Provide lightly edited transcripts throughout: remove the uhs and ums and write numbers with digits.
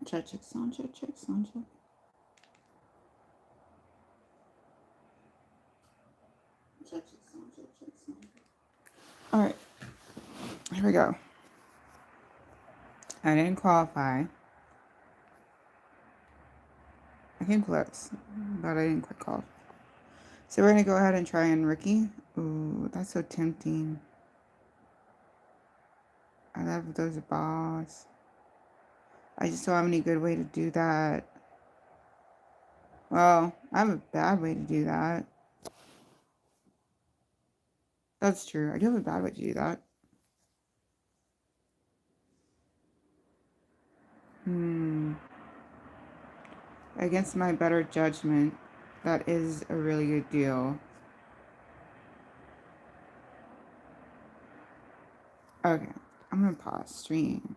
Check, check, sound check, check, sound check. Check, check, sound check, check, sound check. Alright, here we go. I didn't qualify. I came close, but I didn't quite qualify. So we're gonna go ahead and try on Ricky. Ooh, that's so tempting. I love those balls. I just don't have any good way to do that. Well, I have a bad way to do that. That's true. I do have a bad way to do that. Against my better judgment, that is a really good deal. Okay, I'm gonna pause stream.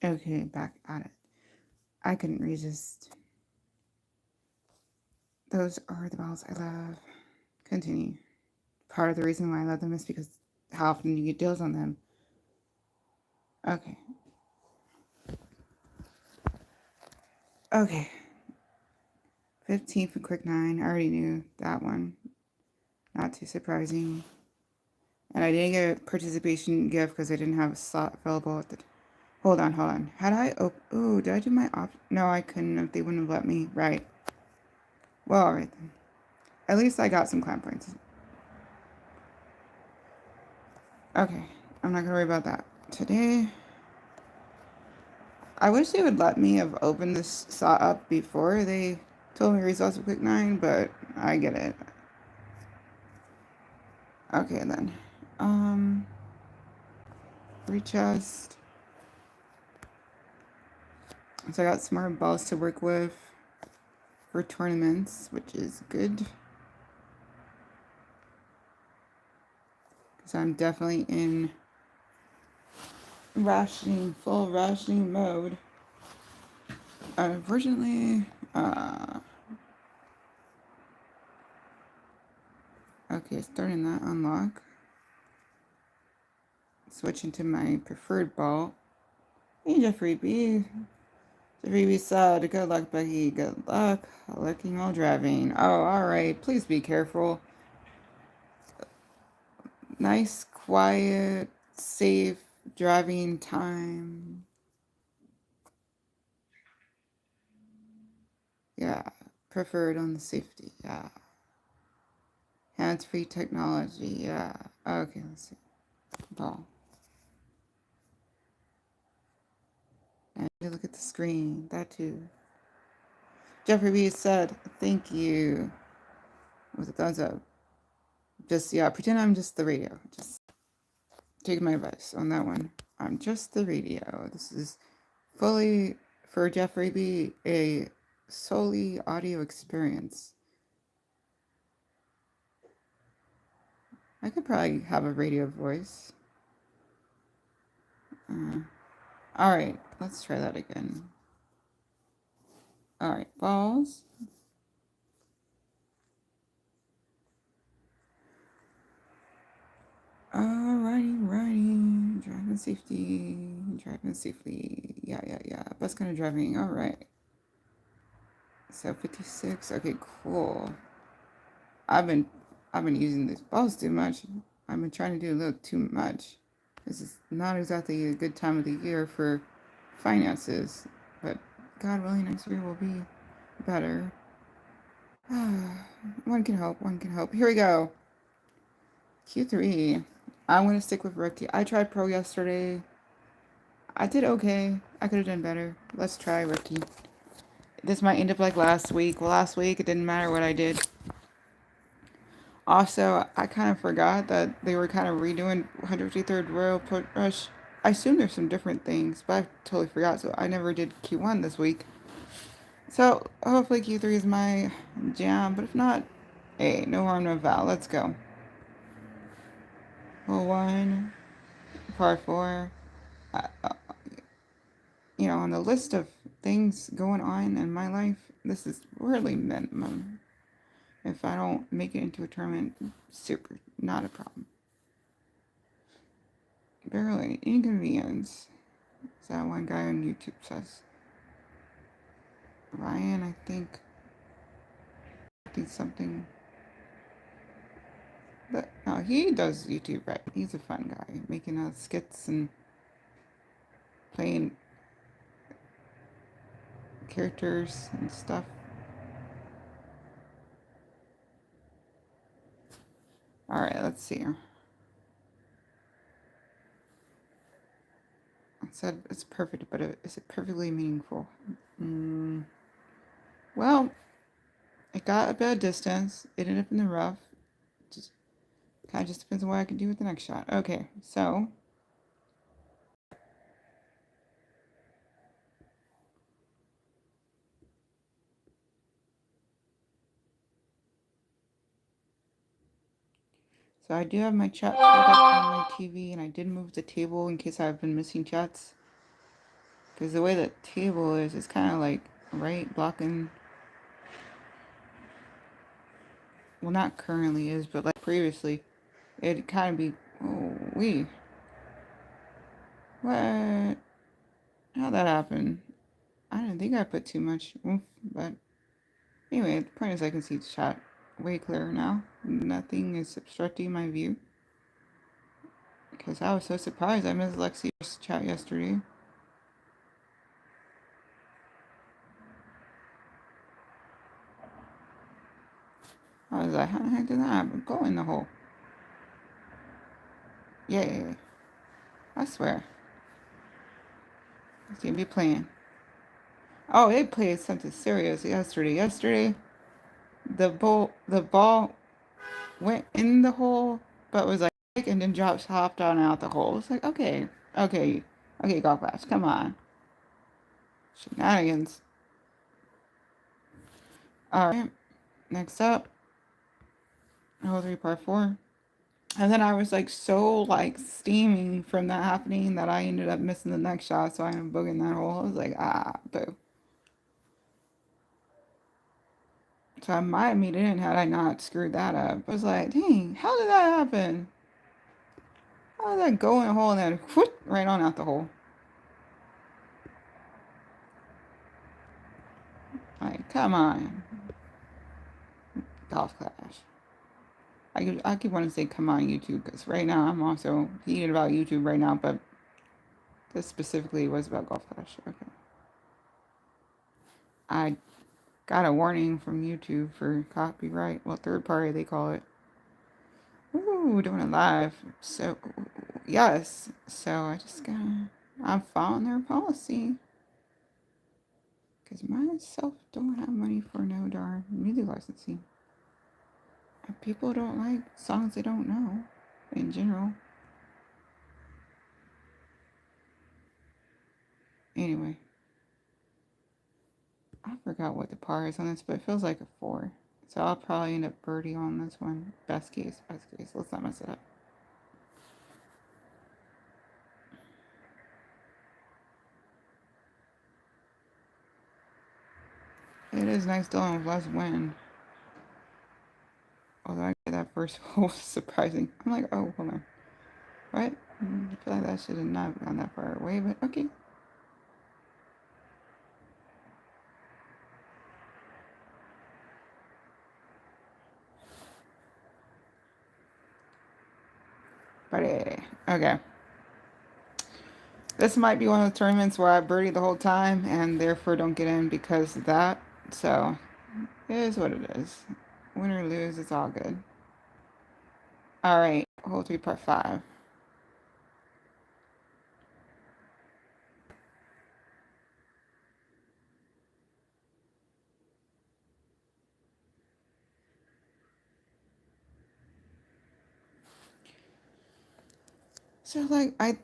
Okay, back at it. I couldn't resist. Those are the balls I love. Continue. Part of the reason why I love them is because how often you get deals on them. Okay. Okay. 15 for quick 9. I already knew that one. Not too surprising. And I didn't get a participation gift because I didn't have a slot available at the... Hold on. How do I open... Ooh, did I do my op... No, I couldn't have. They wouldn't have let me. Right. Well, alright then. At least I got some clan points. Okay. I'm not gonna worry about that. Today... I wish they would let me have opened this slot up before they told me results of quick 9, but I get it. Okay then. Free chest. So I got some more balls to work with for tournaments, which is good. Because I'm definitely in full rationing mode. Unfortunately, okay, starting that unlock. Switch into my preferred ball. Hey, Jeffrey B. Jeffrey B said, good luck, Becky. Good luck. Looking while driving. Oh, alright. Please be careful. Nice, quiet, safe driving time. Yeah. Preferred on the safety. Yeah. Hands-free technology. Yeah. Okay, let's see. Ball. And look at the screen. That too. Jeffrey B said, thank you. With a thumbs up. Just, yeah, pretend I'm just the radio. Just take my advice on that one. I'm just the radio. This is fully, for Jeffrey B, a solely audio experience. I could probably have a radio voice. Alright, let's try that again. Alright, balls. Alrighty. Driving safely. Yeah. Best kind of driving. Alright. So 56. Okay, cool. I've been using these balls too much. I've been trying to do a little too much. This is not exactly a good time of the year for finances, but God willing, next year will be better. One can hope. Here we go. Q3. I'm going to stick with rookie. I tried pro yesterday. I did okay. I could have done better. Let's try, rookie. This might end up like last week. Well, last week it didn't matter what I did. Also, I kind of forgot that they were kind of redoing 153rd Royal Portrush. I assume there's some different things, but I totally forgot, so I never did Q1 this week. So, hopefully Q3 is my jam, but if not, hey, no harm, no foul. Let's go. Hole 1, par 4. Uh, uh, on the list of things going on in my life, this is really minimum. If I don't make it into a tournament, super, not a problem. Barely inconvenience. Is that one guy on YouTube says? Ryan, I think something. But no, he does YouTube right. He's a fun guy, making skits and playing characters and stuff. All right, let's see. I said it's perfect, but is it perfectly meaningful? Well, it got a bad distance. It ended up in the rough. Just kind of just depends on what I can do with the next shot. Okay, so I do have my chat pulled up on my TV, and I did move the table in case I've been missing chats. Because the way the table is, it's kind of like right blocking. Well, not currently is, but like previously, it'd kind of be. Oh, what? How'd that happen? I don't think I put too much oomph, but anyway, the point is I can see the chat way clearer now. Nothing is obstructing my view. Because I was so surprised I missed Lexi's chat yesterday. I was like, how the heck did that happen? Go in the hole. Yeah. I swear. It's gonna be playing. Oh, they played something serious yesterday. Yesterday, the ball went in the hole, but was like, and then drops hopped on out the hole. It's like, okay, golf class, come on. Shenanigans. All right, next up, hole 3, par 4. And then I was like so like steaming from that happening that I ended up missing the next shot, so I am booging that hole. I was like, boo. So I might have made it in had I not screwed that up. I was like, dang, how did that happen? How did that go in the hole and then whoop, right on out the hole? Like, come on. Golf clash. I keep wanting to say come on YouTube because right now I'm also heated about YouTube right now, but this specifically was about golf clash. Okay. I got a warning from YouTube for copyright. Well, third party they call it. Ooh, doing it live. So, yes. So I'm following their policy. Because myself don't have money for no darn music licensing. And people don't like songs they don't know in general. Anyway. I forgot what the par is on this, but it feels like a 4. So I'll probably end up birdie on this one. Best case. Let's not mess it up. It is nice dealing with less wind. Although I get that first hole was surprising. I'm like, oh, hold on. What? I feel like that should have not gone that far away, but okay. But okay. This might be one of the tournaments where I birdie the whole time and therefore don't get in because of that. So it is what it is. Win or lose, it's all good. All right, hole 3, part 5. So like I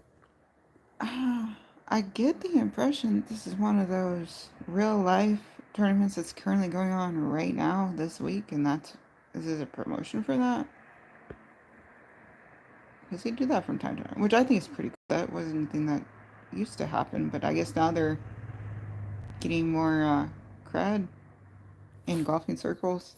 get the impression this is one of those real life tournaments that's currently going on right now this week, and this is a promotion for that. Because they do that from time to time, which I think is pretty cool. That wasn't anything that used to happen, but I guess now they're getting more cred in golfing circles.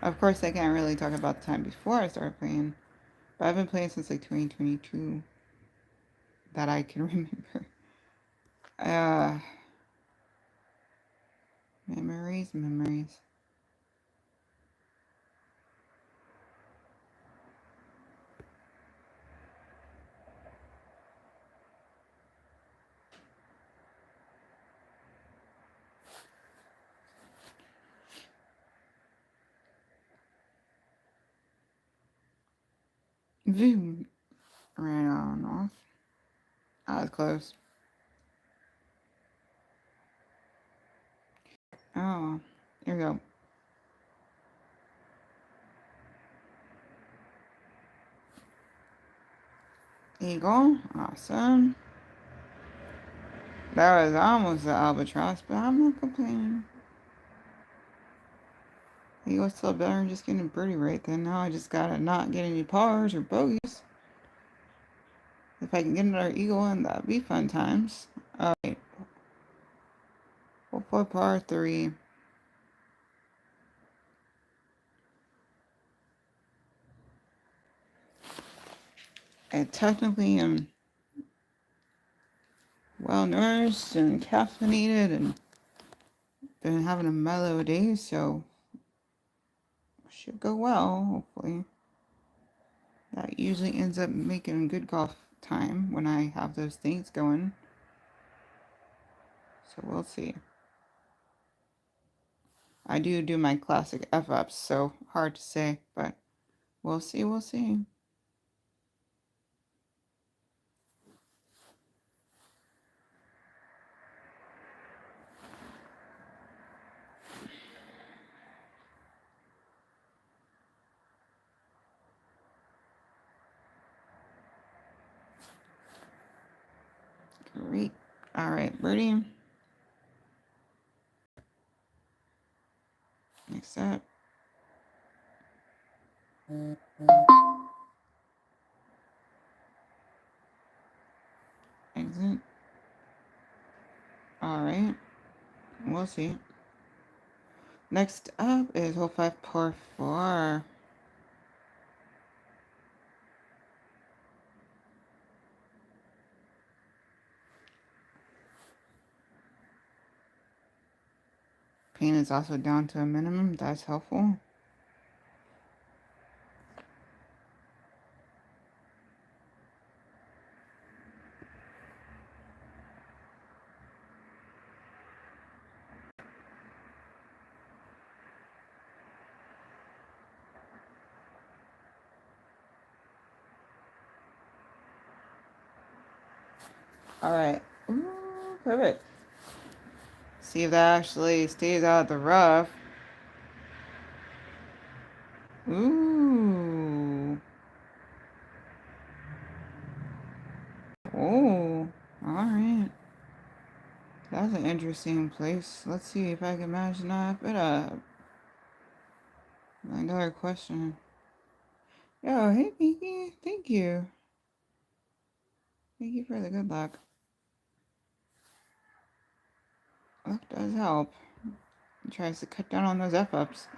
Of course, I can't really talk about the time before I started playing, but I've been playing since like 2022 that I can remember. Uh, memories. Boom. Right on off. I was close. Oh, here we go. Eagle. Awesome. That was almost the albatross, but I'm not complaining. Eagle's still better than just getting a birdie right then. Now I just gotta not get any pars or bogeys. If I can get another eagle in, that'd be fun times. Alright. Hole 4 par 3. I technically am well nourished and caffeinated and been having a mellow day, so should go well, hopefully. That usually ends up making good golf time when I have those things going. So we'll see. I do my classic F-ups, so hard to say, but we'll see. Great. Alright, birdie. Next up. Exit. Alright. We'll see. Next up is hole 5 par 4. Pain is also down to a minimum. That's helpful. Alright. Ooh, perfect. See if that actually stays out of the rough. Ooh. Oh. Alright. That's an interesting place. Let's see if I can manage to knock it up. Another question. Yo, hey, Pinky. Thank you. Thank you for the good luck. Luck does help. It tries to cut down on those F-ups.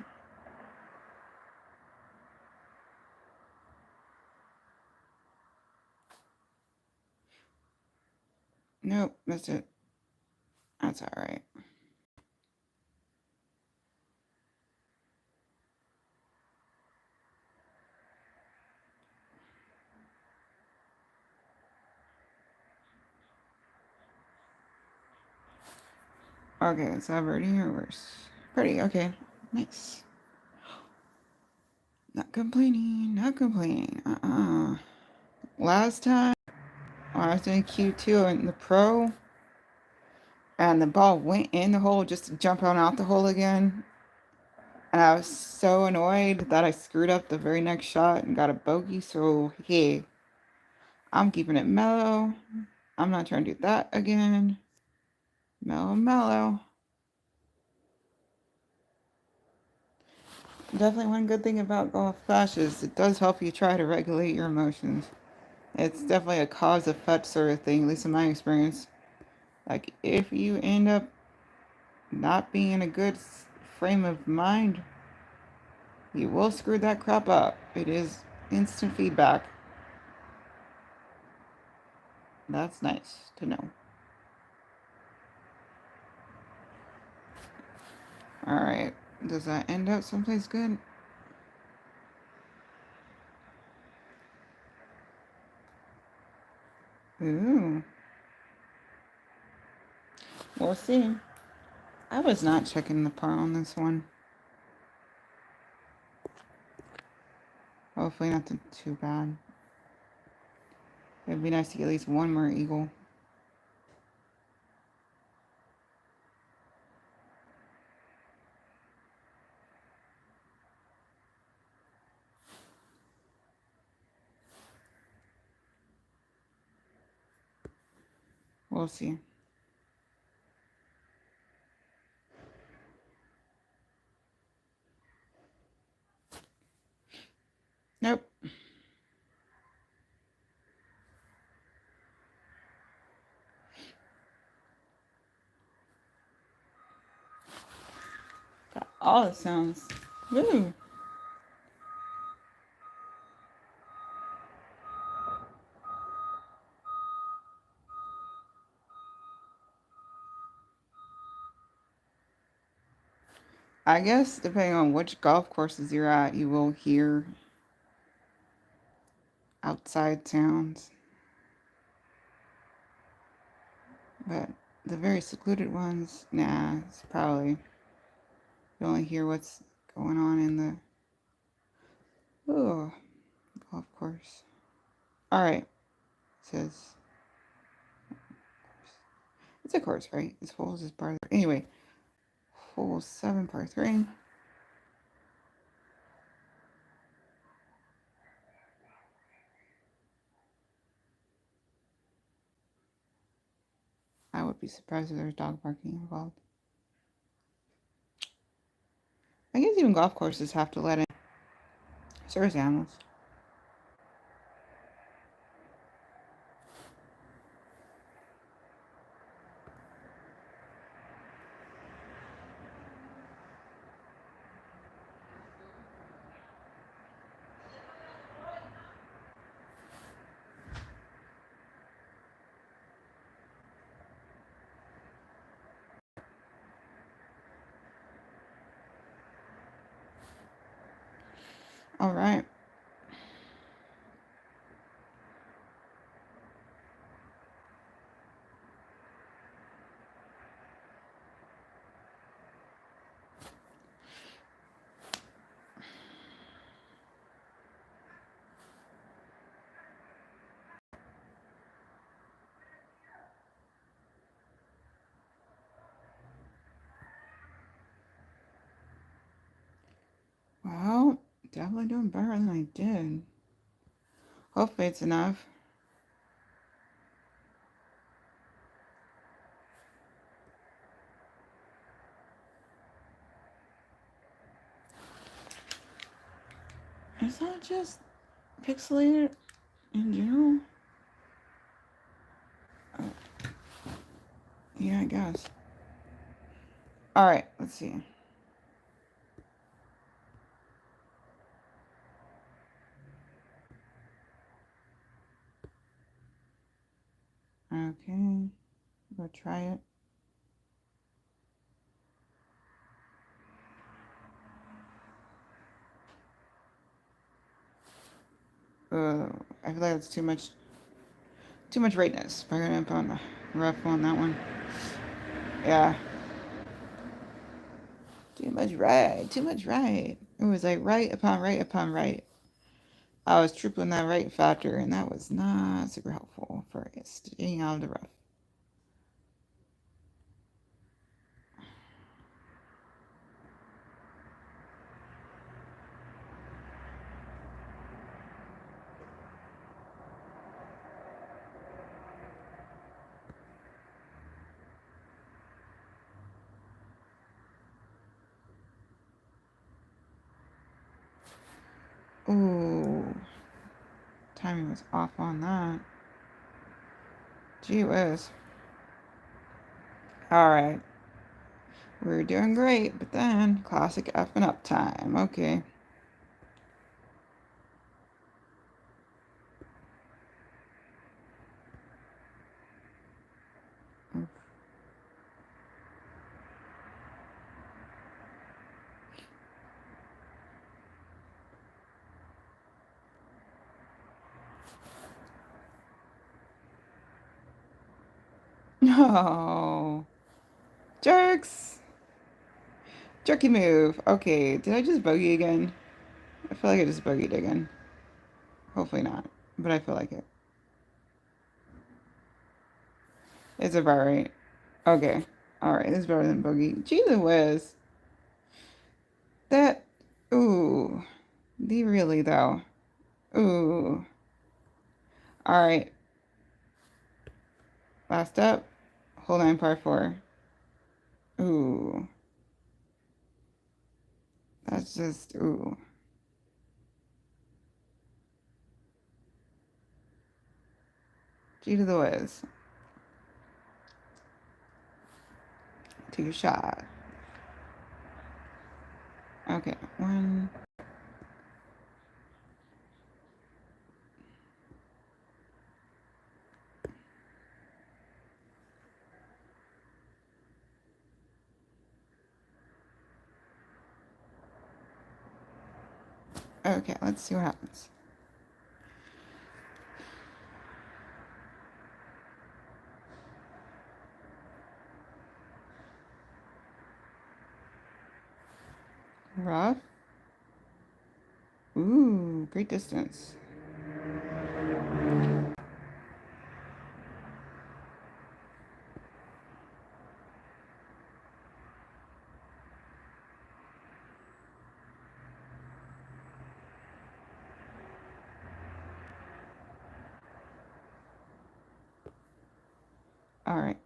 Nope, that's it. That's alright. Okay, is that birdie or worse? Birdie, okay. Nice. Not complaining. Last time, when I was doing Q2 in the pro, And the ball went in the hole just to jump on out the hole again. And I was so annoyed that I screwed up the very next shot and got a bogey. So, hey, I'm keeping it mellow. I'm not trying to do that again. Mellow, mellow. Definitely one good thing about golf clash is it does help you try to regulate your emotions. It's definitely a cause effect sort of thing, at least in my experience. Like, if you end up not being in a good frame of mind, you will screw that crap up. It is instant feedback. That's nice to know. Alright, does that end up someplace good? Ooh, we'll see. I was not checking the par on this one. Hopefully nothing too bad. It'd be nice to get at least one more eagle. We'll see. Nope. Got all the sounds. Woo. I guess depending on which golf courses you're at, you will hear outside sounds. But the very secluded ones, nah, it's probably you only hear what's going on in the golf course. Alright. It says it's a course, right? This hole is part of the, anyway. Hole 7, par 3. I would be surprised if there's dog barking involved. I guess even golf courses have to let in service animals. Alright. Well, definitely doing better than I did. Hopefully it's enough. Is that just pixelated in general? Oh, yeah, I guess. Alright, let's see. Okay, go try it. I feel like it's too much rightness. Probably gonna put on the rough on that one. Yeah. Too much right. Too much right. It was like right upon right upon right. I was tripling that right factor, and that was not super helpful for staying out of the rough. Ooh, timing was off on that. Gee whiz. Alright. We're doing great, but then classic effing up time. Okay. No. Jerks! Jerky move. Okay, did I just bogey again? I feel like I just bogeyed again. Hopefully not, but I feel like it. It's about right. Okay. Alright, this is better than bogey. Jesus whiz. That. Ooh. The really, though. Ooh. Alright. Last up. Hold on, par 4. Ooh. That's just. Ooh. G to the whiz. Take a shot. Okay. One. Okay, let's see what happens. Rough. Ooh, great distance. All right.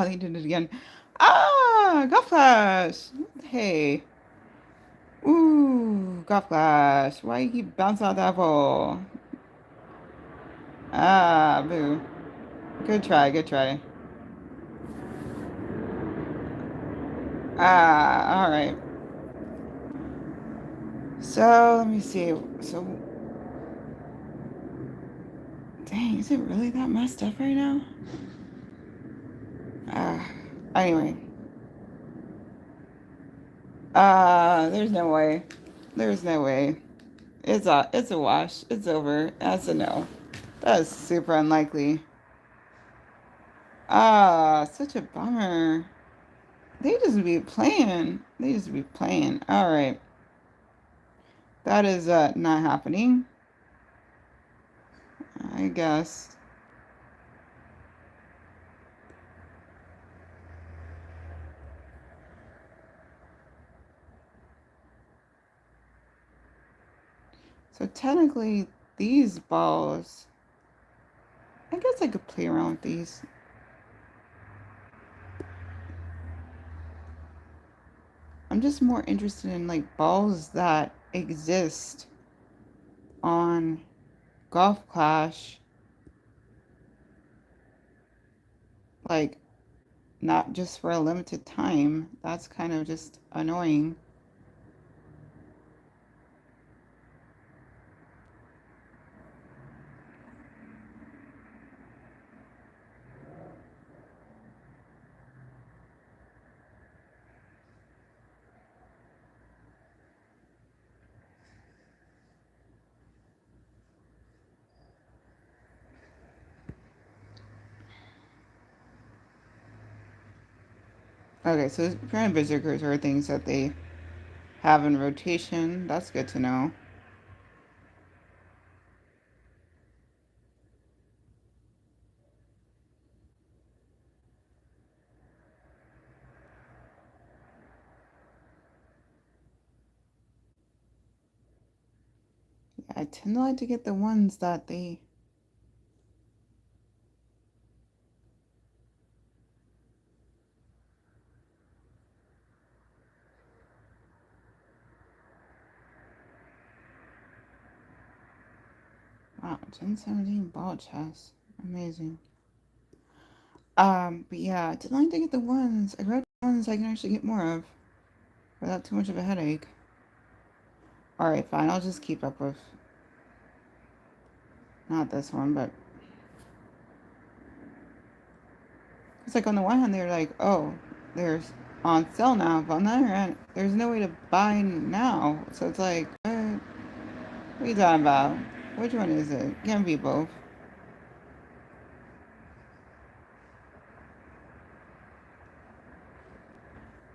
They did it again. Ah, golf class. Hey. Ooh, golf class. Why you keep bouncing out that ball? Ah, boo. Good try, good try. Ah, all right. So let me see. So, dang, is it really that messed up right now? Ah, anyway. There's no way. There's no way. It's a wash. It's over. That's a no. That is super unlikely. Ah, such a bummer. They just be playing. They just be playing. All right. That is not happening, I guess. So technically, these balls, I guess I could play around with these. I'm just more interested in like balls that exist on Golf Clash, like not just for a limited time. That's kind of just annoying. Okay, so apparent berserkers are things that they have in rotation. That's good to know. I tend to like to get the ones that they... Wow, 1017 ball chest. Amazing. But yeah, I didn't like to get the ones. I grabbed the ones I can actually get more of without too much of a headache. Alright, fine. I'll just keep up with... Not this one, but... It's like on the one hand, they're like, oh, there's on sale now. But on the other hand, there's no way to buy now. So it's like, what are you talking about? Which one is it? Can't be both.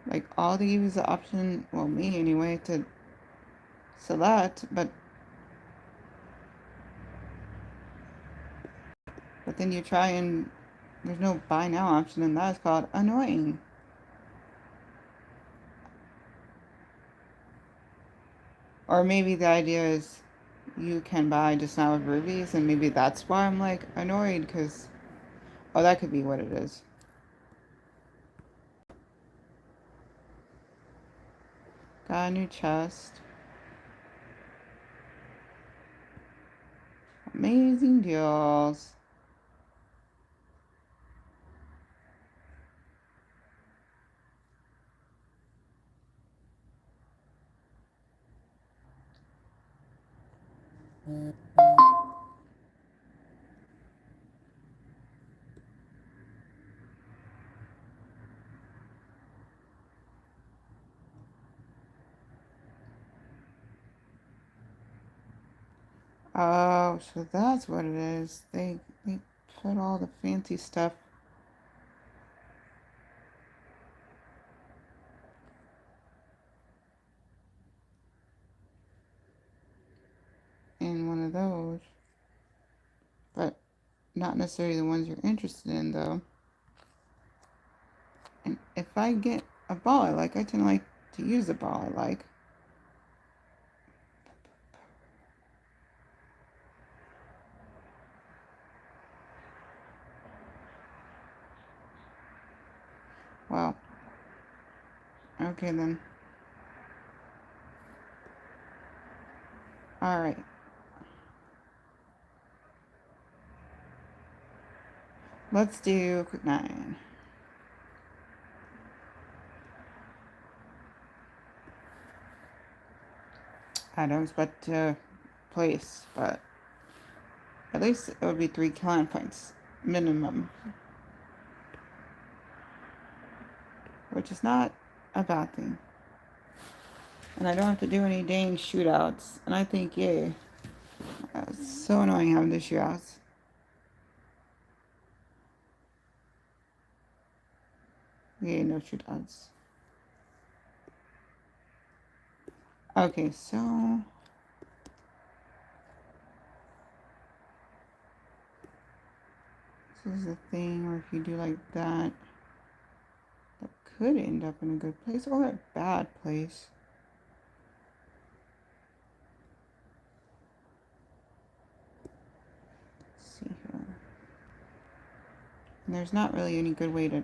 Like, all they give is the option, well, me anyway, to select, but then you try and there's no buy now option, and that's called annoying. Or maybe the idea is you can buy just now with rubies, and maybe that's why I'm like annoyed, because, oh, that could be what it is. Got a new chest. Amazing deals. Oh, so that's what it is. They put all the fancy stuff in one of those, but not necessarily the ones you're interested in, though. And if I get a ball I like, I tend to like to use the ball I like. Well, okay then. Alright. Let's do quick 9. I don't expect to place, but at least it would be 3 killing points minimum, which is not a bad thing. And I don't have to do any dang shootouts, and I think, yay. It's so annoying having to shootouts. Yay, no shootouts. Okay, so this is the thing where if you do like that, that could end up in a good place or a bad place. Let's see here. And there's not really any good way to...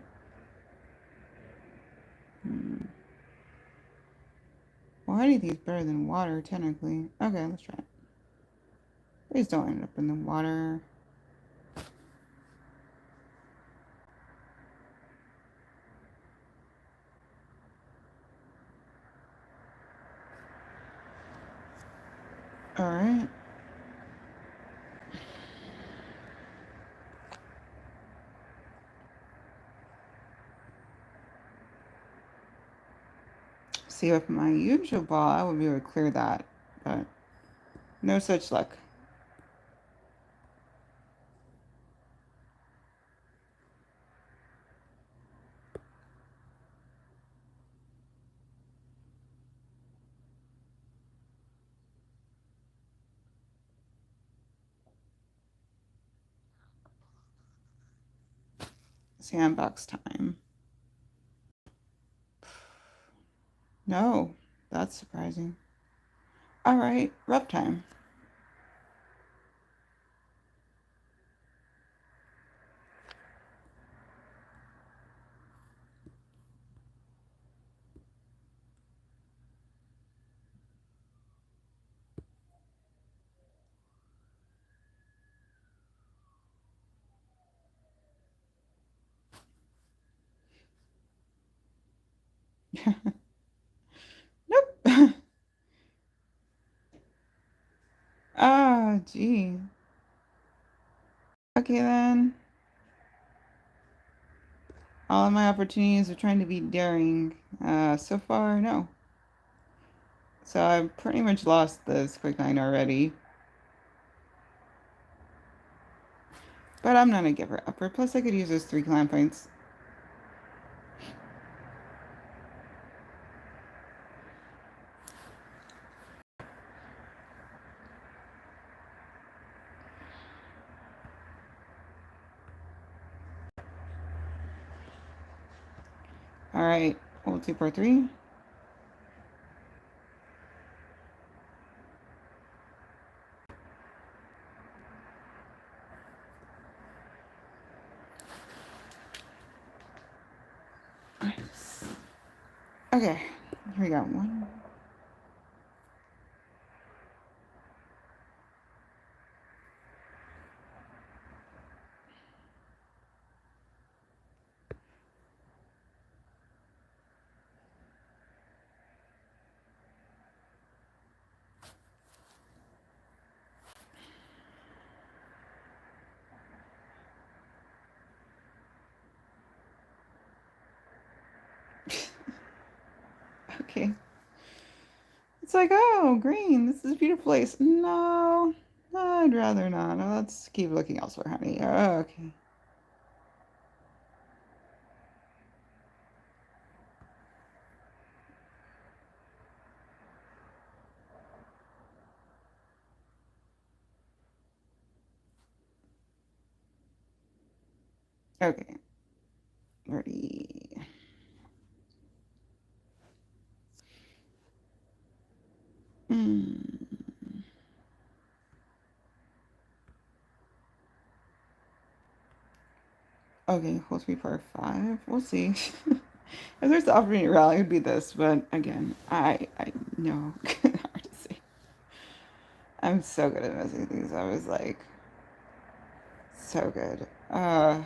Well, anything's better than water, technically. Okay, let's try it. Please don't end up in the water. Alright. See, with my usual ball, I would be able to clear that, but no such luck. Sandbox time. No, that's surprising. Alright, rough time. Nope. Ah, gee. Okay then. All of my opportunities are trying to be daring. So far, no. So I've pretty much lost this quick nine already. But I'm not a giver upper. Plus I could use those 3 clan points. Alright. Old 2 part 3. Okay. Here we go. One. Okay. It's like, oh, green. This is a beautiful place. No. I'd rather not. Let's keep looking elsewhere, honey. Okay. Okay. Ready. Hmm. Okay, hold 3 part 5. We'll see. If there's the opportunity to rally, it would be this. But again, I know. Hard to say. I'm so good at messing things. I was like, so good. Alright.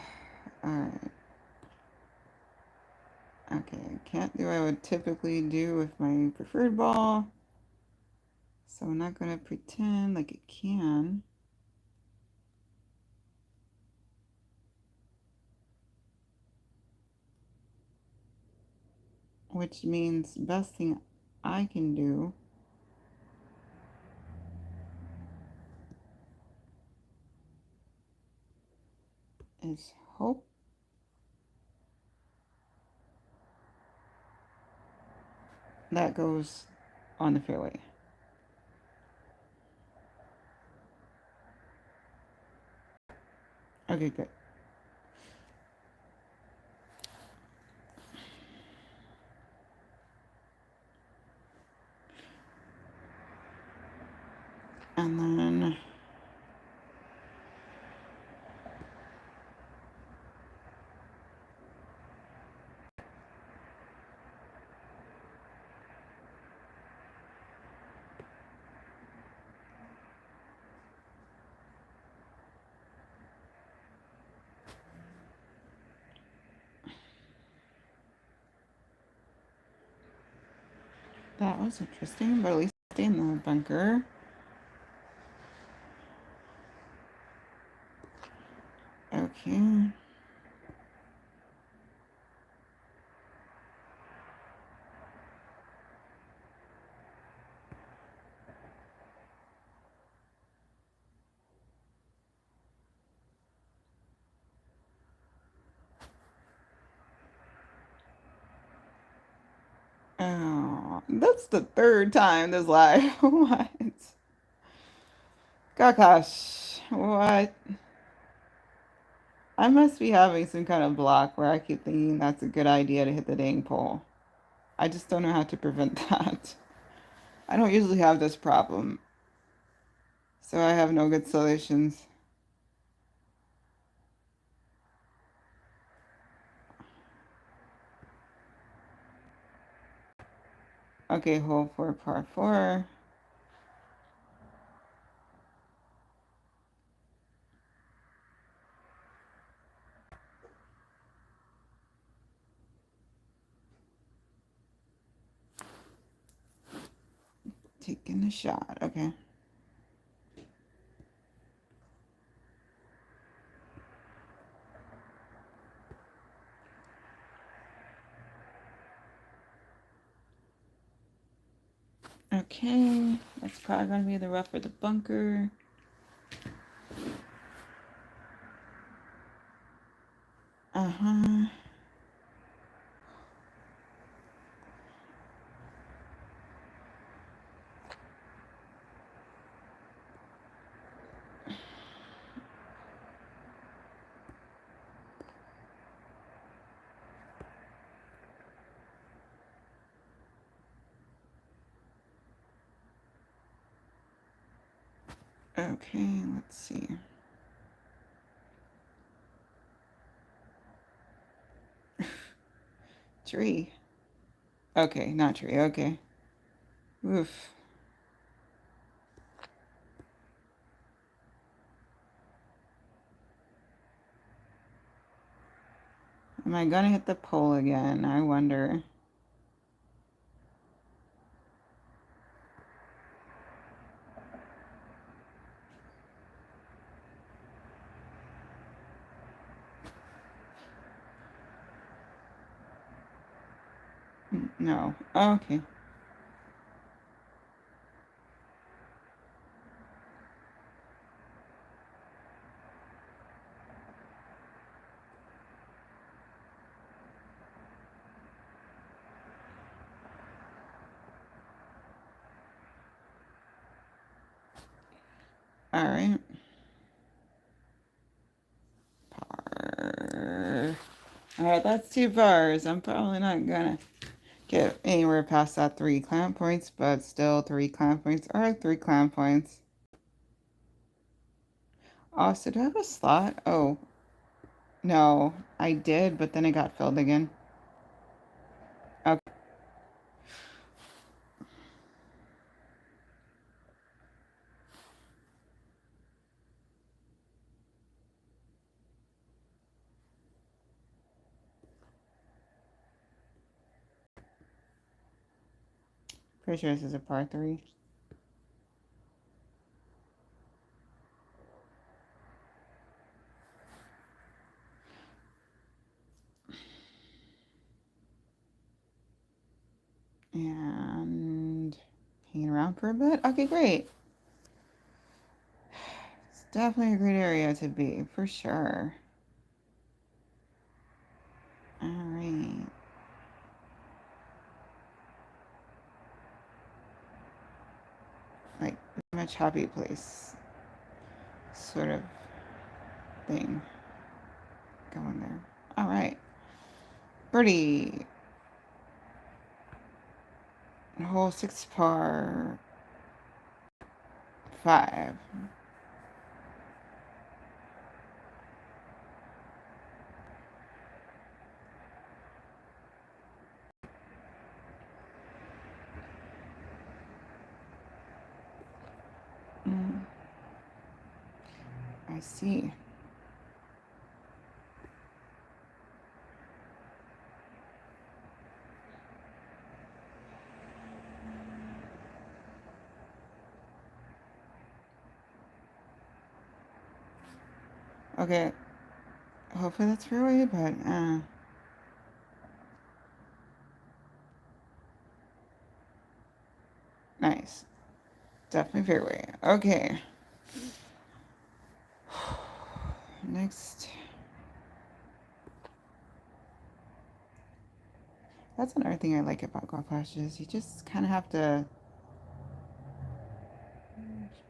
Okay, I can't do what I would typically do with my preferred ball. So I'm not gonna pretend like it can. Which means best thing I can do is hope that goes on the fairway. Okay, good. And then that was interesting, but at least stay in the bunker. Okay. Oh, that's the third time this live. What? Gosh, what? I must be having some kind of block where I keep thinking that's a good idea to hit the dang pole. I just don't know how to prevent that. I don't usually have this problem, so I have no good solutions. Okay, hole for par 4. taking a shot. Okay. Okay. That's probably going to be the rough or the bunker. Uh-huh. Okay, let's see. Tree. Okay, not tree. Okay. Oof. Am I gonna hit the pole again? I wonder. No. Okay. All right. Par. All right, that's 2 bars. I'm probably not gonna get anywhere past that 3 climb points, but still 3 climb points are 3 climb points. Oh, so do I have a slot? Oh, no, I did, but then it got filled again. Okay, pretty sure this is a par 3. And hanging around for a bit. Okay, great. It's definitely a great area to be, for sure. All right. Like, much happy place sort of thing going there. All right. Birdie. Hole 6 par 5. Mm, I see. Okay. Hopefully that's fairway, but nice. Definitely fairway. Okay. Next. That's another thing I like about golf classes. You just kind of have to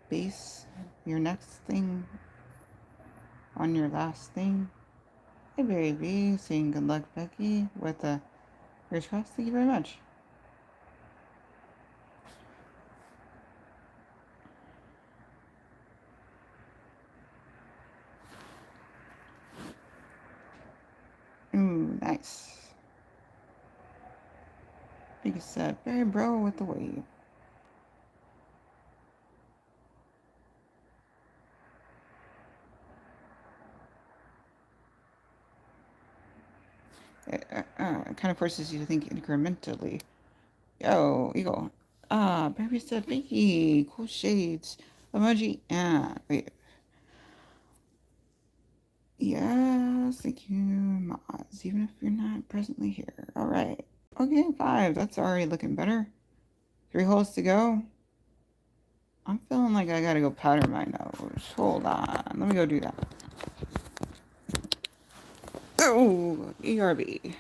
base your next thing on your last thing. Hey, baby. Saying good luck, Becky, with a fingers crossed. Thank you very much. Ooh, nice. Like I said, Barry Bro with the wave. It kind of forces you to think incrementally. Yo, Eagle. Baby said, Becky, cool shades. Emoji, wait. Yes, thank you, Moz, even if you're not presently here. All right. Okay, 5. That's already looking better. 3 holes to go. I'm feeling like I gotta go powder my nose. Hold on. Let me go do that. Oh, ERB.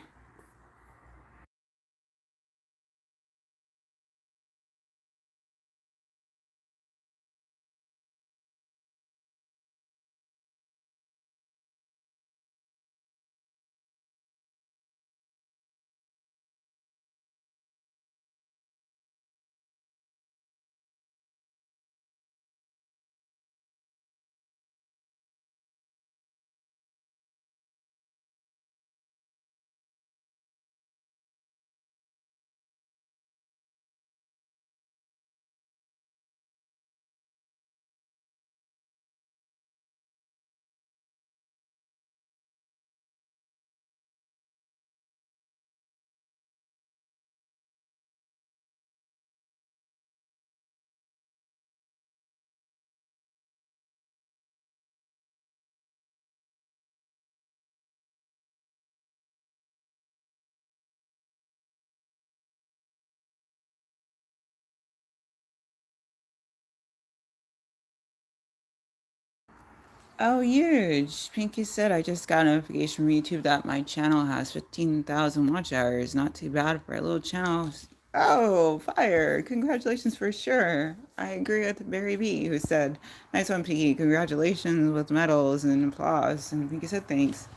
Oh, huge. Pinky said, I just got a notification from YouTube that my channel has 15,000 watch hours. Not too bad for a little channel. Oh, fire. Congratulations for sure. I agree with Barry B, who said, nice one, Pinky. Congratulations with medals and applause. And Pinky said, thanks.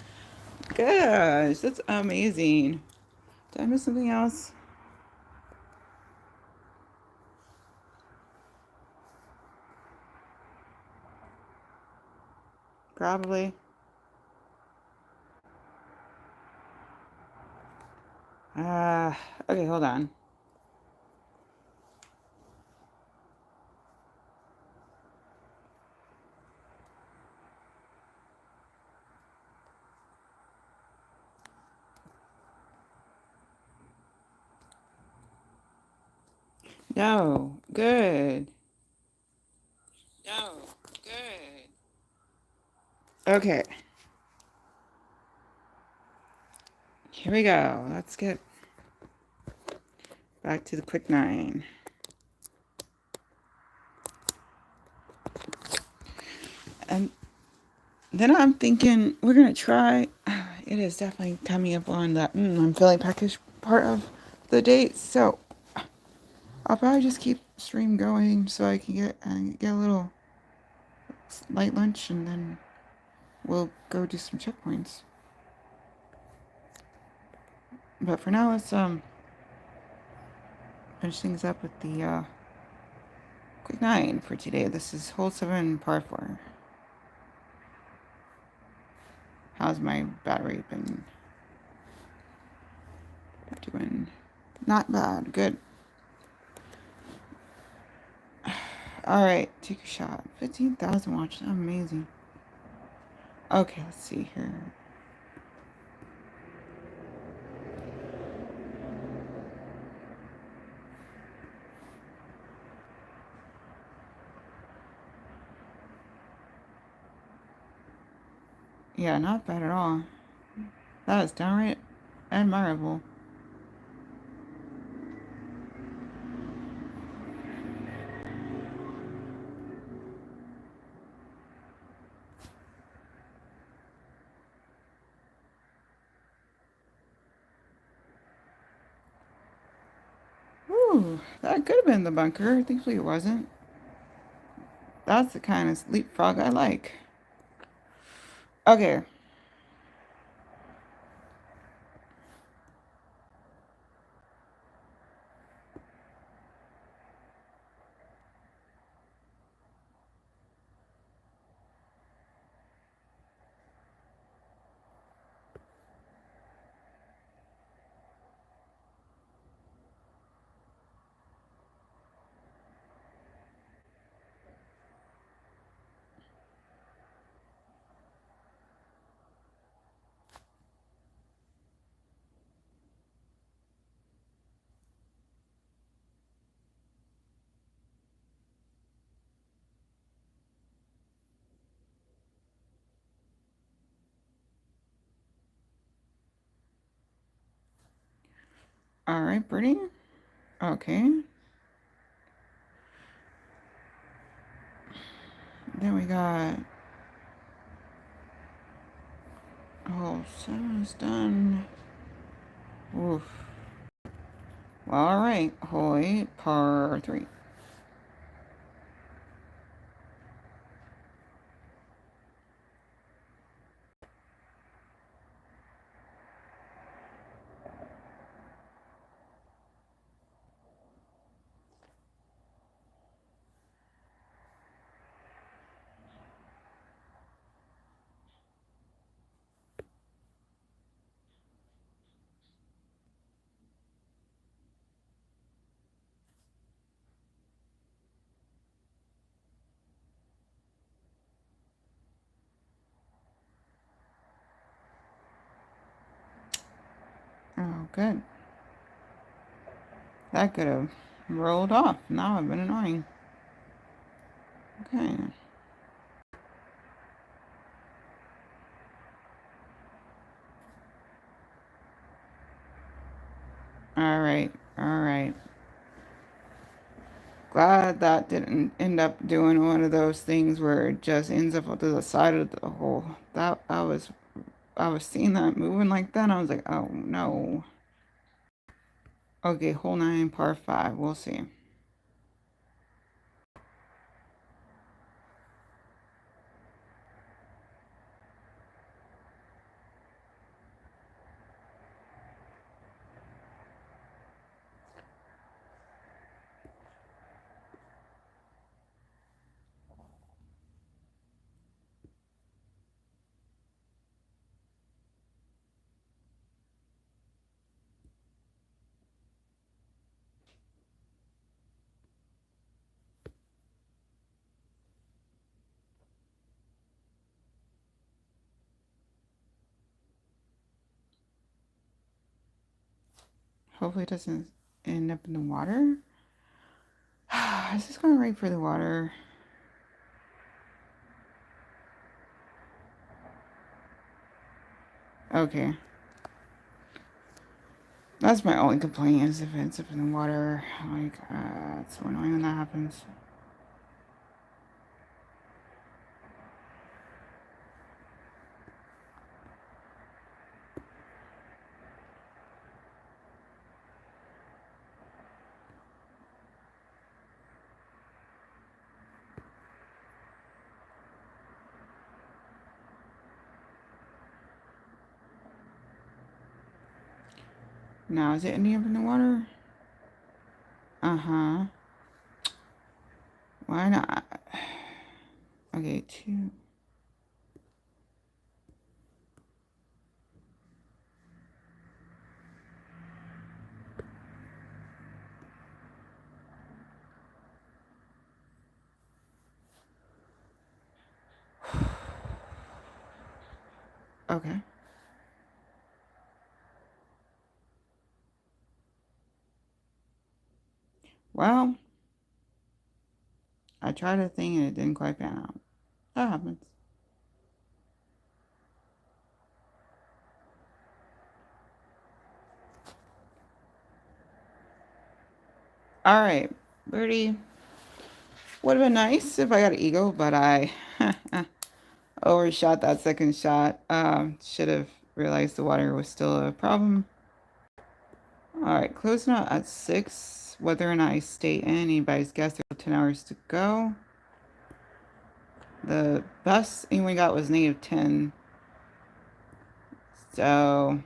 Gosh, that's amazing. Did I miss something else? Probably. Uh, okay, hold on. No, good. No, good. Okay, here we go. Let's get back to the quick 9. And then I'm thinking we're going to try. It is definitely coming up on that I'm feeling package part of the date. So I'll probably just keep stream going so I can get a little light lunch and then we'll go do some checkpoints. But for now, let's finish things up with the quick 9 for today. This is hole 7, par 4. How's my battery been doing? Not bad. Good. All right, take a shot. 15,000 watches. Amazing. Okay, let's see here. Yeah, not bad at all. That is downright admirable. Ooh, that could have been the bunker. Thankfully it wasn't. That's the kind of leapfrog I like. Okay. All right, Brittany. Okay. Then we got. Oh, 7 is done. Oof. Well, all right. Hoy, par 3. Oh, good. That could have rolled off. Now I've been annoying. Okay. All right. All right. Glad that didn't end up doing one of those things where it just ends up to the side of the hole. That I was seeing that moving like that. And I was like, oh no. Okay, hole 9, par 5. We'll see. Hopefully it doesn't end up in the water. Is this going right for the water? Okay. That's my only complaint is if it's up in the water. Like, it's so annoying when that happens. Now, is it ending up in the water? Uh-huh. Why not? Okay, 2. Okay. Well, I tried a thing and it didn't quite pan out. That happens. All right, birdie. Would have been nice if I got an eagle, but I overshot that second shot. Should have realized the water was still a problem. All right, closing out at 6. Whether or not I stay in, anybody's guess. There's 10 hours to go. The best anyone got was -10. So,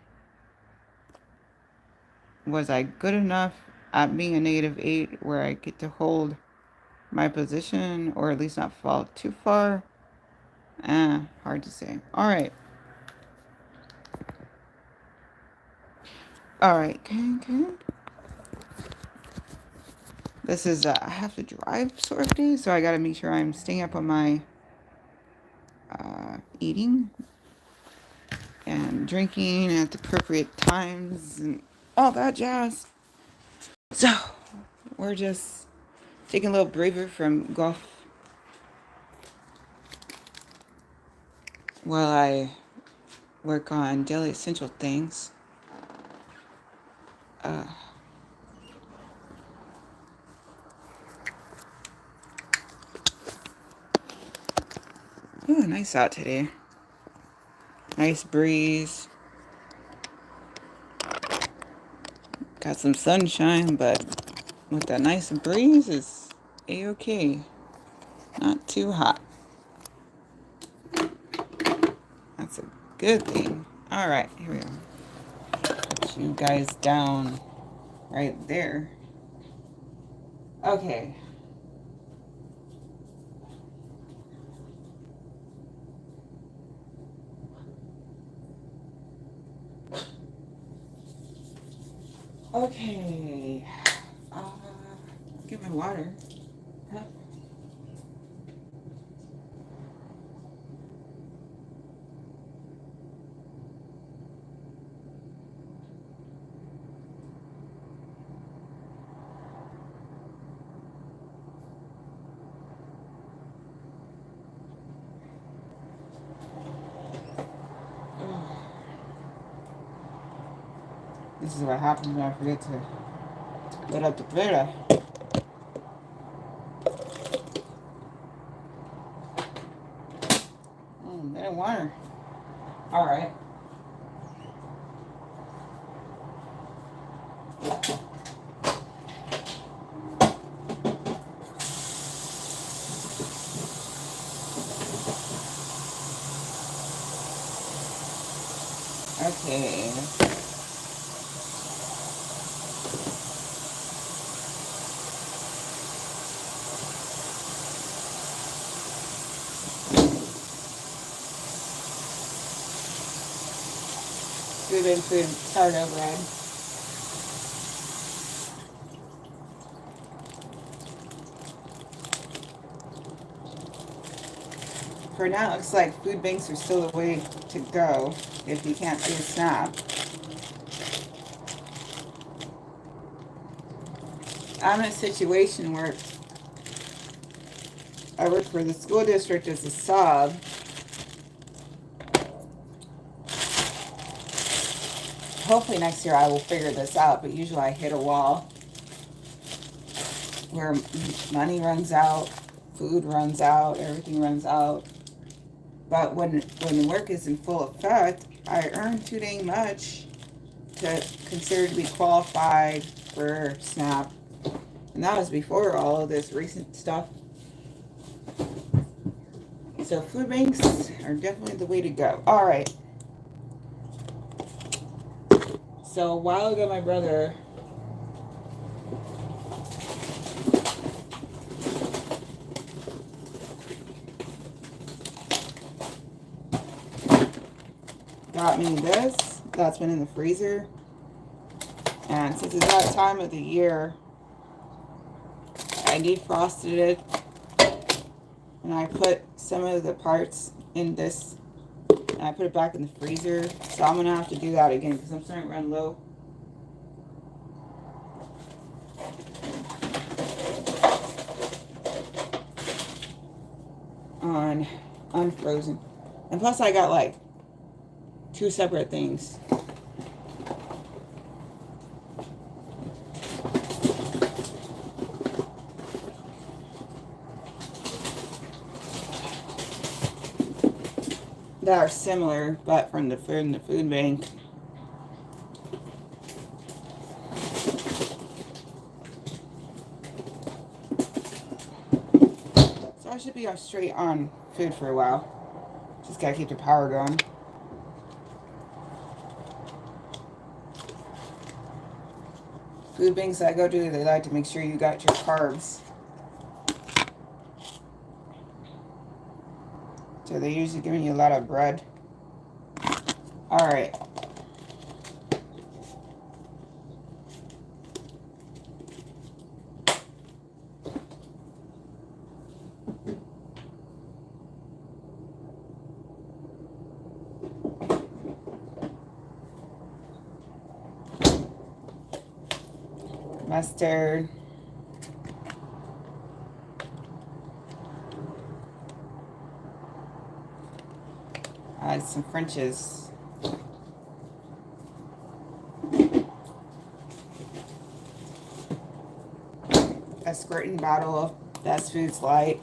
was I good enough at being a -8 where I get to hold my position or at least not fall too far? Hard to say. All right. All right. Okay. This is I have to drive sort of day, so I got to make sure I'm staying up on my eating and drinking at the appropriate times and all that jazz. So, we're just taking a little breather from golf while I work on daily essential things. Ooh, nice out today. Nice breeze. Got some sunshine, but with that nice breeze, it's a-okay. Not too hot. That's a good thing. All right, here we go. Put you guys down right there. Okay. Okay. Get my water. Huh? This is what happens when I forget to lit up the Brita. They didn't want her. All right. Okay. Food, sourdough bread. For now, it looks like food banks are still the way to go if you can't do SNAP. I'm in a situation where I work for the school district as a sub. Hopefully next year I will figure this out, but usually I hit a wall where money runs out, food runs out, everything runs out. But when work is in full effect, I earn too dang much to consider to be qualified for SNAP. And that was before all of this recent stuff. So food banks are definitely the way to go. All right. So a while ago, my brother got me this. That's been in the freezer. And since it's that time of the year, I defrosted it. And I put some of the parts in this. And I put it back in the freezer. So I'm going to have to do that again because I'm starting to run low. On unfrozen. And plus I got like 2 separate things. That are similar, but from the food bank. So I should be straight on food for a while. Just gotta keep the power going. Food banks I go to, they like to make sure you got your carbs. So they're usually giving you a lot of bread. Alright. Mustard. Add some French's. A squirting bottle of Best Foods Light.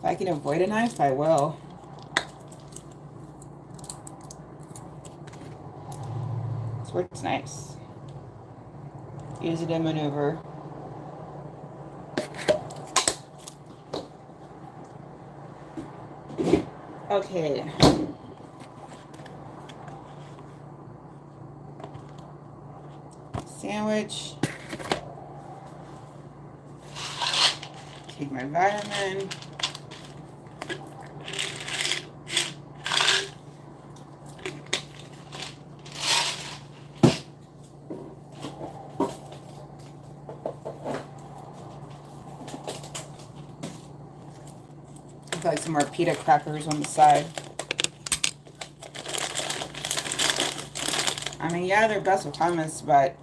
I can avoid a knife, I will. This works nice. Use it in maneuver. Okay. Sandwich. Take my vitamin. I'd like some more pita crackers on the side. I mean, yeah, they're best with hummus, but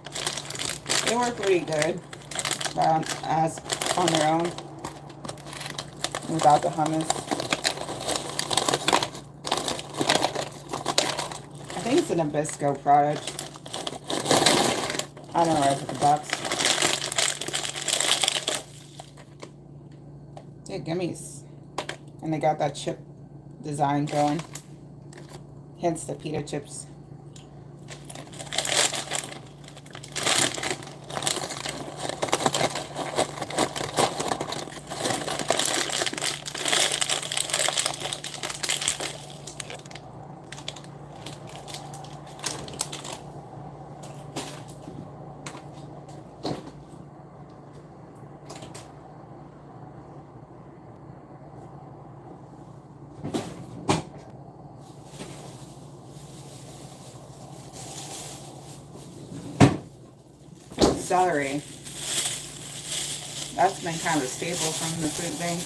they work pretty good as on their own without the hummus. I think it's a Nabisco product. I don't know where I put the box. Yeah, gummies. And they got that chip design going. Hence the pita chips. Celery. That's been kind of a staple from the food bank.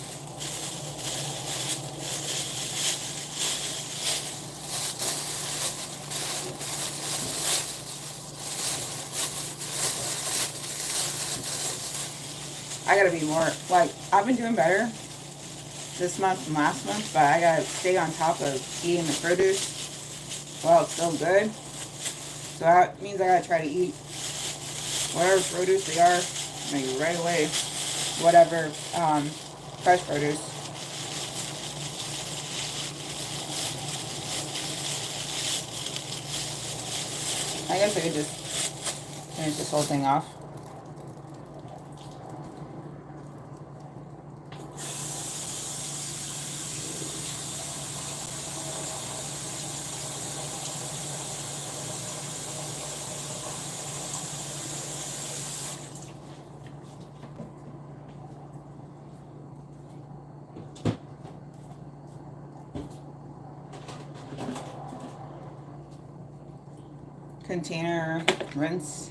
I gotta be more, like, I've been doing better this month and last month, but I gotta stay on top of eating the produce while it's still good. So that means I gotta try to eat whatever produce they are, maybe right away, whatever fresh produce. I guess I could just finish this whole thing off. Container, rinse.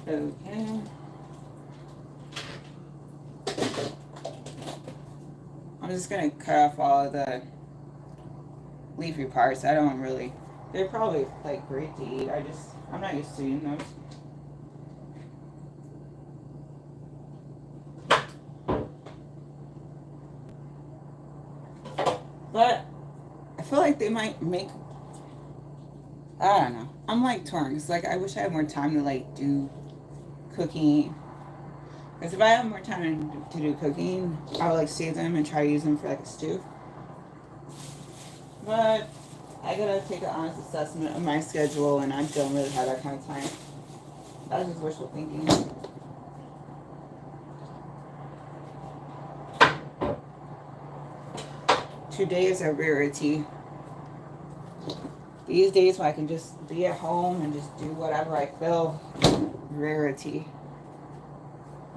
Okay. I'm just gonna cut off all of the leafy parts. I don't really, they're probably like great to eat. I'm not used to eating those. But I feel like they might make, I don't know. I'm like torn. It's like I wish I had more time to like do cooking. Because if I have more time to do cooking, I would like save them and try to use them for like a stew. But I gotta take an honest assessment of my schedule, and I don't really have that kind of time. That's just wishful thinking. Today is a rarity. These days when I can just be at home and just do whatever I feel, rarity.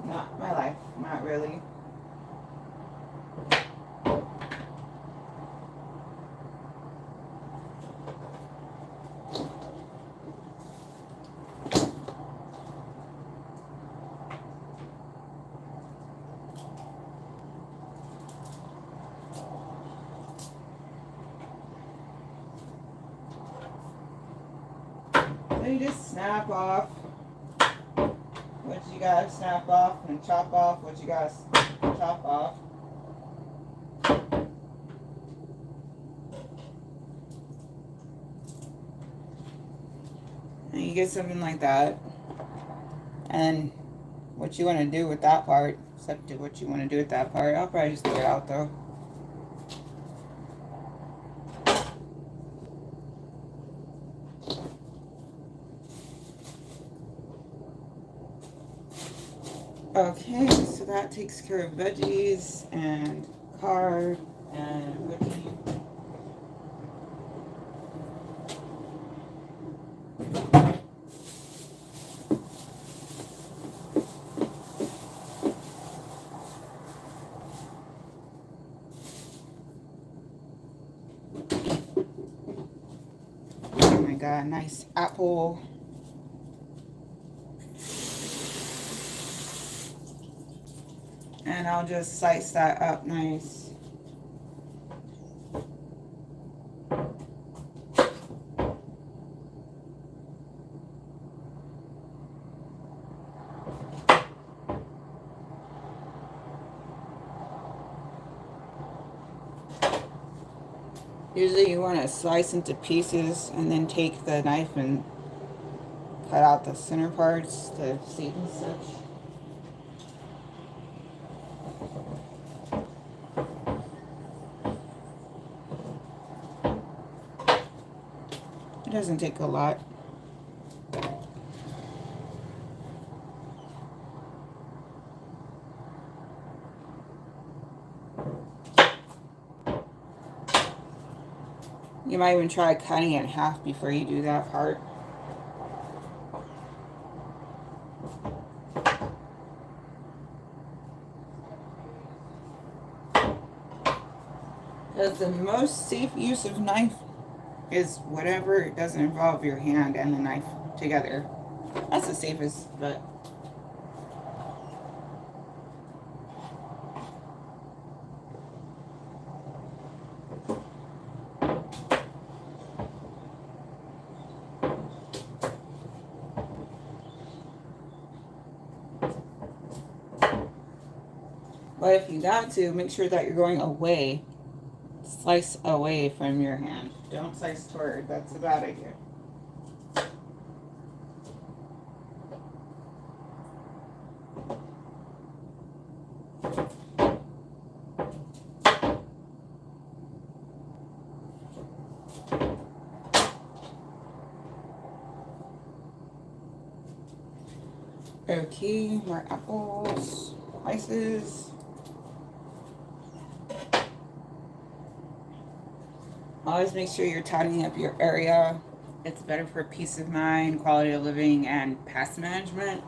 Not my life, not really. Then you just snap off what you gotta snap off and chop off what you gotta chop off. And you get something like that. And what you want to do with that part, it's up to what you want to do with that part. I'll probably just throw it out though. Okay, so that takes care of veggies and card and whipping. Oh my god, nice apple. And I'll just slice that up nice. Usually you want to slice into pieces and then take the knife and cut out the center parts, the seed and such. It doesn't take a lot. You might even try cutting it in half before you do that part. Because the most safe use of knife is whatever doesn't involve your hand and the knife together. That's the safest, but if you got to, make sure that you're going away. Slice away from your hand. Don't slice toward. That's a bad idea. Okay, more apples, slices. Always make sure you're tidying up your area. It's better for peace of mind, quality of living, and pest management.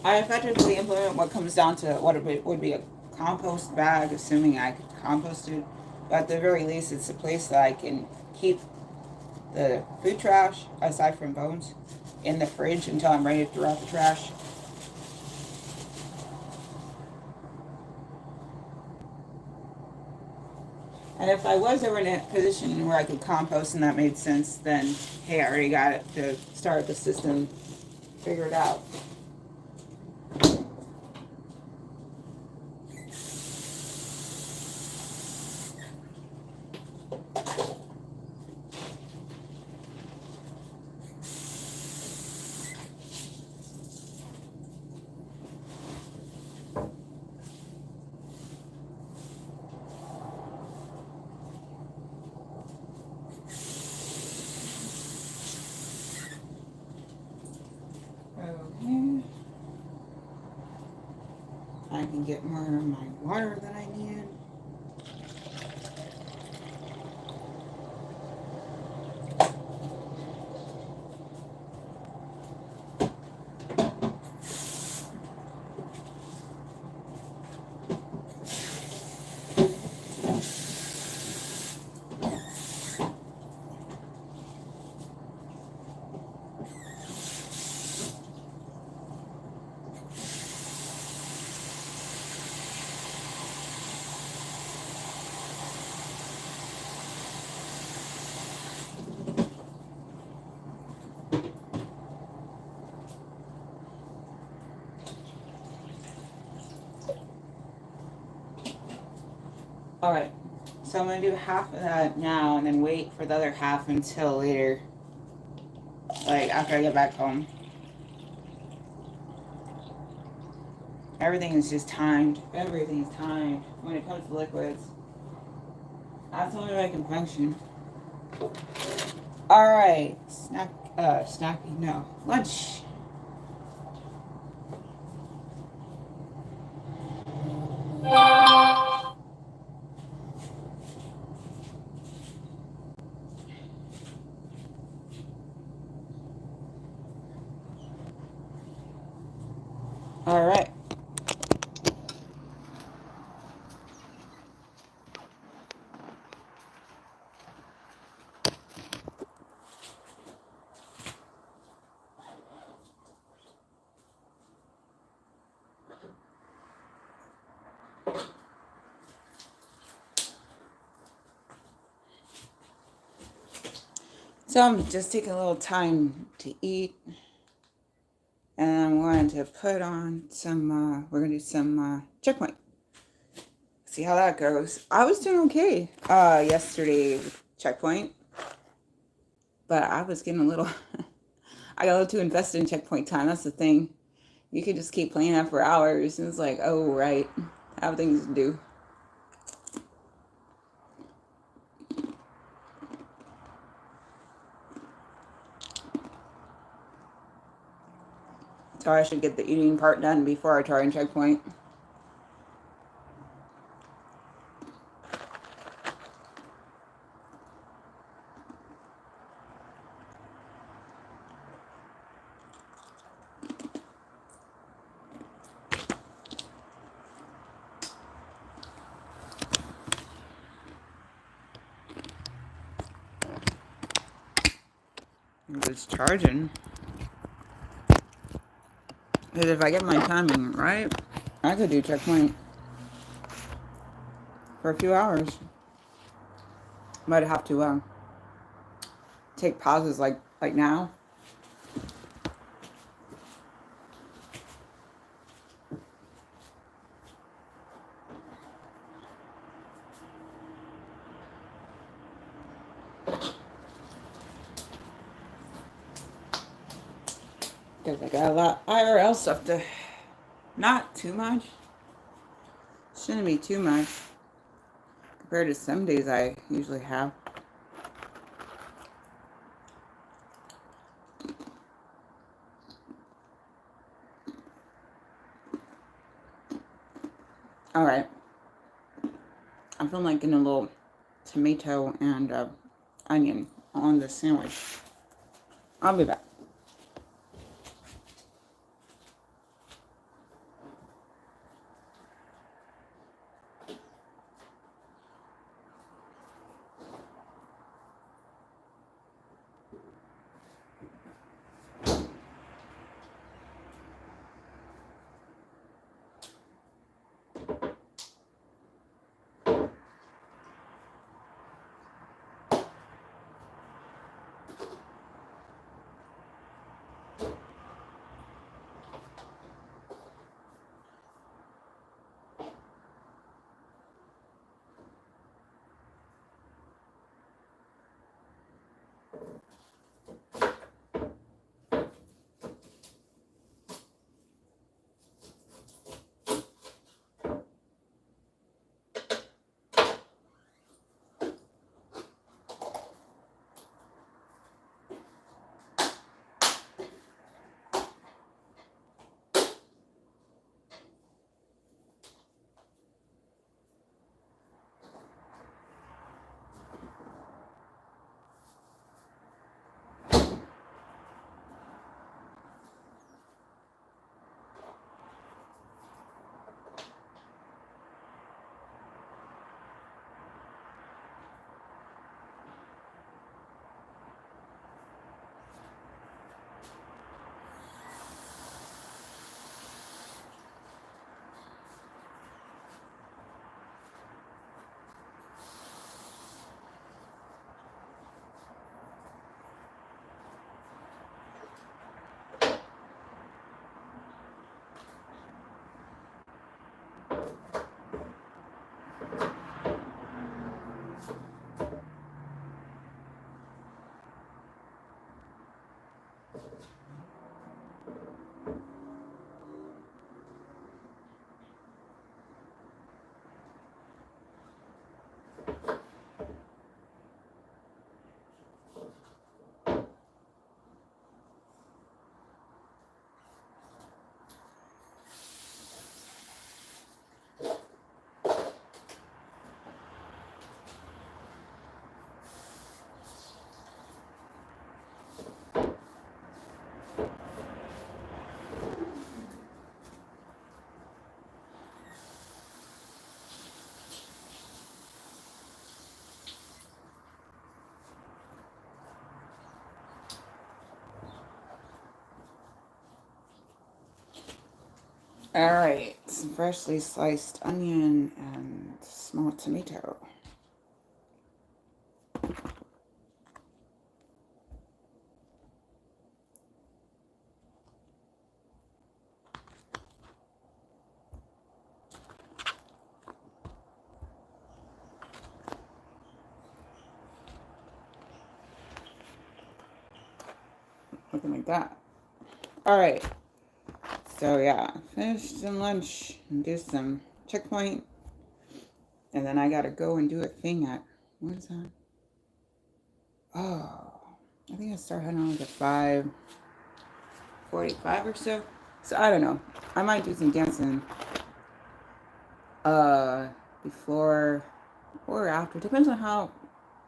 I effectively implement what comes down to what it would be a compost bag, assuming I could compost it. But at the very least, it's a place that I can keep the food trash, aside from bones, in the fridge until I'm ready to throw out the trash. And if I was ever in a position where I could compost and that made sense, then hey, I already got it to start the system figured out. Okay. I can get more of my water that I need. Alright, so I'm going to do half of that now and then wait for the other half until later. Like, after I get back home. Everything is just timed. Everything is timed when it comes to liquids. That's the only way I can function. Alright, snacking, no. Lunch. Alright. So I'm just taking a little time to eat. And I'm going to put on some, we're going to do some checkpoint. See how that goes. I was doing okay yesterday with checkpoint. But I was getting a little, I got a little too invested in checkpoint time. That's the thing. You could just keep playing that for hours. And it's like, oh, right. I have things to do. So I should get the eating part done before I try and checkpoint. It's charging. Because if I get my timing right, I could do checkpoint for a few hours. Might have to take pauses like now. Because I got a lot of IRL stuff to, not too much. Shouldn't be too much compared to some days I usually have. Alright. I'm feeling like getting a little tomato and onion on the sandwich. I'll be back. Alright, some freshly sliced onion and small tomato. Looking like that. Alright, so yeah, finish some lunch and do some checkpoint. And then I gotta go and do a thing at, what is that? Oh, I think I start heading on like at 5:45 or so. So I don't know. I might do some dancing uh before or after. Depends on how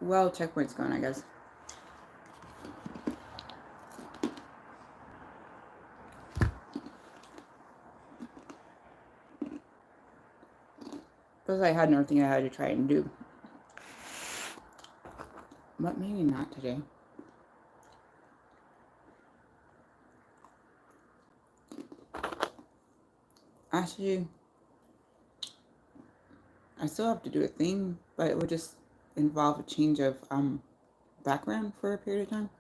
well checkpoint's going, I guess. Because I had another thing I had to try and do. But maybe not today. Actually, I still have to do a thing, but it would just involve a change of background for a period of time.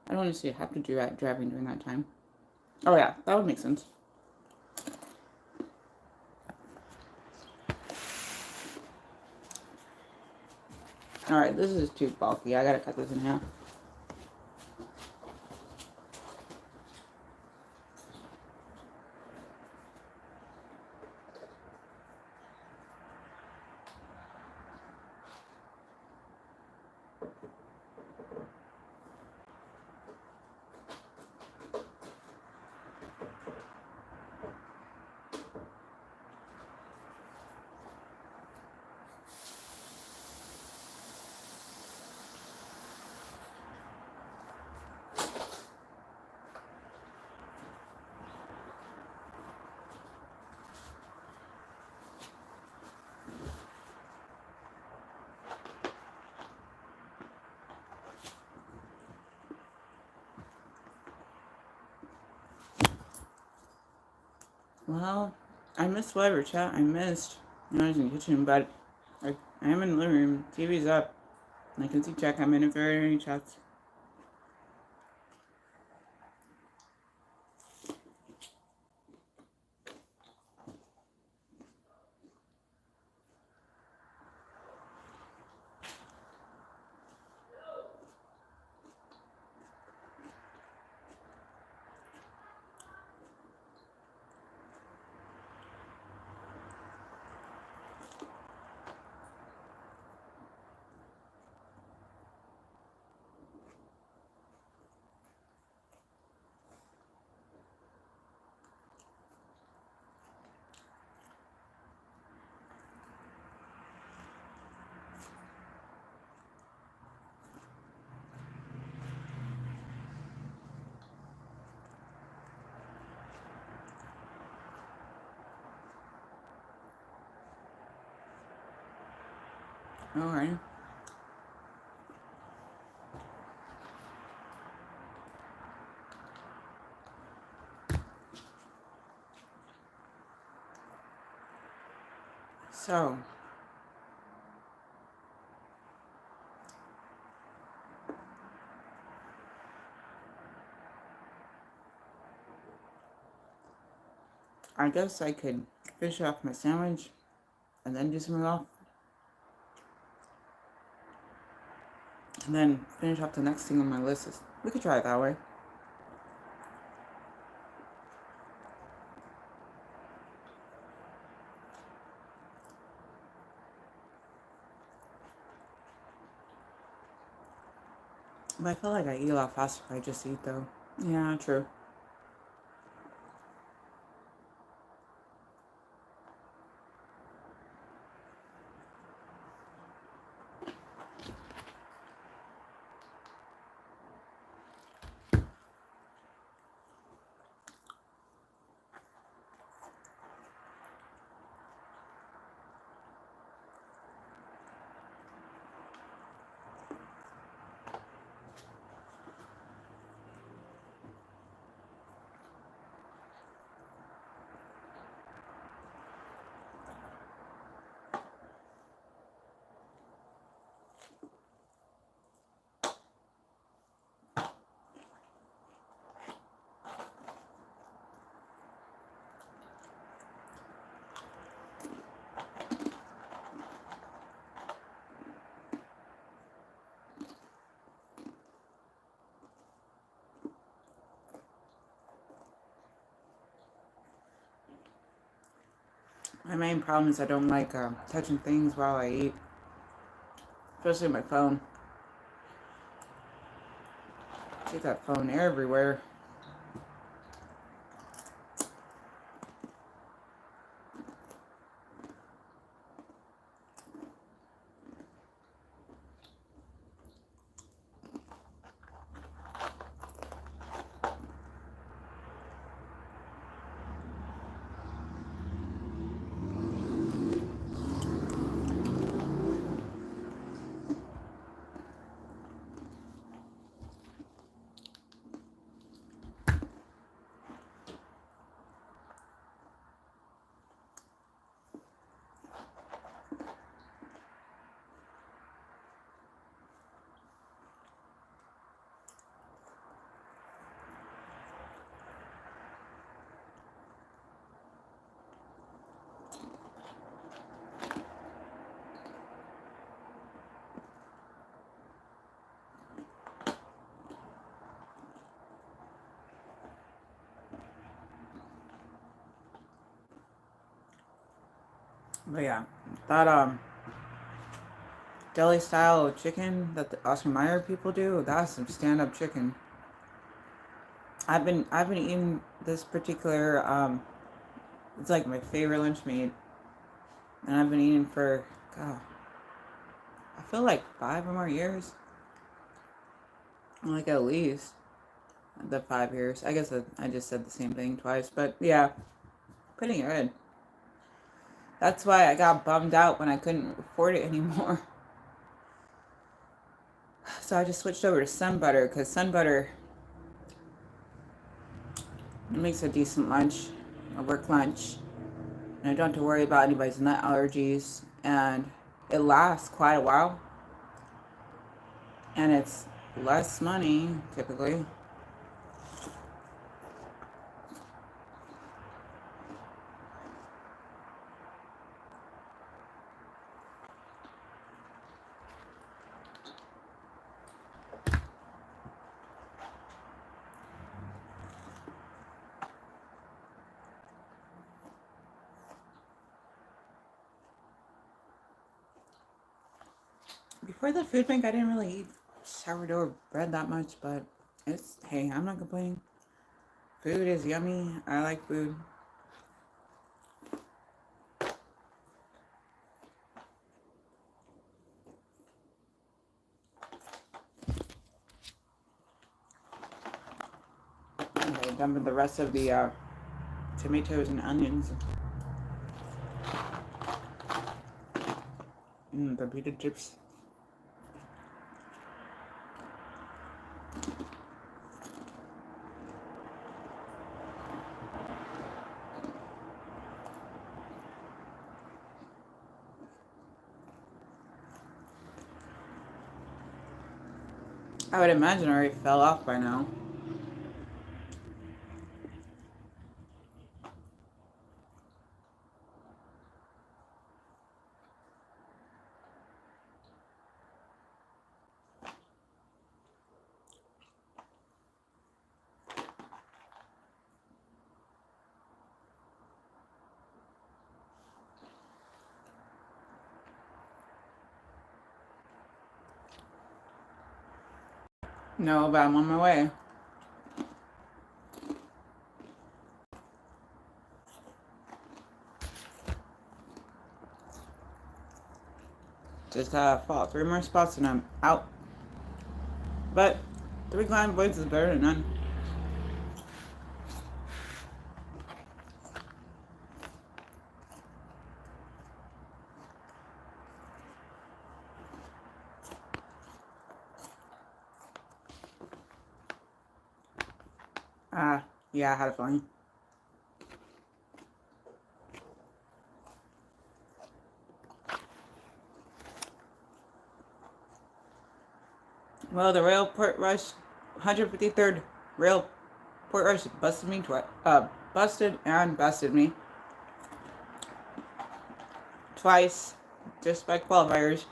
I don't necessarily have to do that driving during that time. Oh yeah, that would make sense. Alright, this is too bulky. I gotta cut this in half. Well, I missed whatever chat I missed when I was in the kitchen, but I am in the living room. TV's up. And I can see chat come in if there are any chats. Alright. So, I guess I could finish off my sandwich and then do something off. And then finish off the next thing on my list. We could try it that way. But I feel like I eat a lot faster if I just eat though. Yeah, true. My main problem is I don't like touching things while I eat, especially my phone. Take that phone everywhere. But yeah, that deli style chicken that the Oscar Mayer people do, that's some stand up chicken. I've been eating this particular it's like my favorite lunch meat, and I've been eating for God, I feel like 5 or more years. Like at least the 5 years. I guess I just said the same thing twice, but yeah, pretty good. That's why I got bummed out when I couldn't afford it anymore. So I just switched over to Sun Butter because Sun Butter, it makes a decent lunch, a work lunch, and I don't have to worry about anybody's nut allergies, and it lasts quite a while, and it's less money typically. Before the food bank, I didn't really eat sourdough bread that much, but hey, I'm not complaining. Food is yummy. I like food. Okay, dumping the rest of the tomatoes and onions. The pita chips. I would imagine already fell off by now. No, but I'm on my way. Just fought 3 more spots and I'm out. But 3 climb points is better than none. Yeah, I had a feeling. Well, the Royal Portrush, 153rd Royal Portrush busted me twice. Busted me twice, just by qualifiers.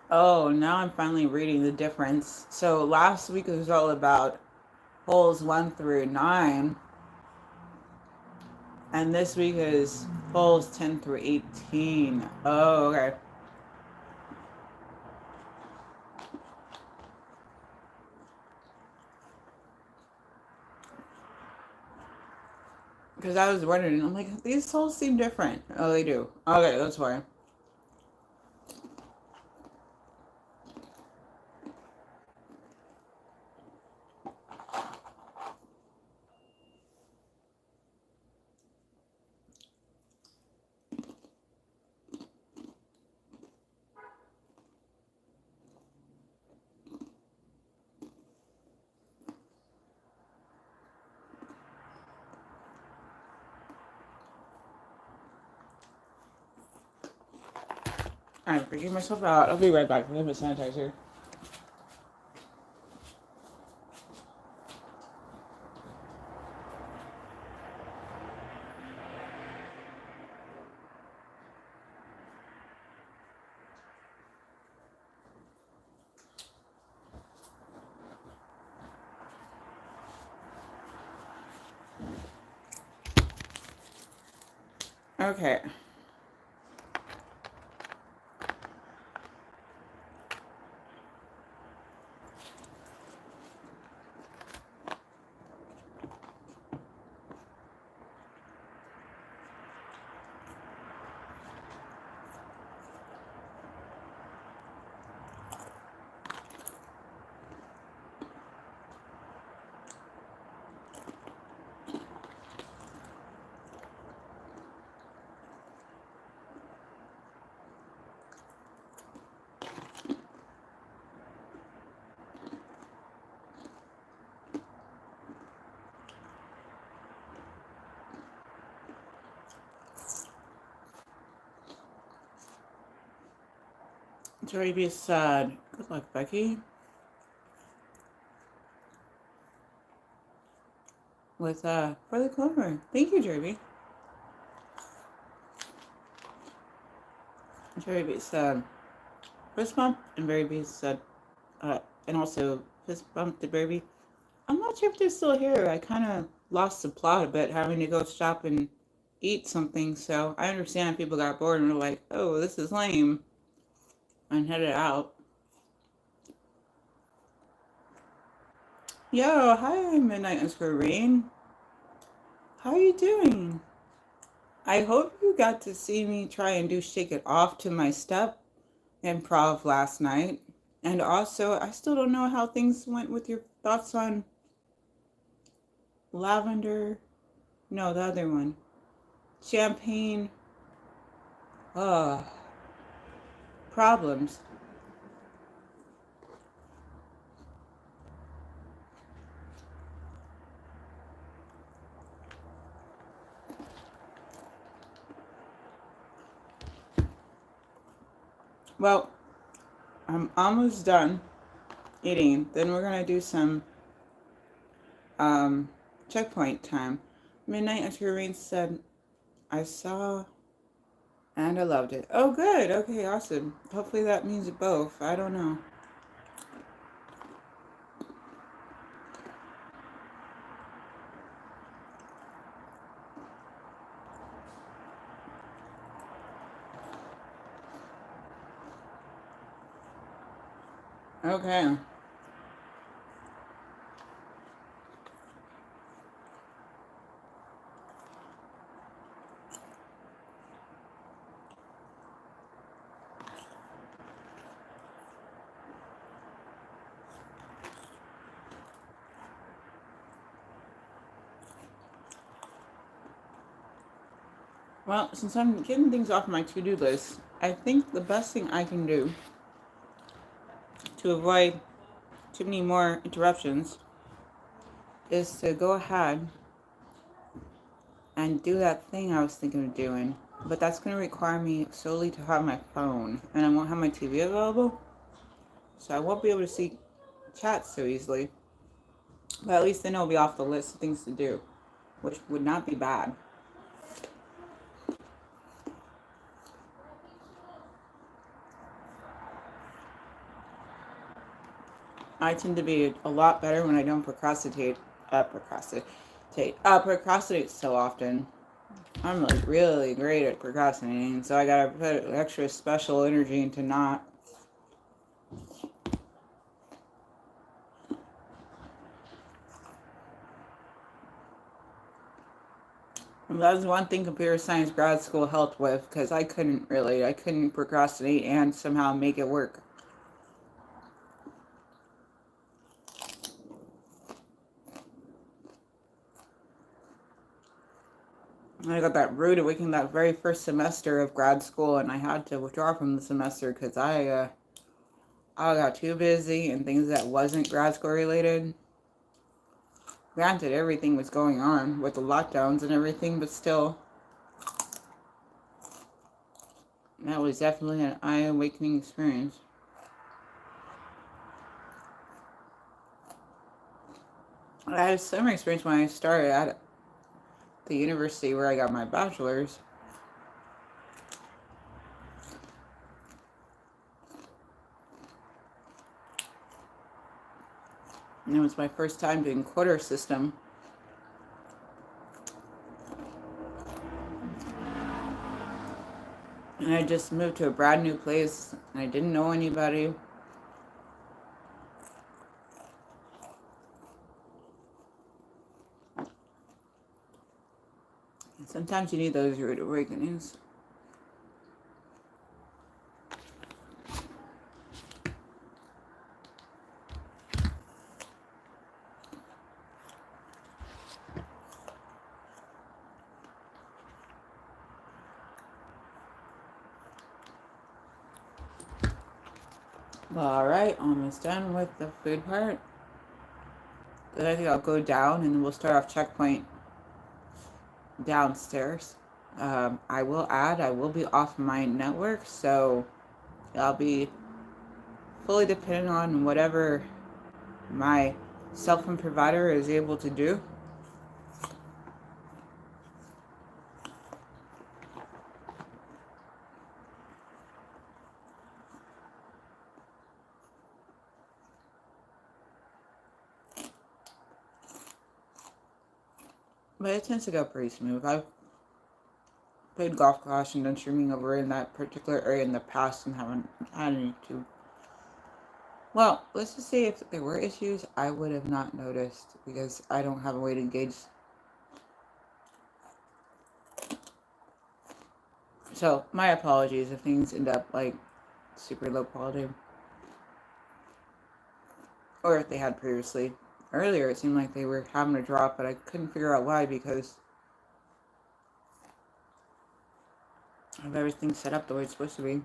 Oh, now I'm finally reading the difference. So last week was all about holes 1 through 9, and this week is holes 10 through 18. Oh, okay. Because I was wondering, I'm like, these holes seem different. Oh, they do. Okay, that's why. I'm freaking myself out. I'll be right back. I have a sanitizer. Okay. Sorry to be sad. Good luck, Becky. With, for the clover. Thank you, Jerby. Jerry B said, fist bump, and Barry B said, and also fist bump to Barry B. I'm not sure if they're still here. I kind of lost the plot a bit, having to go stop and eat something, so I understand people got bored and were like, oh, this is lame, and headed out. Yo, hi, Midnight Rain. How are you doing? I hope you got to see me try and do Shake It Off to my step improv last night. And also, I still don't know how things went with your thoughts on lavender. No, the other one. Champagne. Uh, problems. Well, I'm almost done eating. Then we're gonna do some checkpoint time. Midnight After Rain said, I saw and I loved it. Oh, good. Okay, awesome. Hopefully that means both. I don't know. Okay. Well, since I'm getting things off my to-do list, I think the best thing I can do to avoid too many more interruptions is to go ahead and do that thing I was thinking of doing. But that's going to require me solely to have my phone, and I won't have my TV available, so I won't be able to see chat so easily. But at least then it'll be off the list of things to do, which would not be bad. I tend to be a lot better when I don't procrastinate so often. I'm like really great at procrastinating, so I gotta put extra special energy into not. And that was one thing computer science grad school helped with, because I couldn't procrastinate and somehow make it work. I got that rude awakening that very first semester of grad school, and I had to withdraw from the semester because I got too busy and things that wasn't grad school related. Granted, everything was going on with the lockdowns and everything, but still, that was definitely an eye-awakening experience. I had a summer experience when I started at the university where I got my bachelor's. And it was my first time doing quarter system. And I just moved to a brand new place, and I didn't know anybody. And sometimes you need those rude awakenings. Alright, almost done with the food part. Then I think I'll go down and we'll start off checkpoint downstairs. I will be off my network, so I'll be fully dependent on whatever my cell phone provider is able to do. But it tends to go pretty smooth. I've played Golf Clash and done streaming over in that particular area in the past and haven't had any to. Well, let's just say if there were issues, I would have not noticed because I don't have a way to gauge. So, my apologies if things end up like super low quality. Or if they had previously. Earlier, it seemed like they were having a drop, but I couldn't figure out why because of everything set up the way it's supposed to be.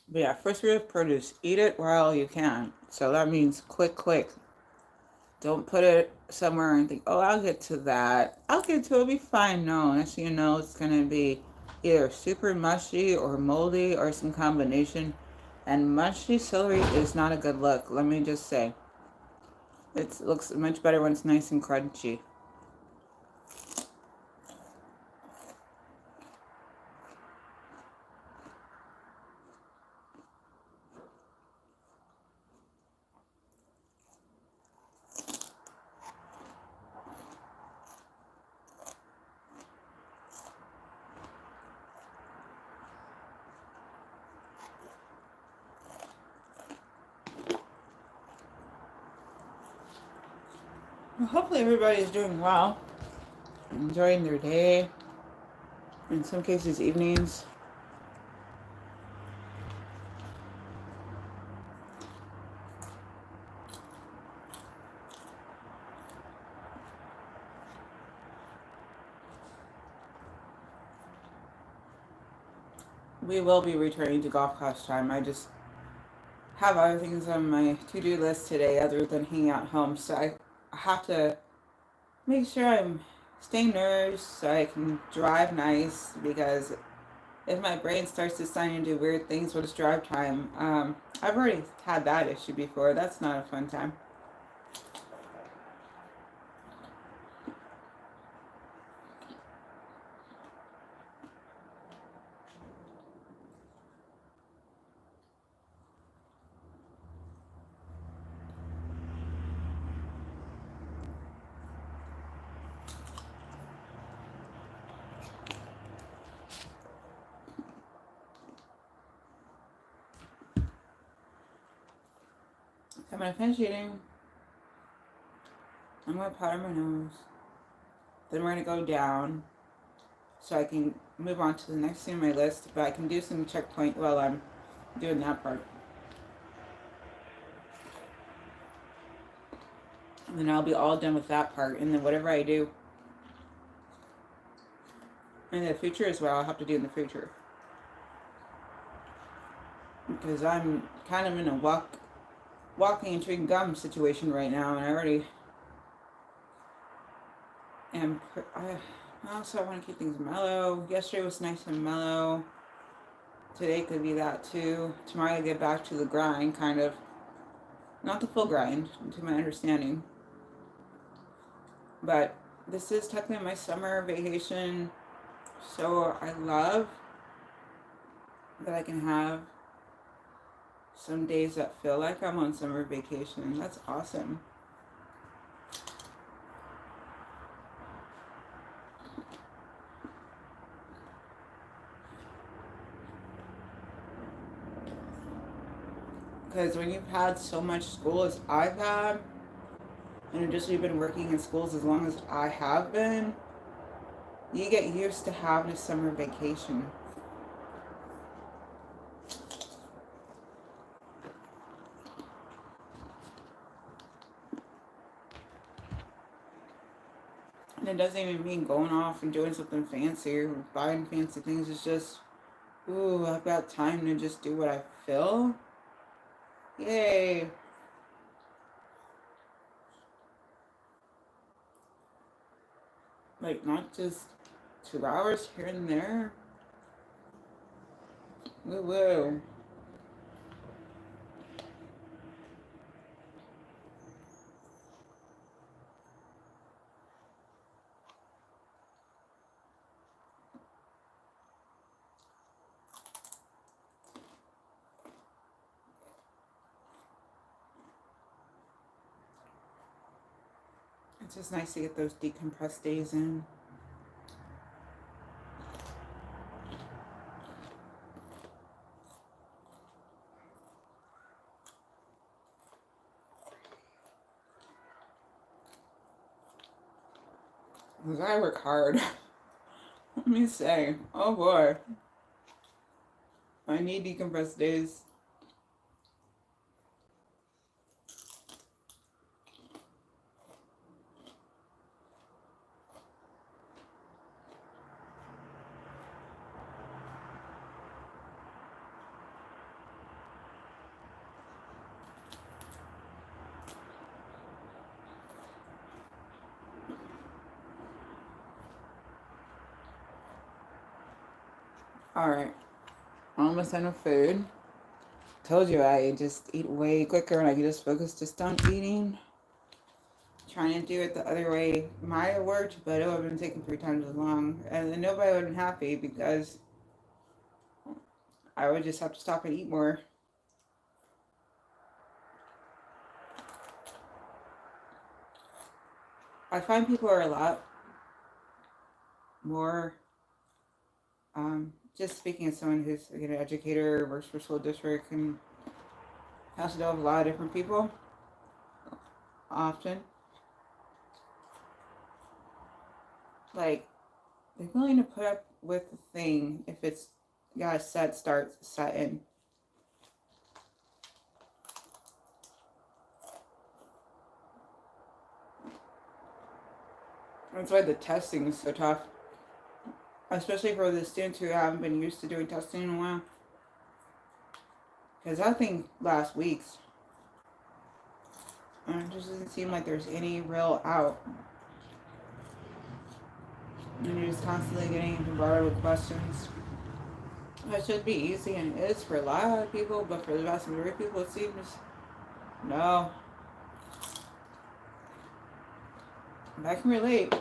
But yeah, first rule of produce, eat it while you can. So that means quick. Don't put it somewhere and think, oh, I'll get to that. I'll get to it, it'll be fine. No, next thing you know, it's going to be either super mushy or moldy or some combination. And mushy celery is not a good look, let me just say. It looks much better when it's nice and crunchy. Well, hopefully everybody is doing well, enjoying their day, in some cases evenings. We will be returning to golf class time. I just have other things on my to-do list today other than hanging out home, so I have to make sure I'm staying nourished so I can drive nice, because if my brain starts deciding to do weird things when it's drive time, I've already had that issue before. That's not a fun time. I'm gonna finish eating. I'm gonna powder my nose. Then we're gonna go down so I can move on to the next thing on my list, but I can do some checkpoint while I'm doing that part. And then I'll be all done with that part, and then whatever I do in the future is what I'll have to do in the future. Because I'm kind of in a walking and chewing gum situation right now, and I already am. I also want to keep things mellow. Yesterday was nice and mellow. Today could be that too. Tomorrow I get back to the grind, kind of. Not the full grind, to my understanding. But this is technically my summer vacation, so I love that I can have some days that feel like I'm on summer vacation. That's awesome. Because when you've had so much school as I've had, and just you've been working in schools as long as I have been, you get used to having a summer vacation. And it doesn't even mean going off and doing something fancy or buying fancy things. It's just, ooh, I've got time to just do what I feel. Yay. Like, not just 2 hours here and there. Woo woo. It's just nice to get those decompressed days in. Because I work hard. Let me say, oh boy. I need decompressed days. Alright. Almost done with food. Told you I just eat way quicker and I can just focus just on eating. Trying to do it the other way might have worked, but it would have been taking 3 times as long. And then nobody would have been happy because I would just have to stop and eat more. I find people are a lot more, just speaking as someone who's like an educator, works for school district, and has to deal with a lot of different people often. Like, they're willing to put up with the thing if it's got a set start, set in. That's why the testing is so tough. Especially for the students who haven't been used to doing testing in a while. Because that thing lasts weeks. And it just doesn't seem like there's any real out. And you're just constantly getting bombarded with questions. It should be easy, and it is for a lot of people, but for the vast majority of people, it seems no. And I can relate.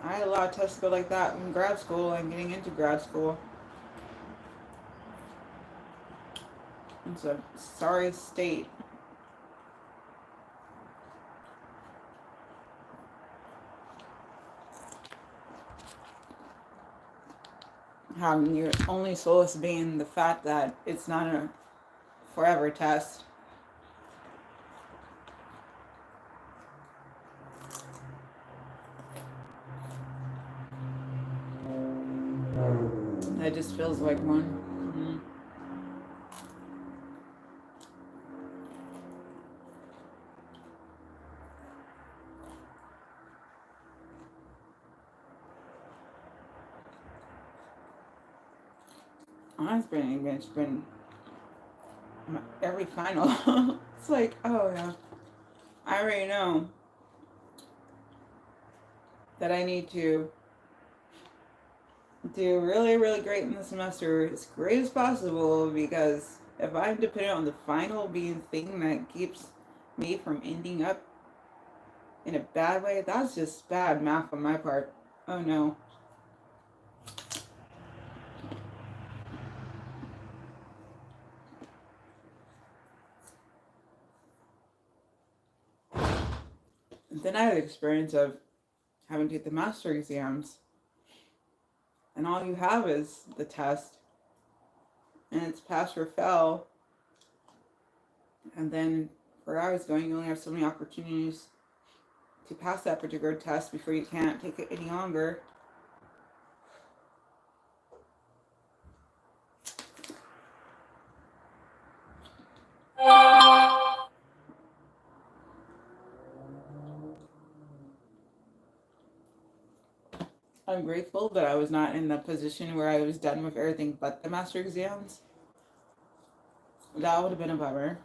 I had a lot of tests go like that in grad school and getting into grad school. It's a sorry state. Having your only solace being the fact that it's not a forever test. It just feels like one. It's been every final. It's like, oh yeah, I already know that I need to do really, really great in the semester, as great as possible, because if I'm dependent on the final being the thing that keeps me from ending up in a bad way, that's just bad math on my part. Oh no. And then I had the experience of having to take the master exams, and all you have is the test, and it's pass or fail. And then where I was going, you only have so many opportunities to pass that particular test before you can't take it any longer. I'm grateful that I was not in the position where I was done with everything but the master exams. That would have been a bummer.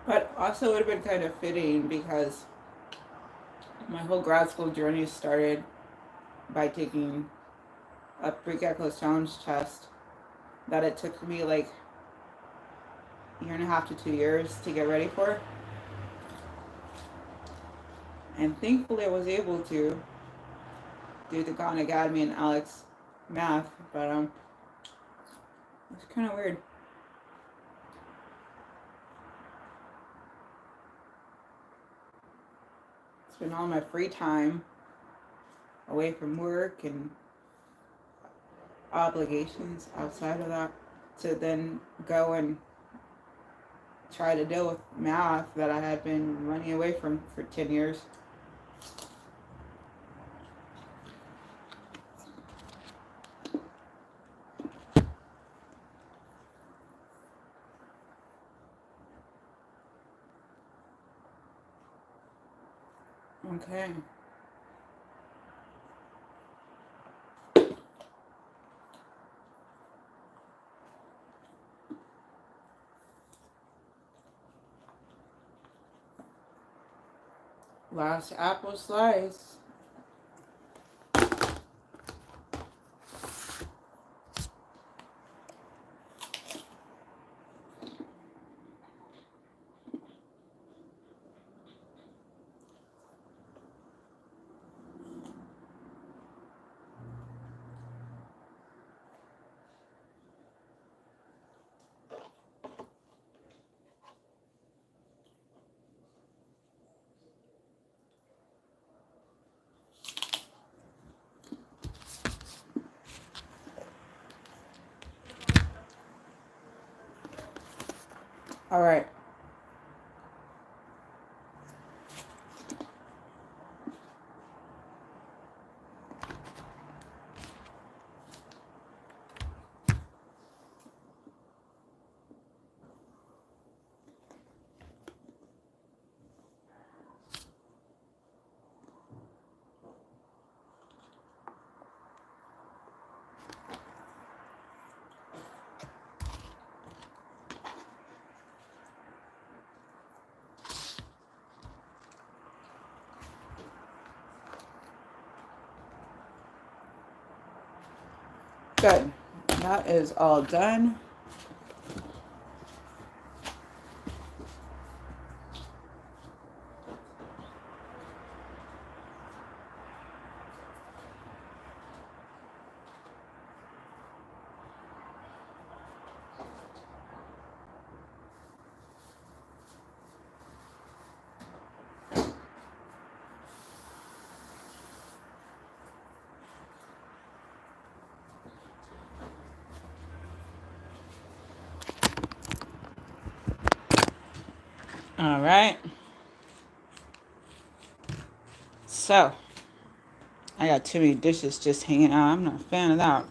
But also would have been kind of fitting because my whole grad school journey started by taking a pre-calculus challenge test that it took me like a year and a half to 2 years to get ready for. And thankfully I was able to do the Khan Academy and Alex math, but it's kind of weird. Spend all my free time away from work and obligations outside of that to then go and try to deal with math that I had been running away from for 10 years. Okay. Last apple slice. All right. Good. That is all done. All right. So, I got too many dishes just hanging out. I'm not a fan of that.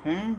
Okay.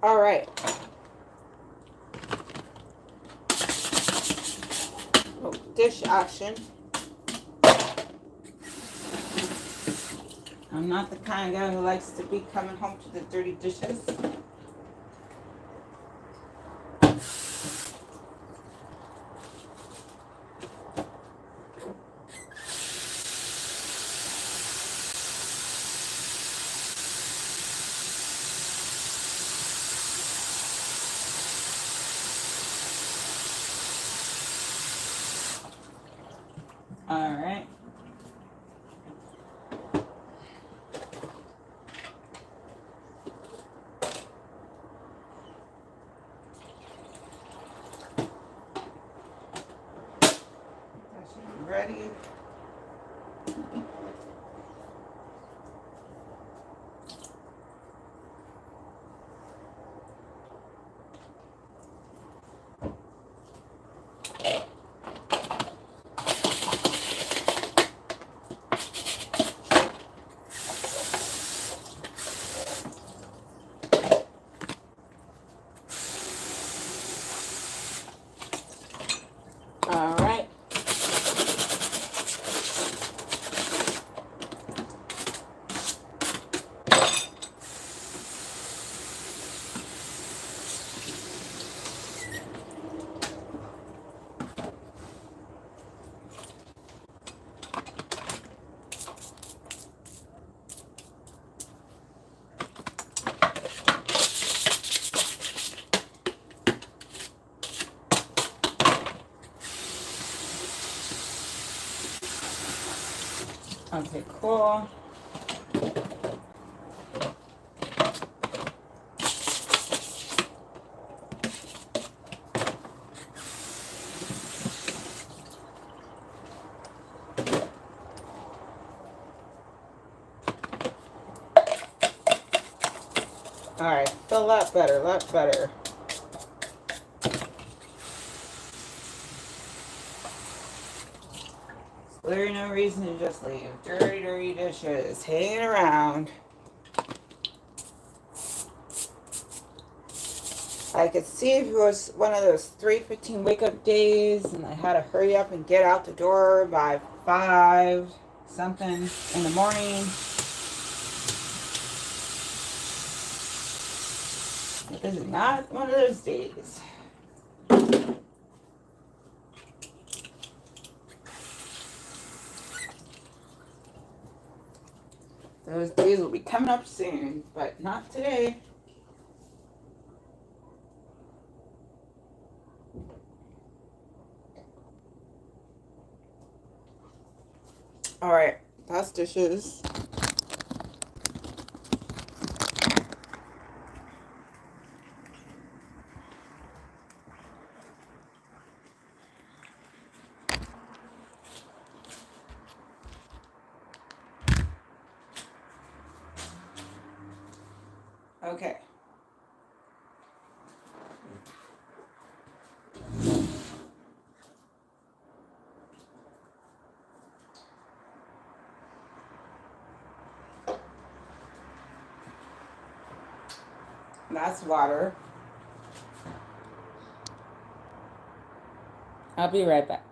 All right. Oh, dish action. I'm not the kind of guy who likes to be coming home to the dirty dishes. All right. That should be ready. All right. Okay, cool. All right, feel a lot better, a lot better. There's no reason to just leave dirty, dirty dishes hanging around. I could see if it was one of those 3:15 wake up days and I had to hurry up and get out the door by 5 something in the morning. But this is not one of those days. Those days will be coming up soon, but not today. All right, that's dishes. Okay. That's water. I'll be right back.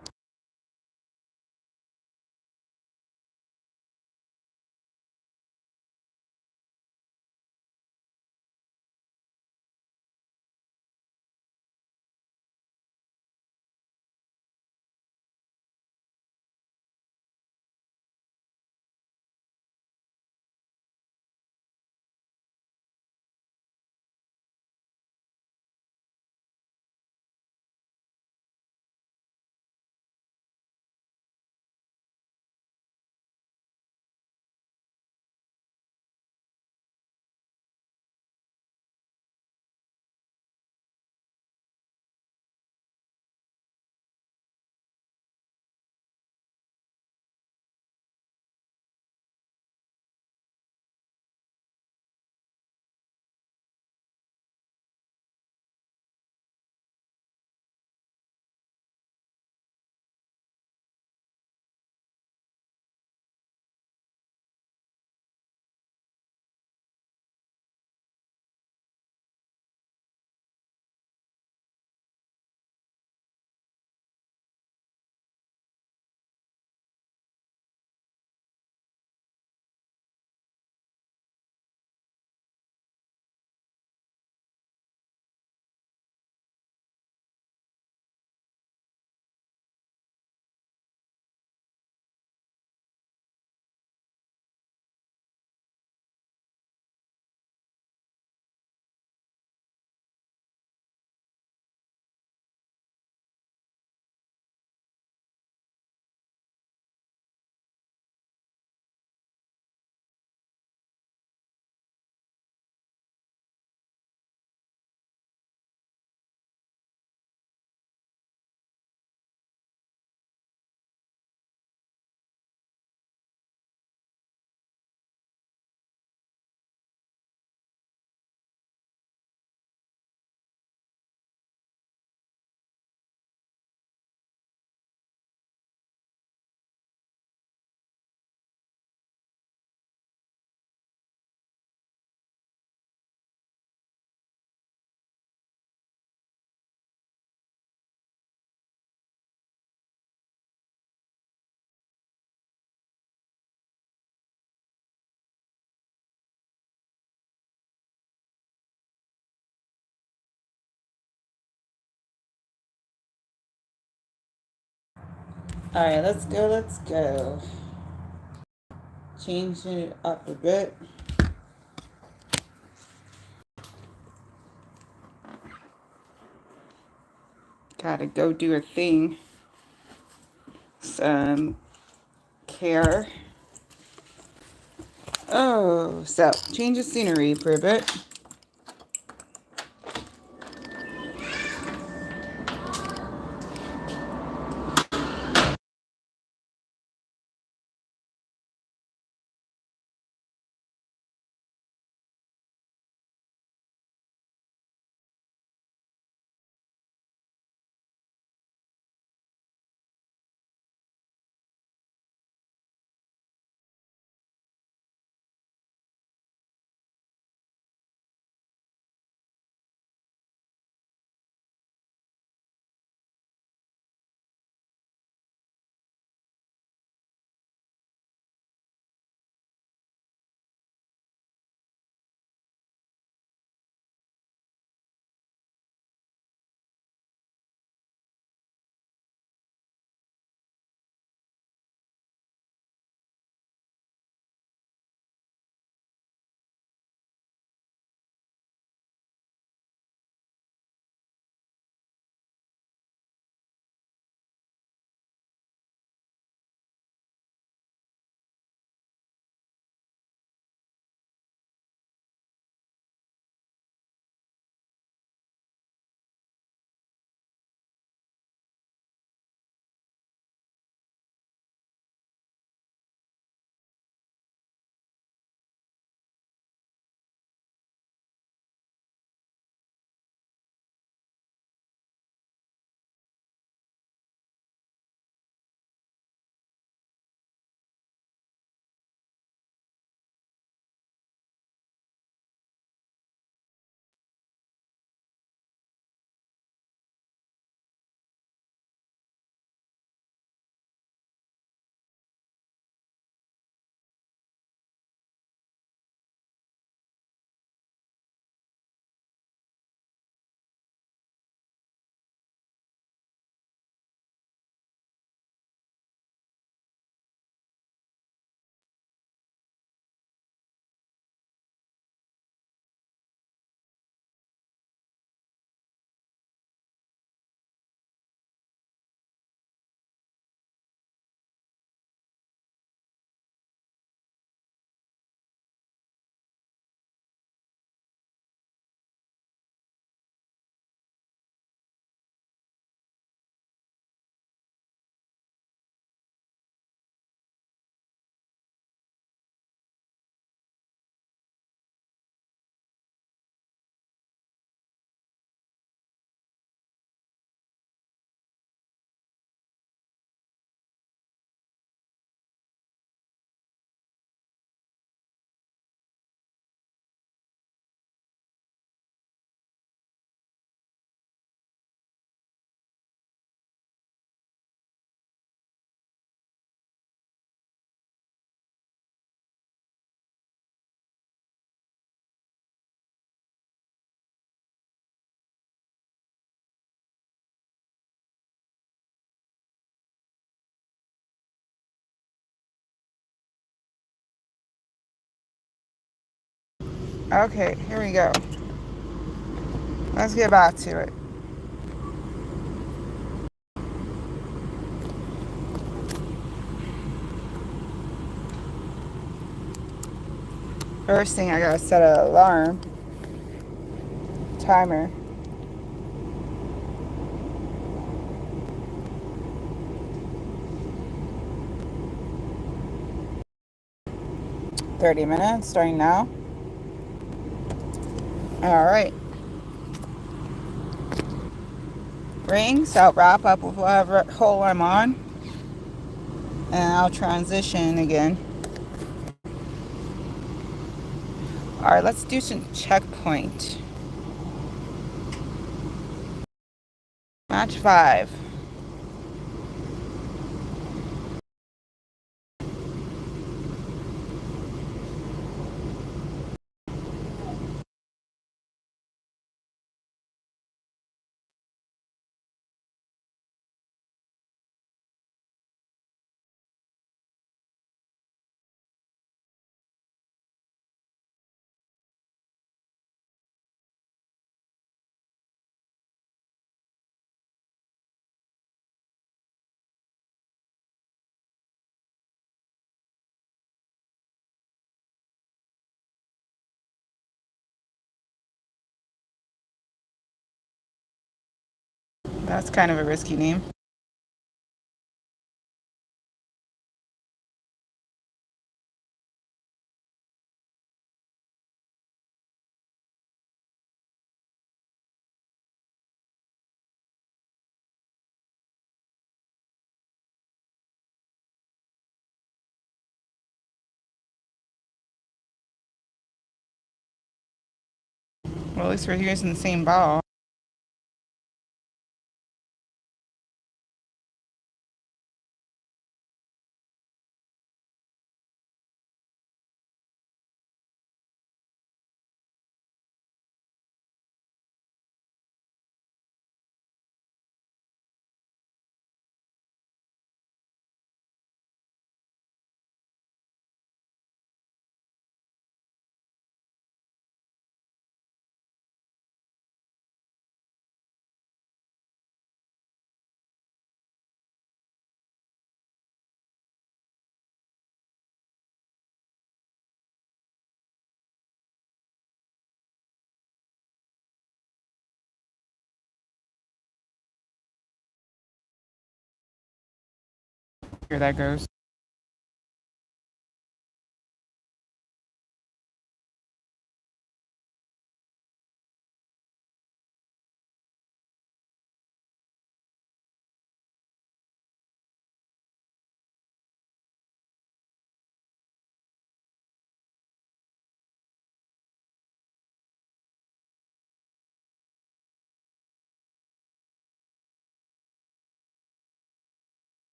All right, let's go. Let's go. Change it up a bit. Gotta go do a thing. Some care. Oh, so change the scenery for a bit. Okay, here we go. Let's get back to it. First thing, I gotta set an alarm timer. $30 starting now. All right. Ring, so I'll wrap up with whatever hole I'm on. And I'll transition again. All right, let's do some checkpoint. Match 5. That's kind of a risky name. Well, at least we're using the same ball. Here that goes.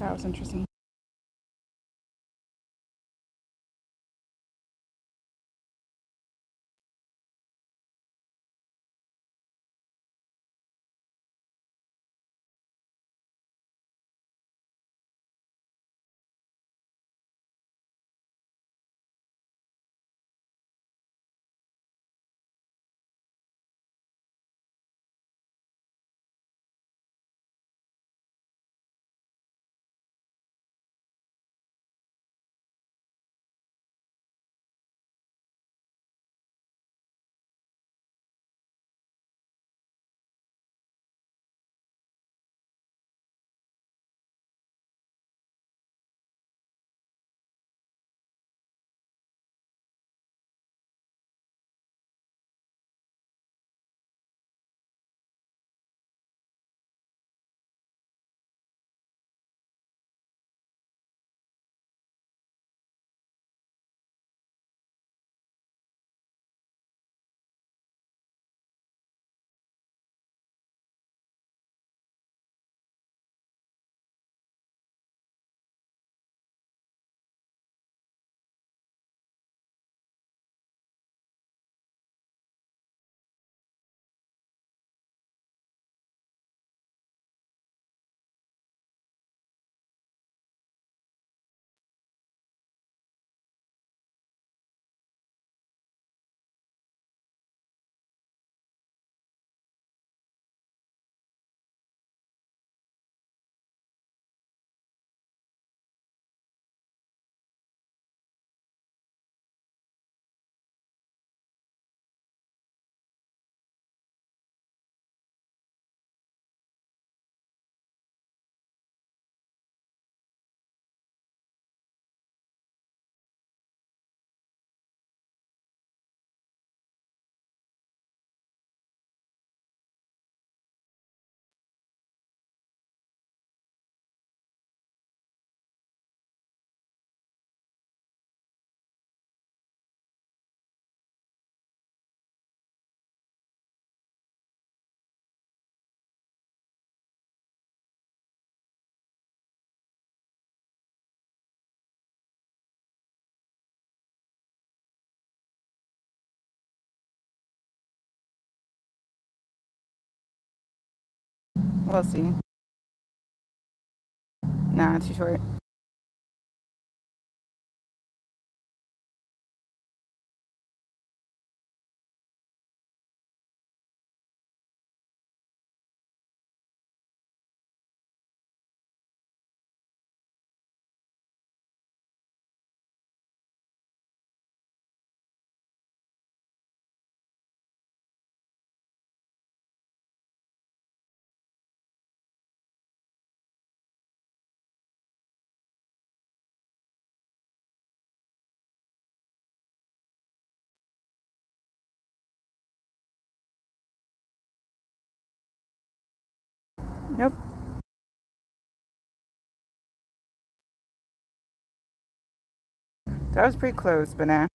That was interesting. We'll see. Nah, too short. Nope. That was pretty close, but nah.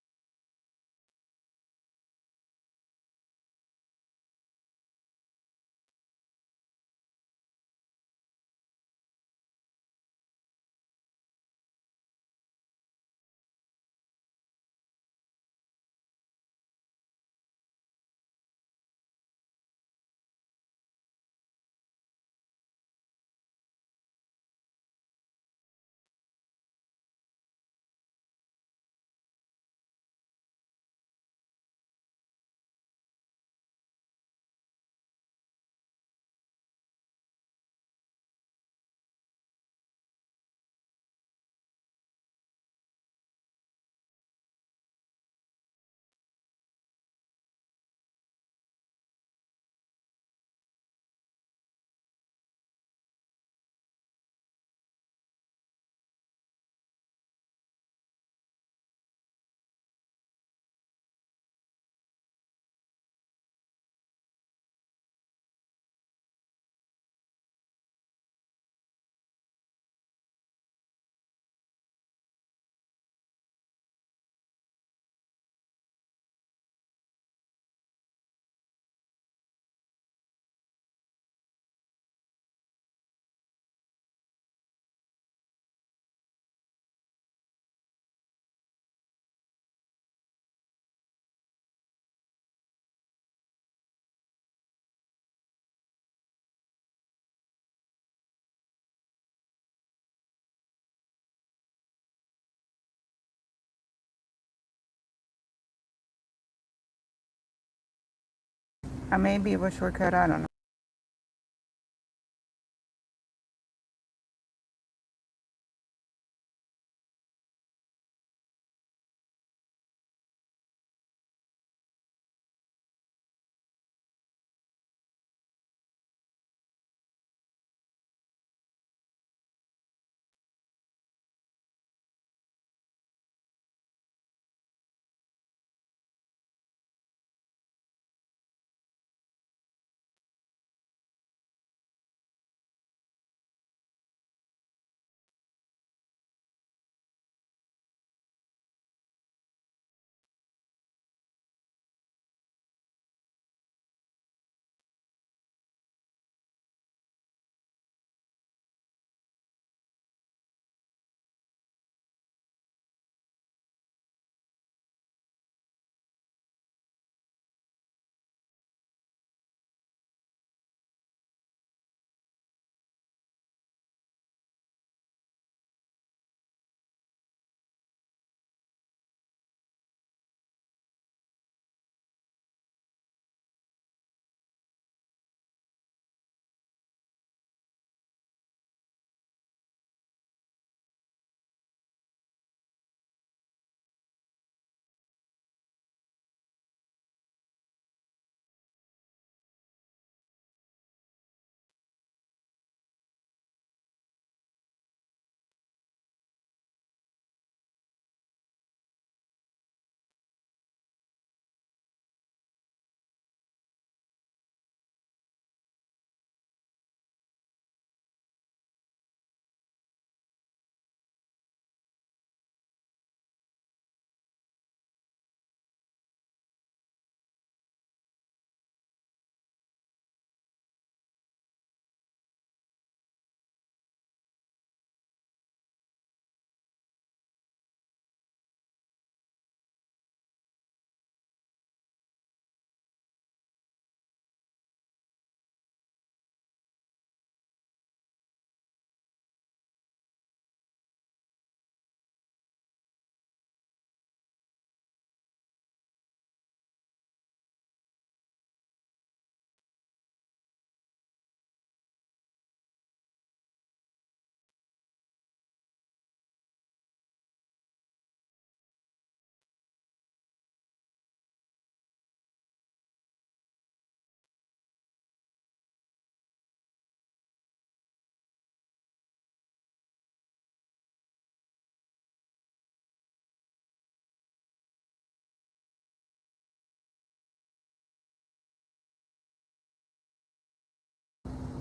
I may be able to shortcut. I don't know.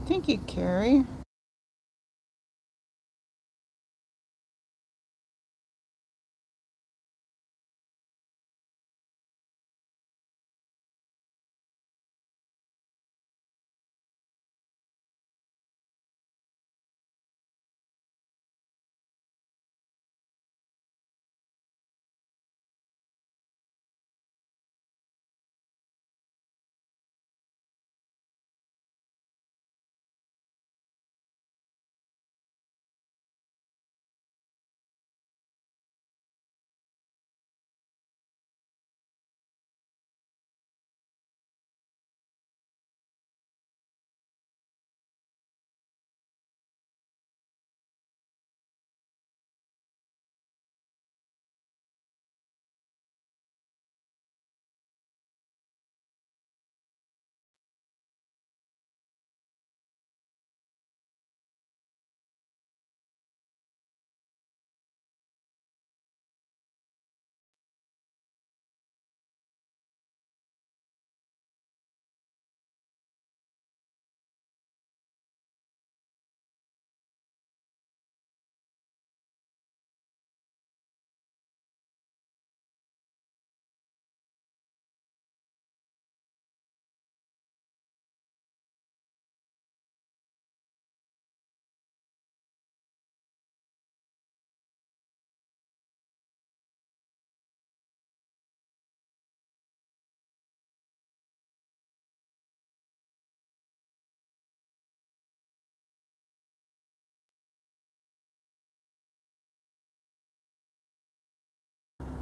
Thank you, Carrie.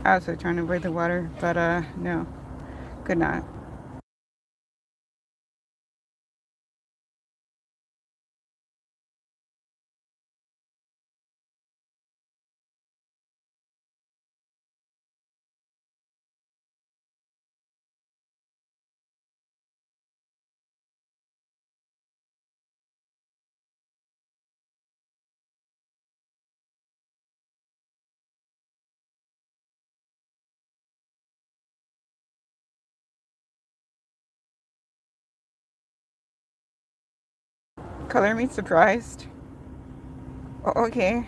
I was trying to avoid the water, but no, could not. Color me surprised. Oh, okay.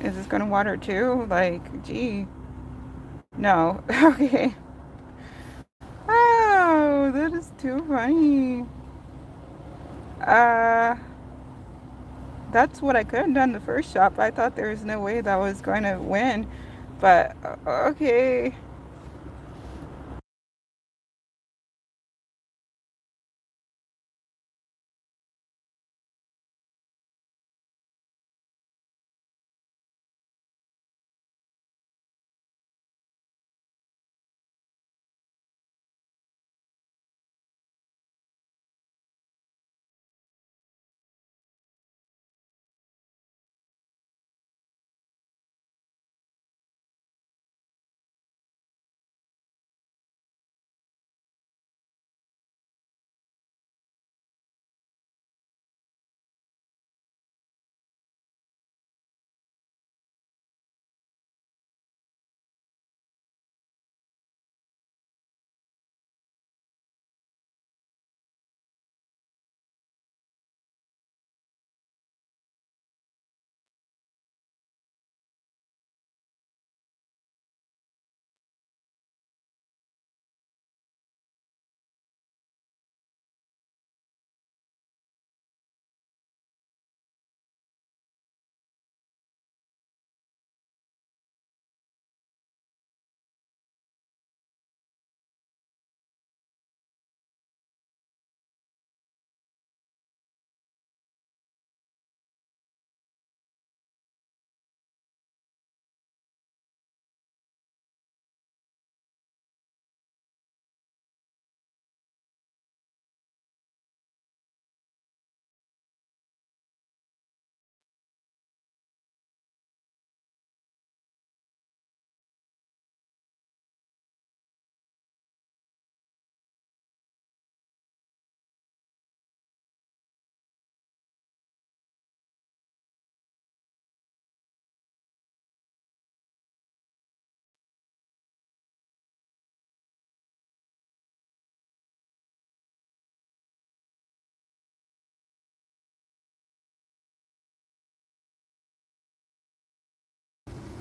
Is this gonna water too? Like, gee. No. Okay. Oh, that is too funny. Uh, that's what I could have done the first shop. I thought there was no way that was going to win, but okay.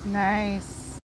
Nice.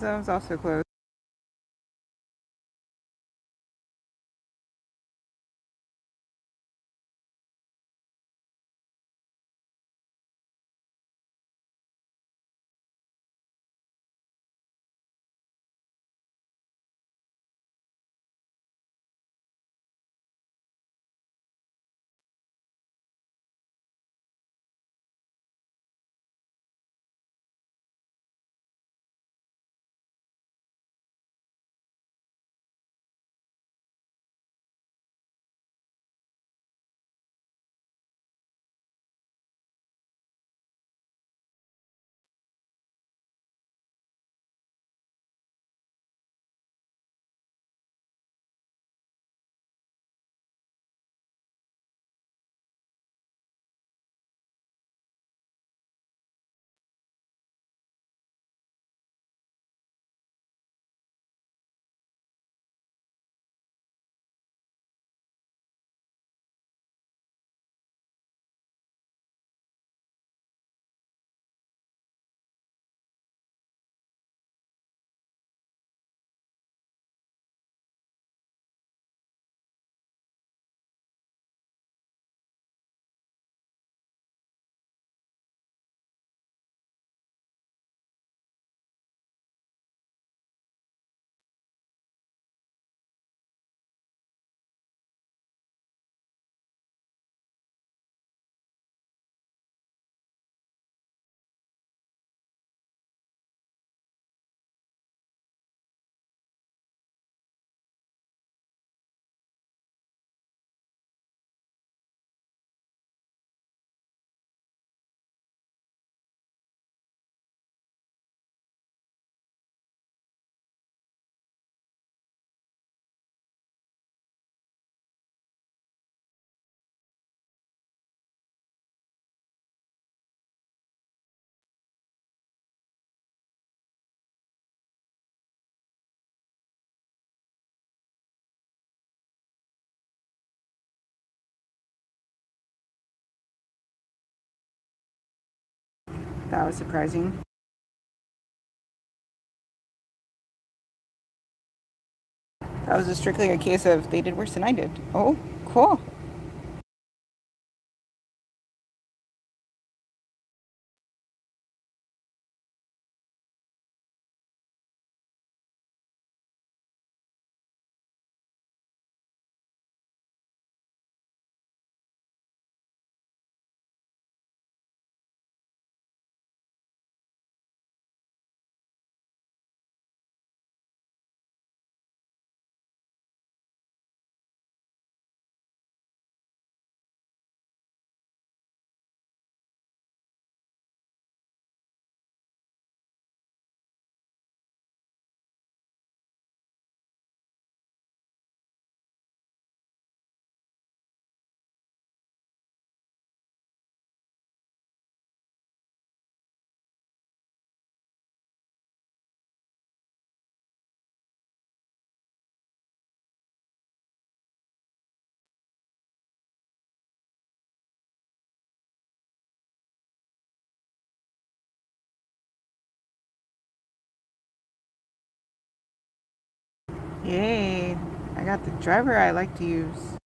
That was also close. That was surprising. That was just strictly a case of they did worse than I did. Oh, cool. Yay. I got the driver I like to use.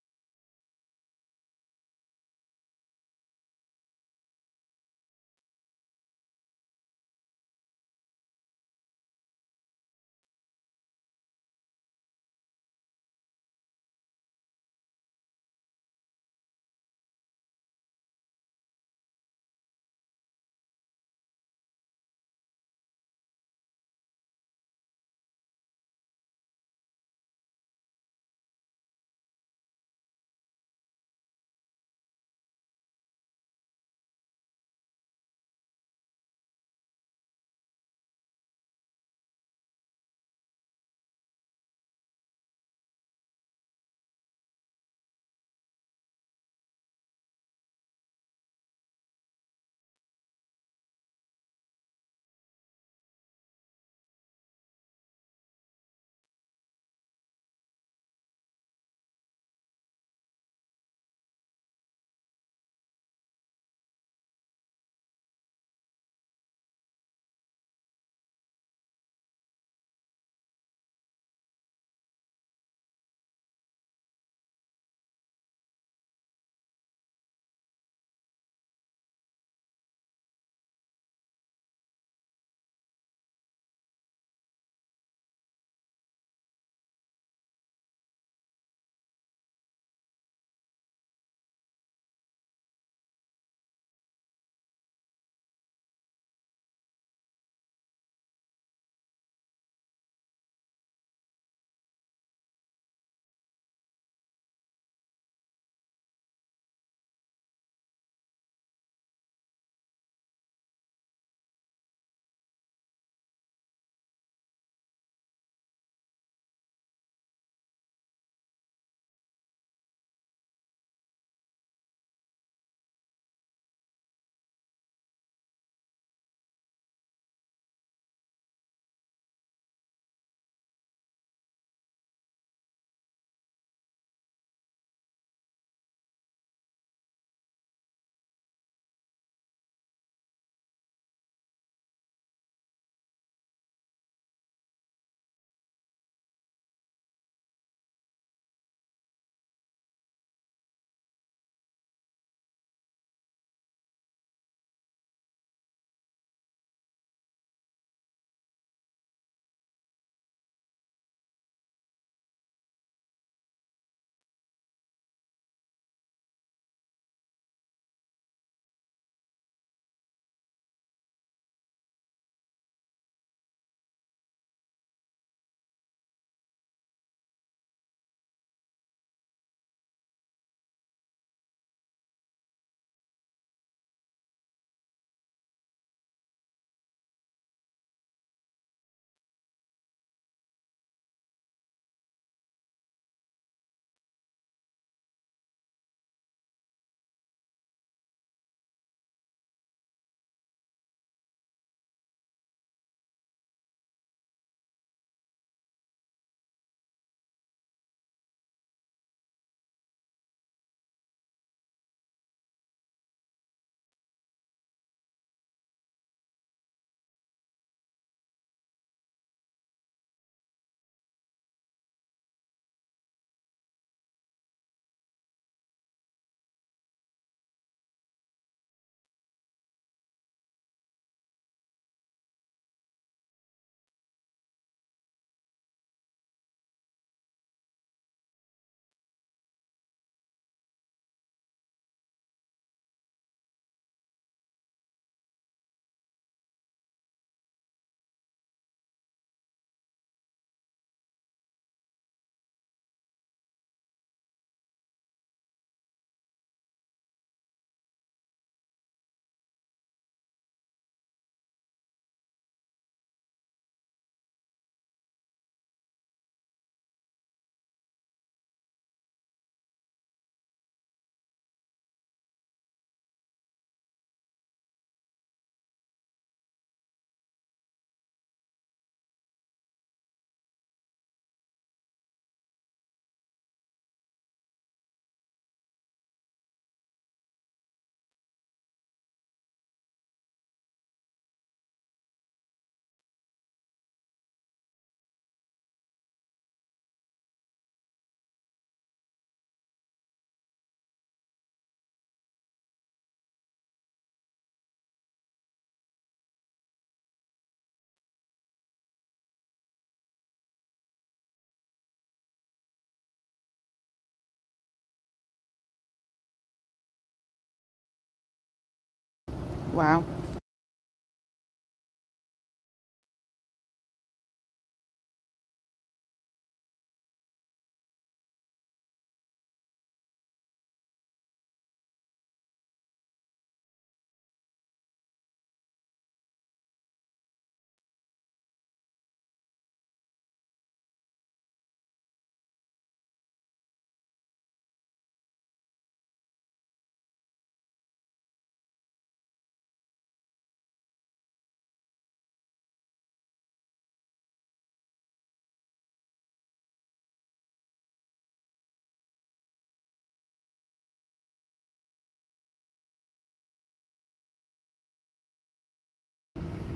Wow.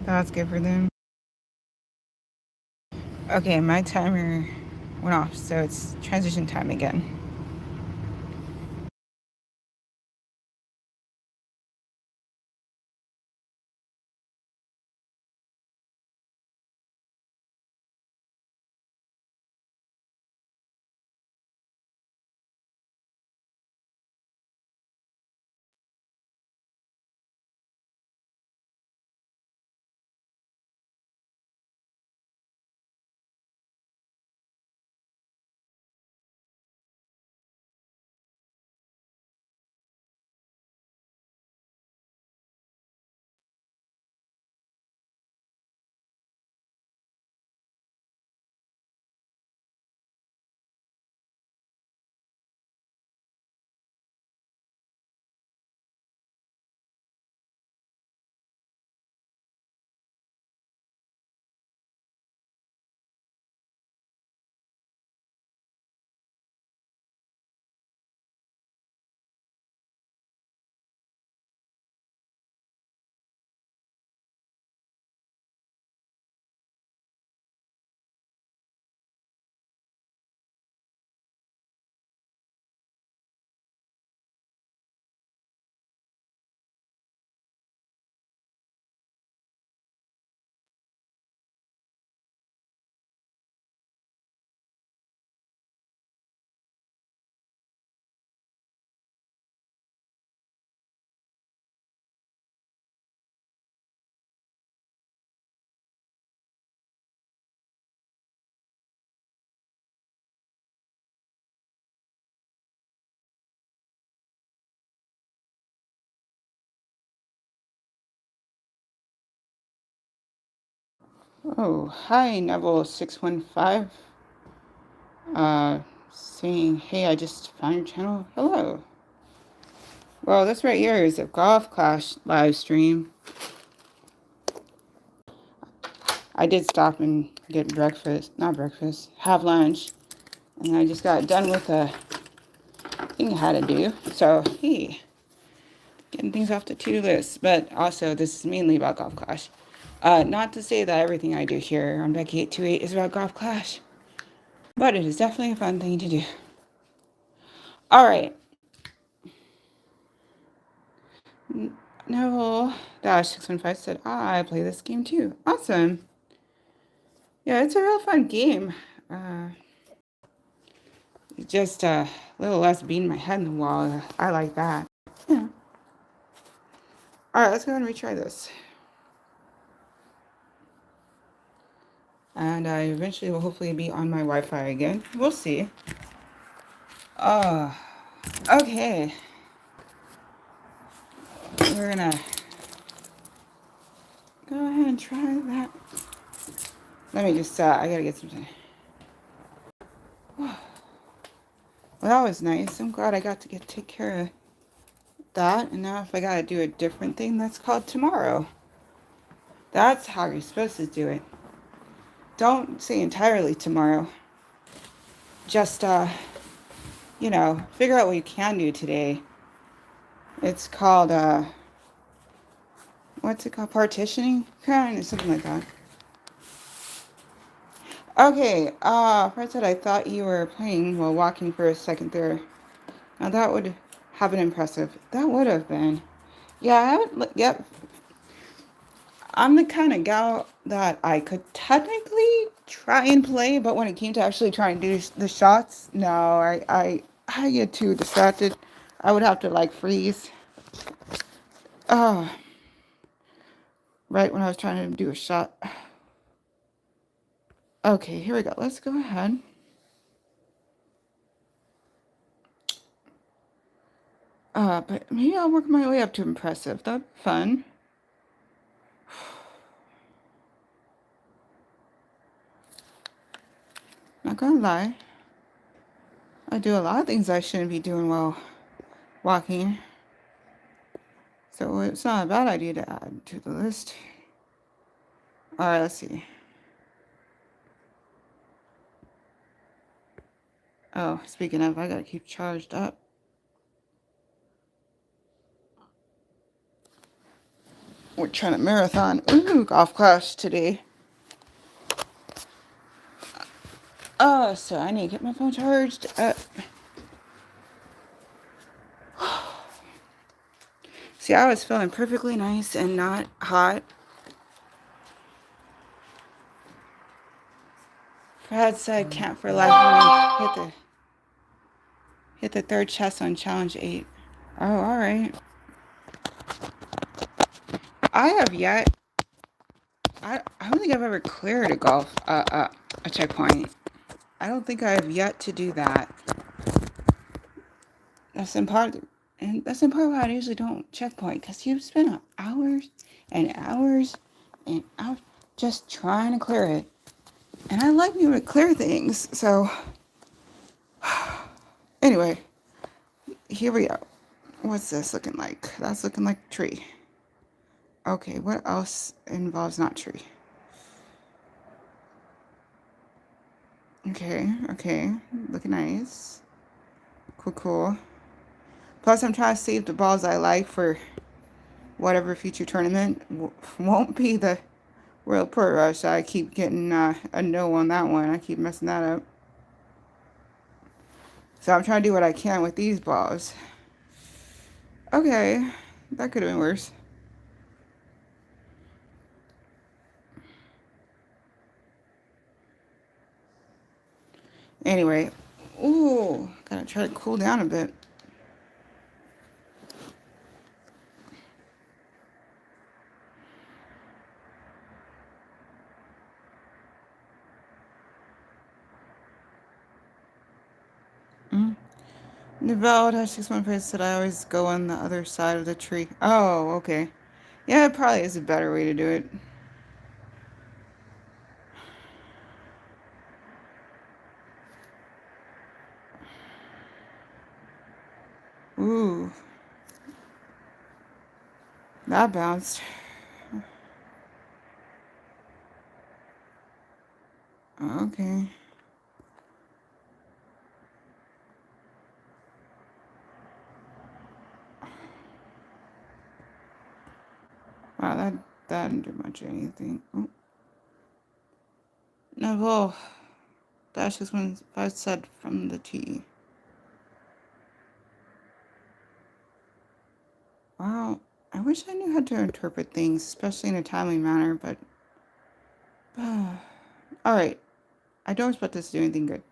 That's good for them. Okay, my timer went off, so it's transition time again. Oh, hi, Neville615. Uh, saying, hey, I just found your channel. Hello. Well, this right here is a Golf Clash live stream. I did stop and get breakfast, not breakfast, have lunch. And I just got done with a thing I had to do. So, hey, getting things off the to-do list. But also, this is mainly about Golf Clash. Not to say that everything I do here on Becky828 is about Golf Clash. But it is definitely a fun thing to do. All right. Neville-615 said, I play this game too. Awesome. Yeah, it's a real fun game. Just a little less beating my head in the wall. I like that. Yeah. All right, let's go ahead and retry this. And I eventually will hopefully be on my Wi-Fi again. We'll see. Okay. We're gonna go ahead and try that. Let me just, I gotta get something. Well, that was nice. I'm glad I got to take care of that. And now if I gotta do a different thing, that's called tomorrow. That's how you're supposed to do it. Don't say entirely tomorrow. Just, you know, figure out what you can do today. It's called, what's it called? Partitioning? Kind of something like that. Okay, Fred said, I thought you were playing while walking for a second there. Now that would have been impressive. That would have been. Yeah, I haven't, yep. I'm the kind of gal that I could technically try and play, but when it came to actually trying to do the shots, no, I get too distracted. I would have to like freeze. Oh, right when I was trying to do a shot. Okay, here we go. Let's go ahead. But maybe I'll work my way up to impressive. That'd be fun. Not gonna lie. I do a lot of things I shouldn't be doing while walking. So it's not a bad idea to add to the list. Alright, let's see. Oh, speaking of, I gotta keep charged up. We're trying to marathon. Ooh, golf class today. Oh, so I need to get my phone charged up. See, I was feeling perfectly nice and not hot. Brad said can't for life when you hit the third chest on challenge 8. Oh, alright. I have yet. I don't think I've ever cleared a checkpoint. I don't think I have yet to do that. That's in part, and that's in part why I usually don't checkpoint, because you spend hours and hours and hours just trying to clear it. And I like being able to clear things, so anyway, here we go. What's this looking like? That's looking like a tree. Okay, what else involves not tree? Okay, looking nice. Cool. Plus, I'm trying to save the balls I like for whatever future tournament. Won't be the Royal Portrush. I keep getting a no on that one. I keep messing that up. So I'm trying to do what I can with these balls. Okay, that could have been worse. Anyway, ooh, gotta try to cool down a bit. Developed has 615 said I always go on the other side of the tree. Oh, okay. Yeah, it probably is a better way to do it. Ooh. That bounced. Okay. Wow, that didn't do much of anything. Oh. Neville. Dash is when I said from the T. Wow. I wish I knew how to interpret things, especially in a timely manner, but alright. I don't expect this to do anything good.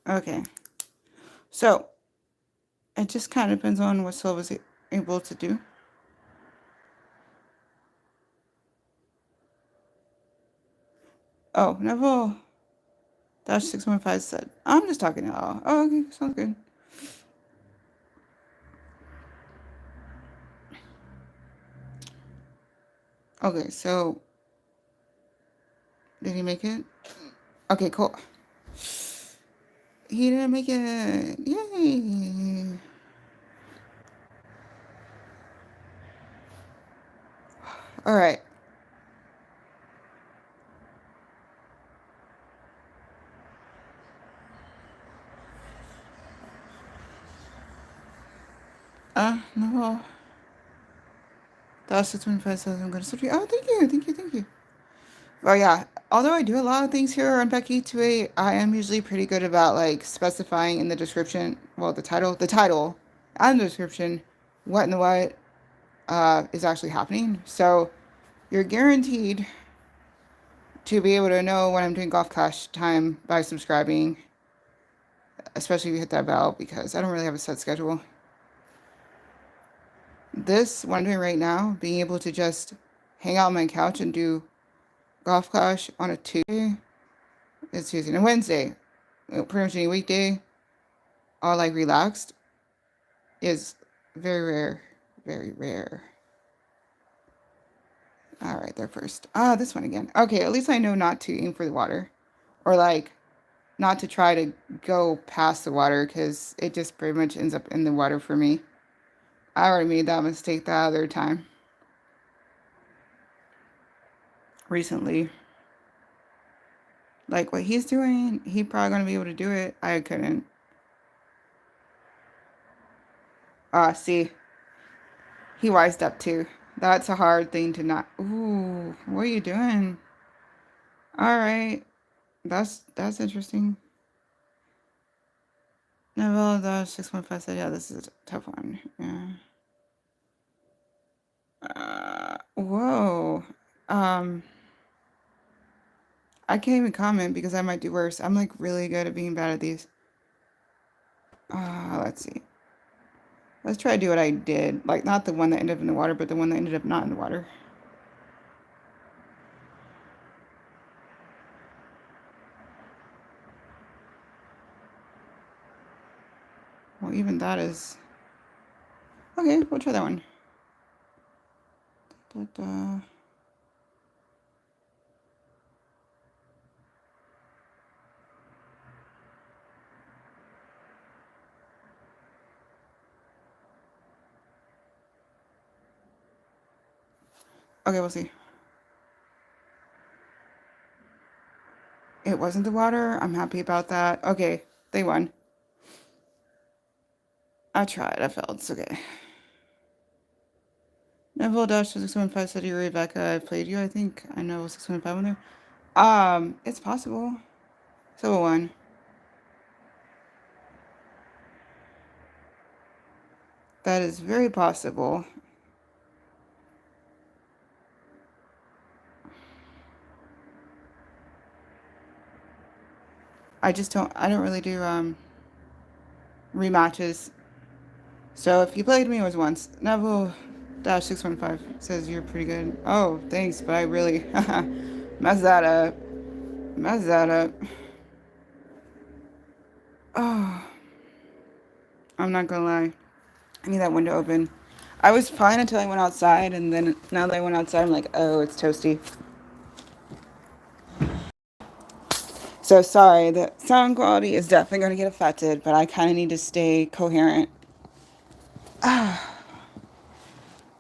Okay. So, it just kind of depends on what Silva's able to do. Oh, Neville. Dash 615 said. I'm just talking to all. Oh, okay. Sounds good. Okay, so. Did he make it? Okay, cool. He didn't make it. Yay. Alright. No. That's 615 says I'm going to switch. Oh, thank you. Well, yeah. Although I do a lot of things here on Becky828, I am usually pretty good about like specifying in the description, well, the title, and the description, what in the what is actually happening. So you're guaranteed to be able to know when I'm doing golf clash time by subscribing. especially if you hit that bell, because I don't really have a set schedule. This, what I'm doing right now, being able to just hang out on my couch and do Golf Clash on a Tuesday, it's Tuesday and Wednesday, pretty much any weekday, all like relaxed, is very rare. Very rare. All right, there first. Ah, this one again. Okay, at least I know not to aim for the water. Or like, not to try to go past the water, because it just pretty much ends up in the water for me. I already made that mistake the other time. Recently. Like, what he's doing, he probably going to be able to do it. I couldn't. Ah, see. He wised up too. That's a hard thing to not. Ooh, what are you doing? All right. That's interesting. No, well, the 615 said, yeah, this is a tough one. Yeah. Whoa. Um, I can't even comment because I might do worse. I'm like really good at being bad at these. Let's see. Let's try to do what I did. Like, not the one that ended up in the water, but the one that ended up not in the water. Well, even that is... Okay, we'll try that one. Da-da. Okay, we'll see. It wasn't the water. I'm happy about that. Okay, they won. I tried. I failed. It's okay. Neville Dash 615 said, you're Rebecca. I played you, I think. I know 615 on there. It's possible. So one. That is very possible. I don't really do rematches. So if you played me, it was once. Neville Dash 615 says you're pretty good. Oh, thanks, but I really messed that up. Messed that up. Oh, I'm not gonna lie. I need that window open. I was fine until I went outside, and then now that I went outside, I'm like, oh, it's toasty. So sorry, the sound quality is definitely going to get affected, but I kind of need to stay coherent.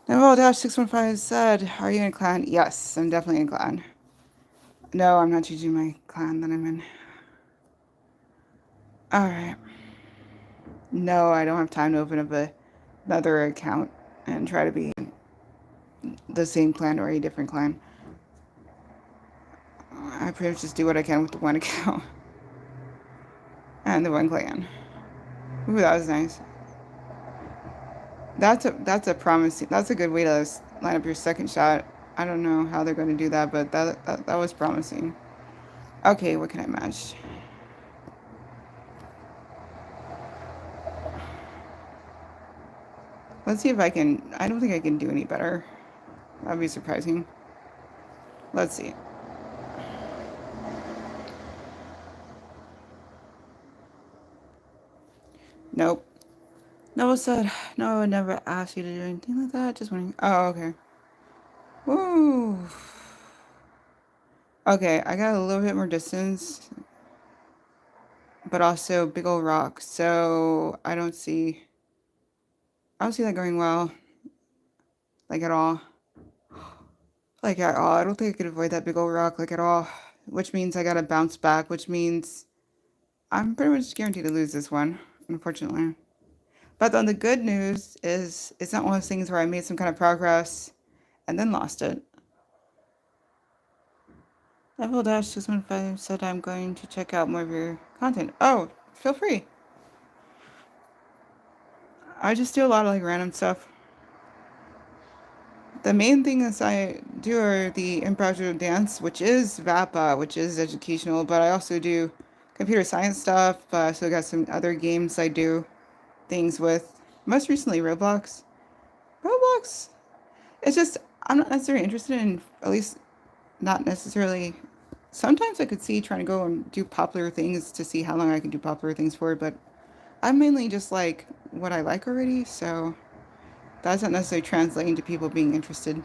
Neville Dash 615 said, are you in clan? Yes, I'm definitely in clan. No, I'm not choosing my clan that I'm in. Alright. No, I don't have time to open up another account and try to be the same clan or a different clan. I pretty much just do what I can with the one account. And the one clan. Ooh, that was nice. That's a promising. That's a good way to line up your second shot. I don't know how they're going to do that, but that was promising. Okay, what can I match? Let's see if I can. I don't think I can do any better. That'd be surprising. Let's see. Nope. Noah said, no, I would never ask you to do anything like that. Just wondering. Oh, okay. Woo. Okay, I got a little bit more distance, but also big old rock. So I don't see that going well. Like at all. Like at all. I don't think I could avoid that big old rock like at all. Which means I gotta bounce back, which means I'm pretty much guaranteed to lose this one, unfortunately. But then the good news is it's not one of those things where I made some kind of progress and then lost it. Level Dash 615 said I'm going to check out more of your content. Oh, feel free. I just do a lot of like random stuff. The main thing is I do are the improvisational dance, which is VAPA, which is educational, but I also do computer science stuff, but I also got some other games I do things with. Most recently, Roblox. Roblox. It's just I'm not necessarily interested in, at least not necessarily. Sometimes I could see trying to go and do popular things to see how long I can do popular things for, but I'm mainly just like what I like already, so that's not necessarily translating to people being interested.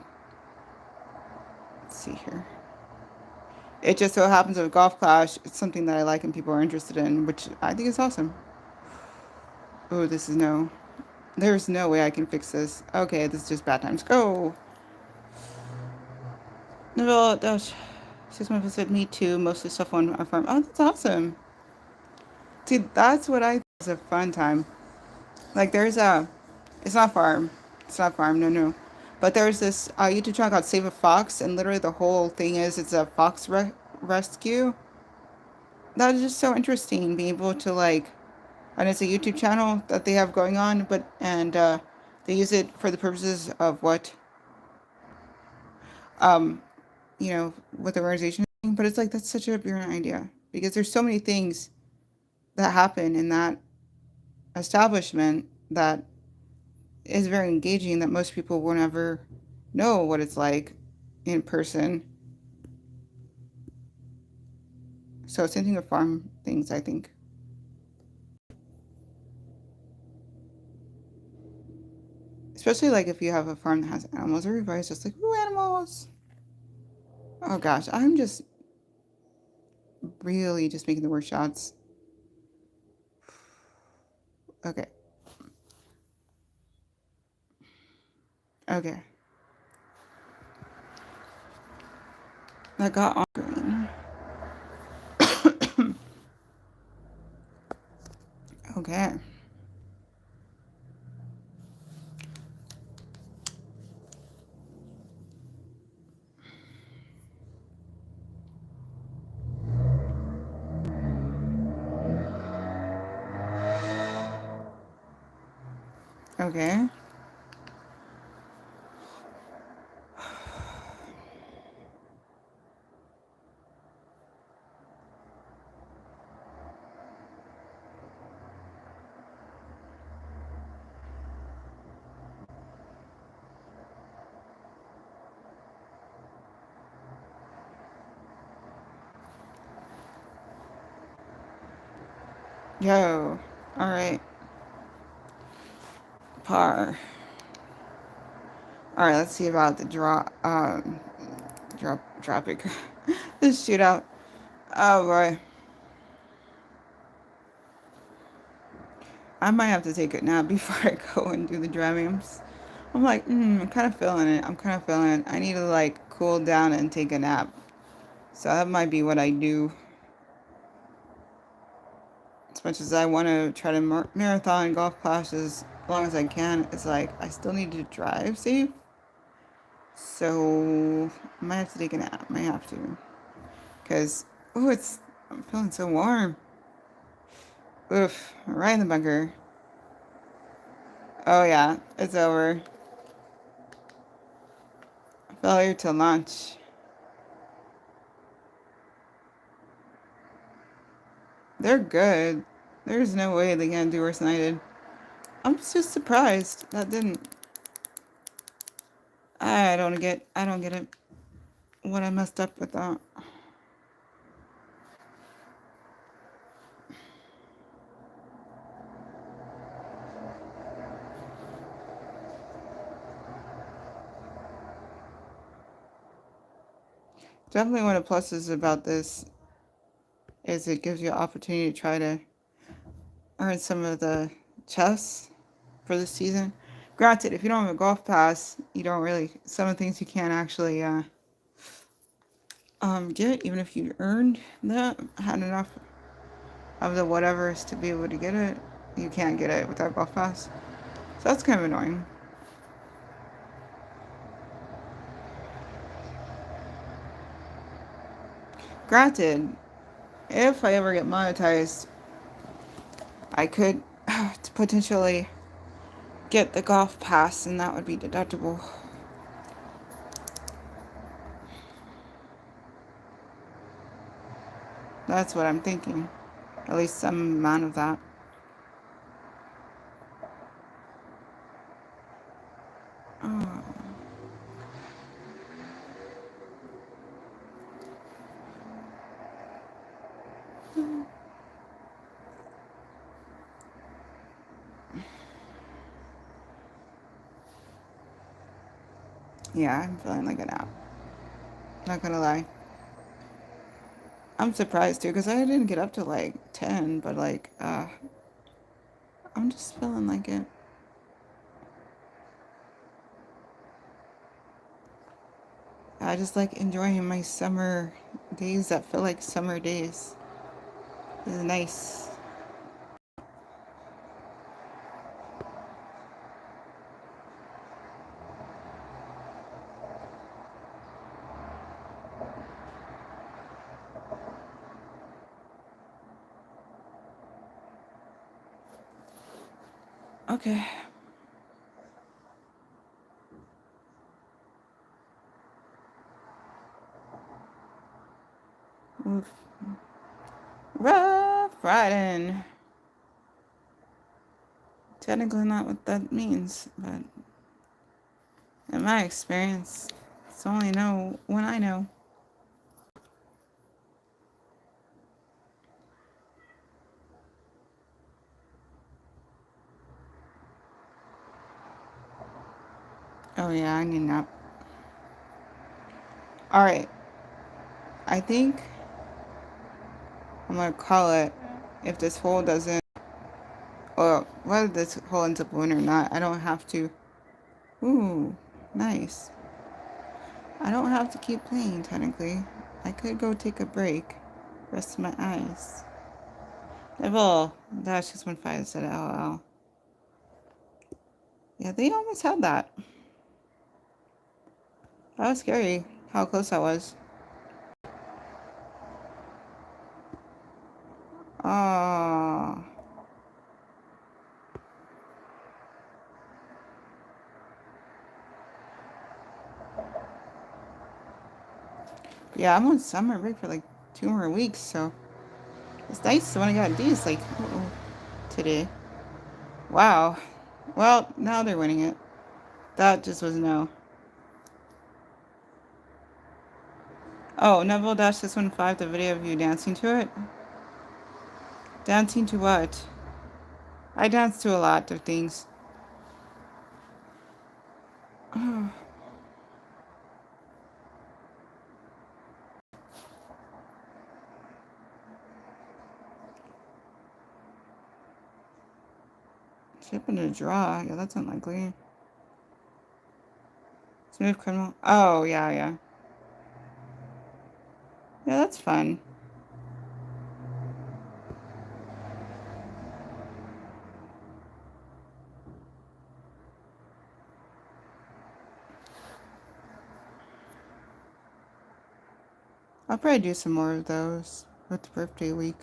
Let's see here. It just so happens with Golf Clash, it's something that I like and people are interested in, which I think is awesome. Oh, this is no. There's no way I can fix this. Okay, this is just bad times. Go! No, gosh. 6 months said me too. Mostly stuff on a farm. Oh, that's awesome. See, that's what I think is a fun time. Like, there's a. It's not farm. It's not farm, no, no. But there's this YouTube channel called Save a Fox, and literally the whole thing is it's a fox rescue. That is just so interesting, being able to, like, and it's a YouTube channel that they have going on, but and they use it for the purposes of what um what the organization is doing. But it's like that's such a brilliant idea because there's so many things that happen in that establishment that is very engaging that most people will never know what it's like in person. So same thing with farm things, I think. Especially like if you have a farm that has animals, everybody's just like, ooh, animals. Oh gosh, I'm just really just making the worst shots. Okay. Okay. That got on green. Okay. Okay. Yo. All right. Par. All right. Let's see about the dropping. This shootout. Oh boy. I might have to take it now before I go and do the driving. I'm like, I'm kind of feeling it. I'm kind of feeling it. I need to like cool down and take a nap. So that might be what I do. As much as I want to try to marathon golf classes as long as I can, it's like I still need to drive safe. So I might have to take a nap. Might have to. Because, I'm feeling so warm. Oof, right in the bunker. Oh yeah, it's over. Failure to launch. They're good. There's no way they can't do worse than I did. I'm just surprised that didn't. I don't get it. What I messed up with that. Definitely one of the pluses about this is it gives you an opportunity to try to earn some of the chests for this season. Granted, if you don't have a golf pass, you don't really, some of the things you can't actually get, even if you earned that, had enough of the whatevers to be able to get it, you can't get it without golf pass. So that's kind of annoying. Granted, if I ever get monetized, I could potentially get the golf pass and that would be deductible. That's what I'm thinking. At least some amount of that. Oh. Yeah, I'm feeling like a nap. Not gonna lie. I'm surprised too, because I didn't get up to like 10, but like, I'm just feeling like it. I just like enjoying my summer days that feel like summer days. This is nice. Okay. Oof. Rough riding. Technically not what that means, but in my experience, it's only know when I know. Oh yeah, I need a nap. Alright, I think I'm gonna call it if this hole doesn't, or whether this hole ends up winning or not, I don't have to. Ooh, nice. I don't have to keep playing, technically. I could go take a break, rest my eyes. Level dash 615 said LL. Yeah, they almost had that. That was scary, how close I was. Oh. Yeah, I'm on summer break for like 2 more weeks, so it's nice when I got D's like today. Wow. Well, now they're winning it. That just was no. Oh, Neville Dash 615, the video of you dancing to it? Dancing to what? I dance to a lot of things. Oh. Shipping a draw. Yeah, that's unlikely. Smooth criminal. Oh, yeah, yeah. Yeah, that's fun. I'll probably do some more of those with birthday week.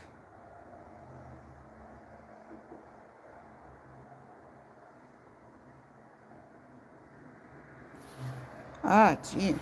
Ah, gee.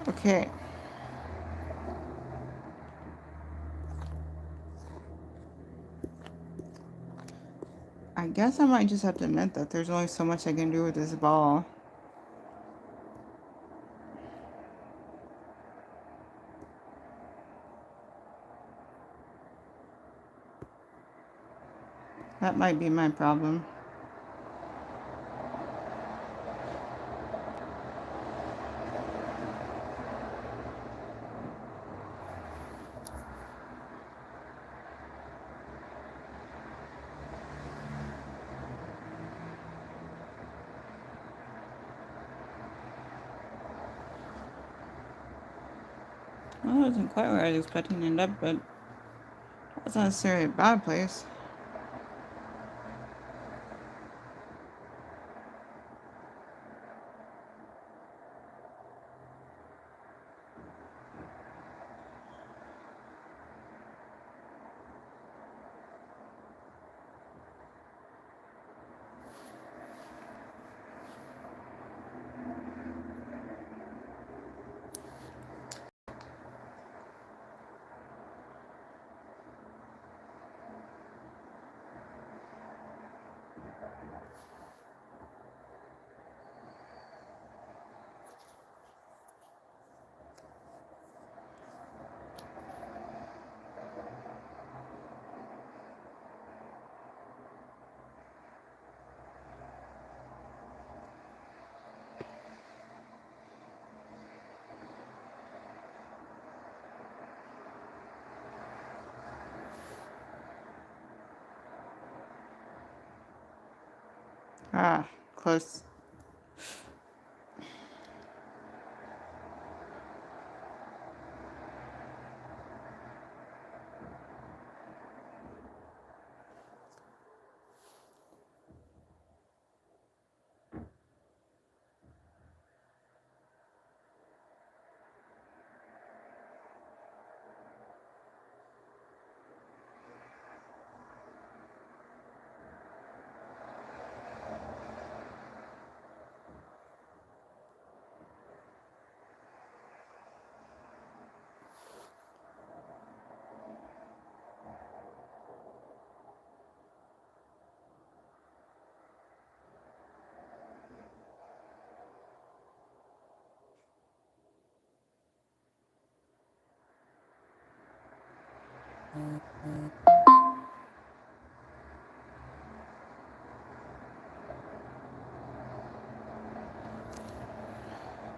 Okay. I guess I might just have to admit that there's only so much I can do with this ball. That might be my problem. Well, it wasn't quite where I was expecting to end up, but that's not necessarily a bad place. Ah, close.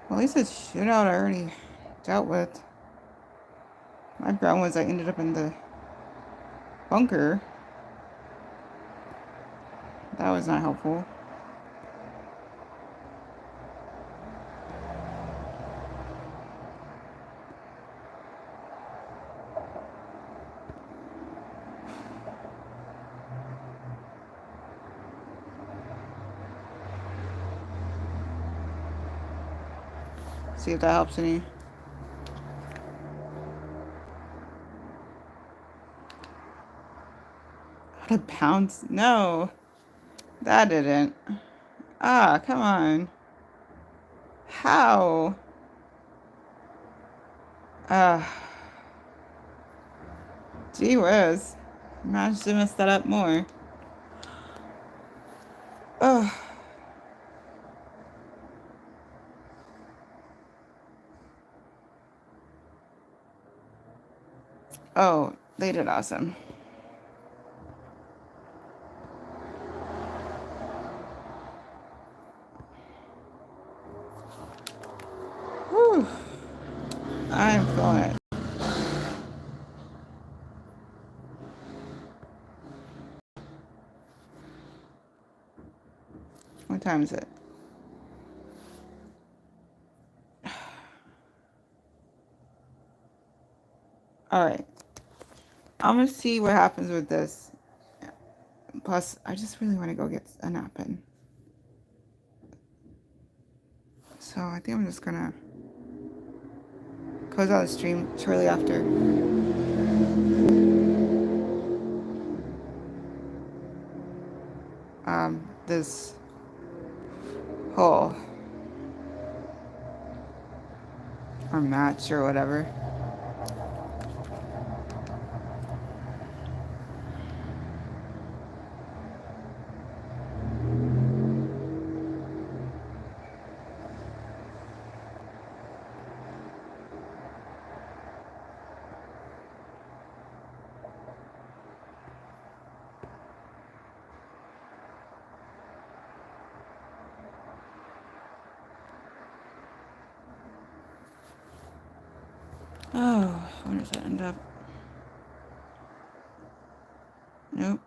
Well, at least this shootout I already dealt with. My problem was I ended up in the bunker. That was not helpful. See if that helps any. Out of bounds? No, that didn't. Ah, come on. How? Gee whiz. Managed to mess that up more. Ugh. Oh, they did awesome. Whew. I'm feeling it. What time is it? Alright. I'm gonna see what happens with this. Plus, I just really want to go get a nap in. So I think I'm just gonna close out the stream shortly after. This whole or match or whatever. Oh, where does that end up? Nope.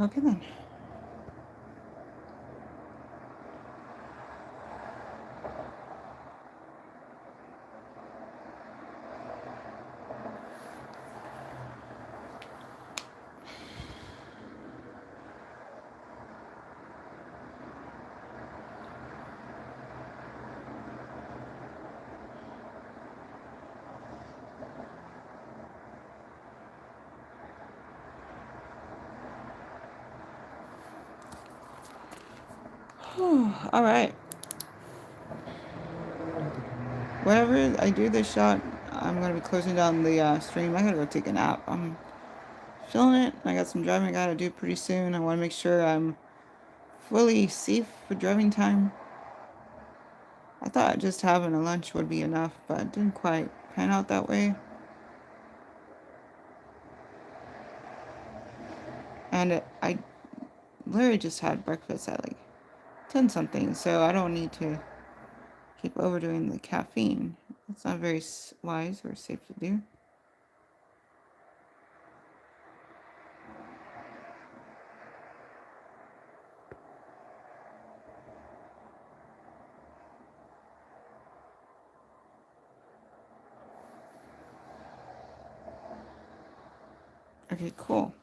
Okay then. All right. Whenever I do this shot, I'm gonna be closing down the stream. I gotta go take a nap. I'm feeling it. I got some driving I gotta do pretty soon. I want to make sure I'm fully safe for driving time. I thought just having a lunch would be enough, but it didn't quite pan out that way. And I literally just had breakfast at like 10 something, so I don't need to keep overdoing the caffeine. It's not very wise or safe to do. Okay, cool.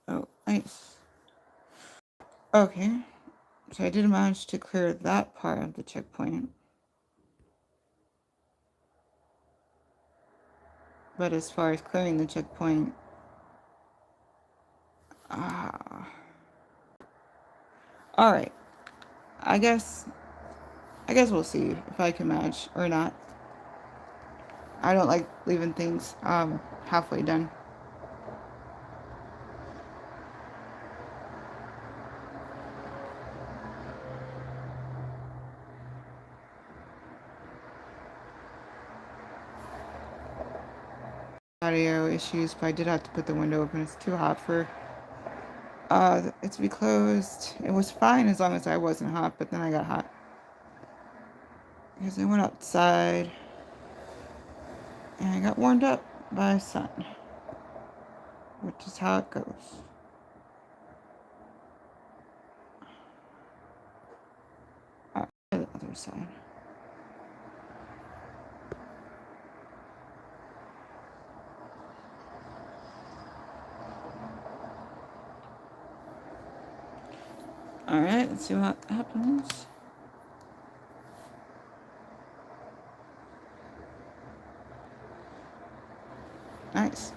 Oh, nice. Okay, so I did manage to clear that part of the checkpoint. But as far as clearing the checkpoint, ah, all right. I guess we'll see if I can manage or not. I don't like leaving things halfway done. Audio issues, but I did have to put the window open. It's too hot for it to be closed. It was fine as long as I wasn't hot, but then I got hot because I went outside and I got warmed up by the sun, which is how it goes. Alright, the other side. Alright, let's see what happens. Nice.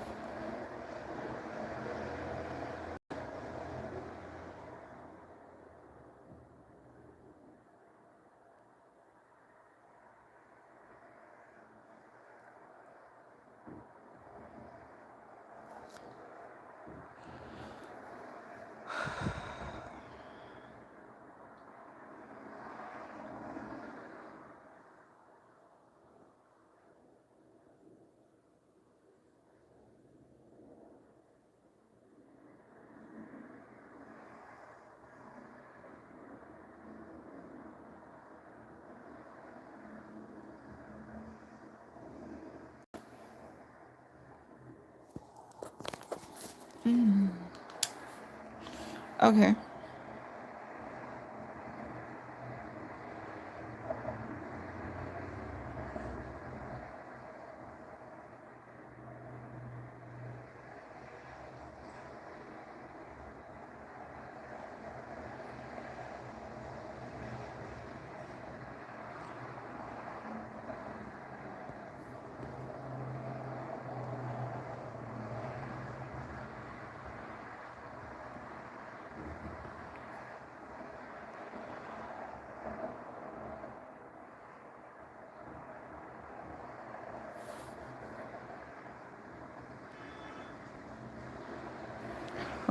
Okay.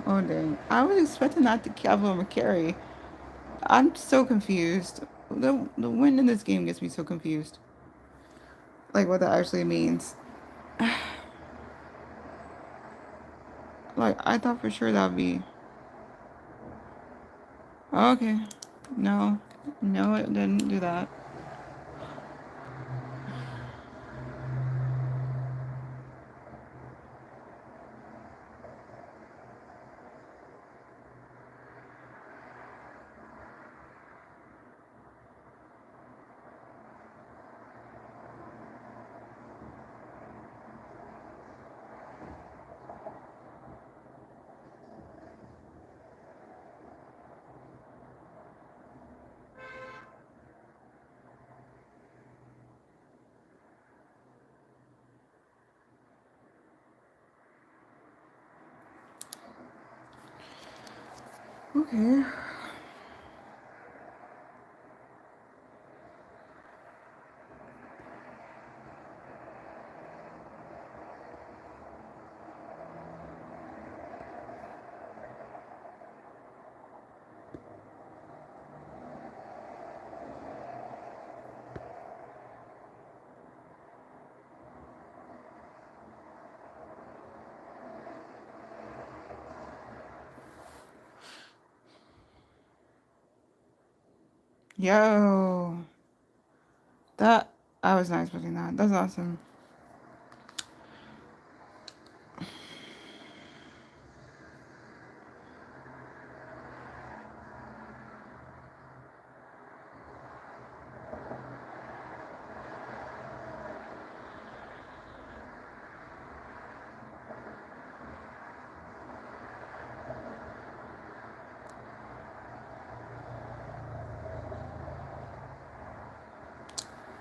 Oh dang. I was expecting that to Cavalry carry. I'm so confused. The win in this game gets me so confused. Like what that actually means. Like I thought for sure that would be okay. No. No, it didn't do that. Okay. Yo. That I was not expecting that. That's awesome.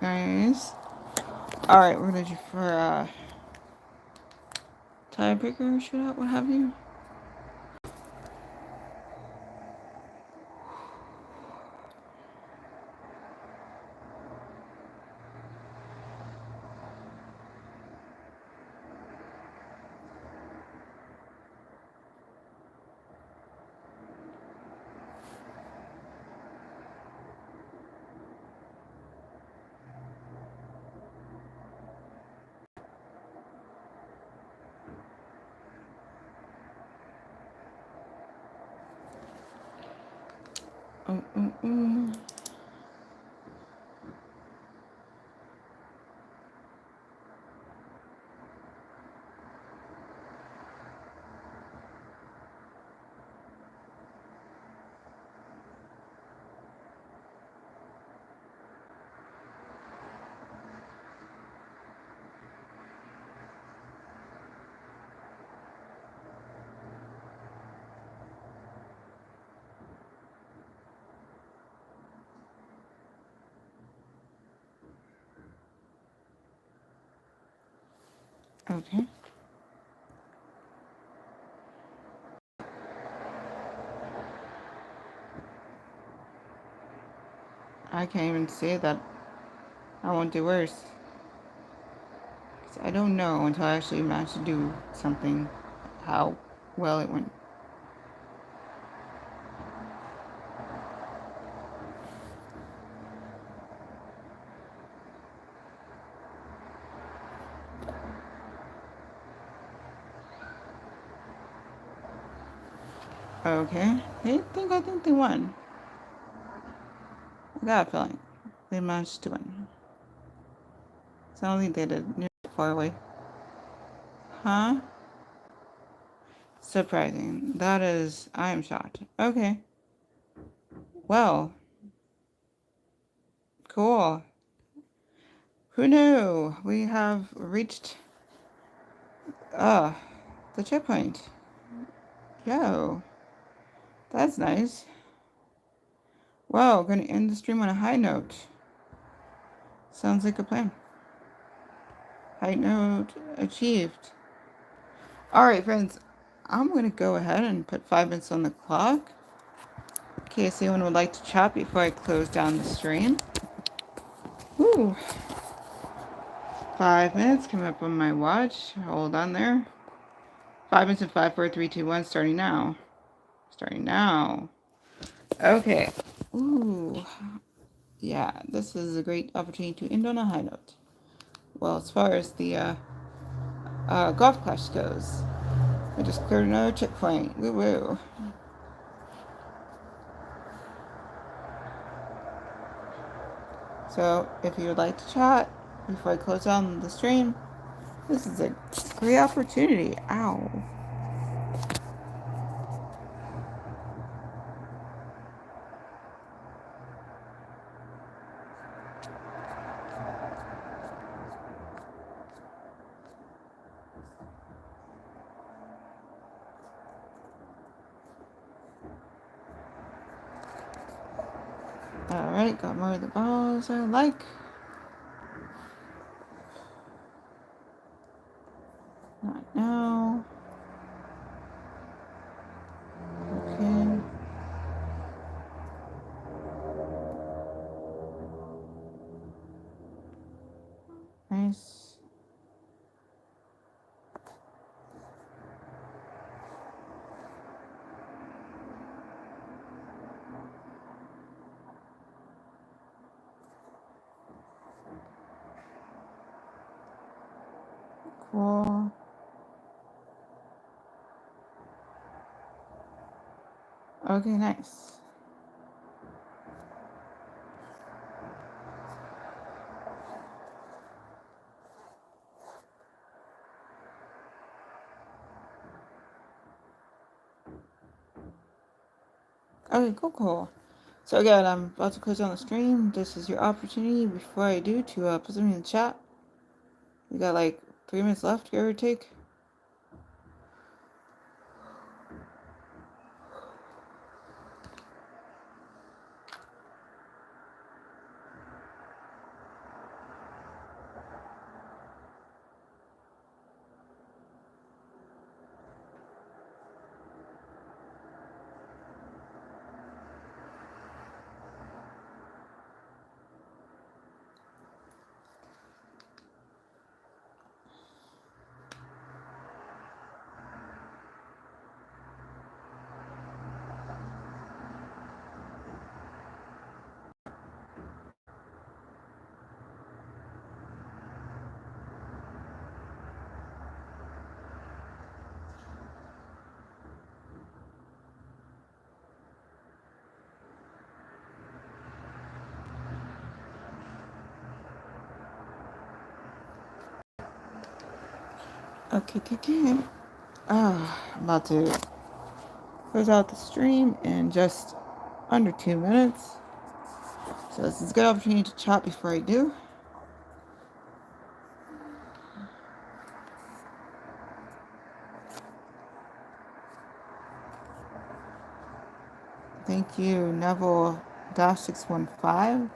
Nice. Alright, we're gonna do for tiebreaker shootout, what have you. Oh, oh, oh. Okay. I can't even say that I won't do worse. 'Cause I don't know until I actually manage to do something how well it went. Okay. I think they won. I got a feeling. They managed to win. So I don't think they did near far away. Huh? Surprising. That is I am shocked. Okay. Well, cool. Who knew? We have reached the checkpoint. Yo. That's nice. Well, gonna end the stream on a high note. Sounds like a plan. High note achieved. Alright, friends. I'm gonna go ahead and put 5 minutes on the clock. In case anyone would like to chat before I close down the stream. Ooh. 5 minutes coming up on my watch. Hold on there. 5 minutes and 5, 4, 3, 2, 1. Starting now. Starting now. Okay. Ooh. Yeah, this is a great opportunity to end on a high note. Well, as far as the golf clash goes, I just cleared another checkpoint. Woo woo. So, if you would like to chat before I close down the stream, this is a great opportunity. Ow. Alright, got more of the balls I like. Not now. Okay. Nice. Cool. Okay, nice. Okay, cool. So again, I'm about to close down the stream. This is your opportunity before I do to put something in the chat. We got like 3 minutes left, give or take. Okay. I'm about to close out the stream in just under 2 minutes. So this is a good opportunity to chat before I do. Thank you, Neville-615.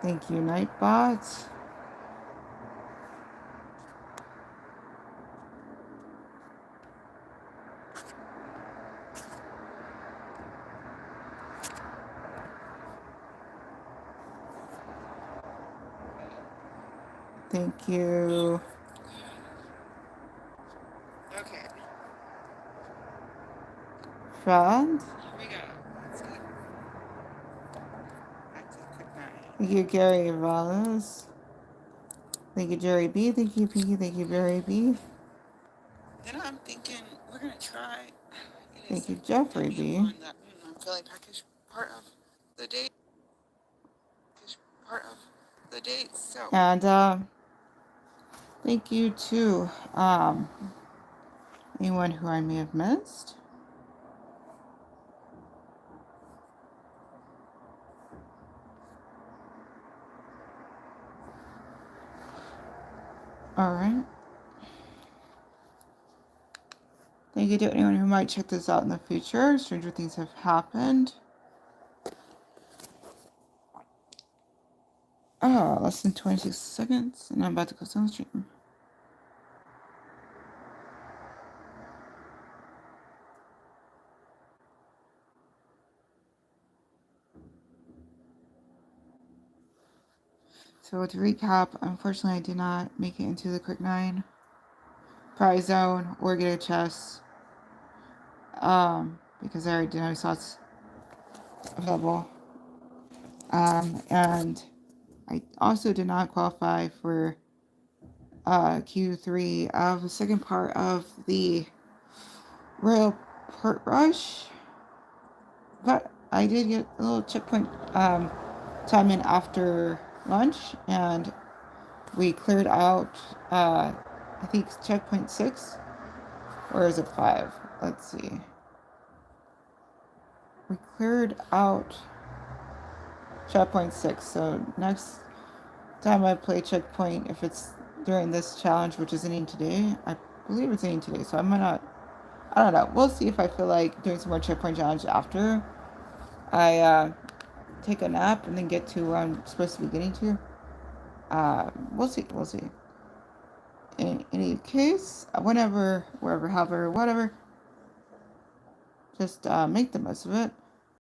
Thank you, Nightbot. Thank you. Okay. Friend. Here we go. Let's go. Back to the quick nine. Thank you, Gary Wallace. Thank you, Jerry B. Thank you, Pinky. Thank you, Barry B. Then I'm thinking we're gonna try. Thank you, Jeffrey B. On that Philly package part of the date. So. And thank you to anyone who I may have missed. All right. Thank you to anyone who might check this out in the future. Stranger things have happened. Oh, less than 26 seconds, and I'm about to close down the stream. So to recap, unfortunately I did not make it into the quick 9. prize zone or get a chest. Because I already know slots available. And I also did not qualify for Q3 of the second part of the Royal Portrush, but I did get a little checkpoint time in after lunch, and we cleared out, I think, checkpoint 6, or is it 5? Let's see. We cleared out checkpoint 6, so next time I play checkpoint, if it's during this challenge, which is ending today, I believe it's ending today, so I might not, I don't know. We'll see if I feel like doing some more checkpoint challenge after I take a nap and then get to where I'm supposed to be getting to. We'll see. We'll see. In any case, whenever, wherever, however, whatever, just make the most of it.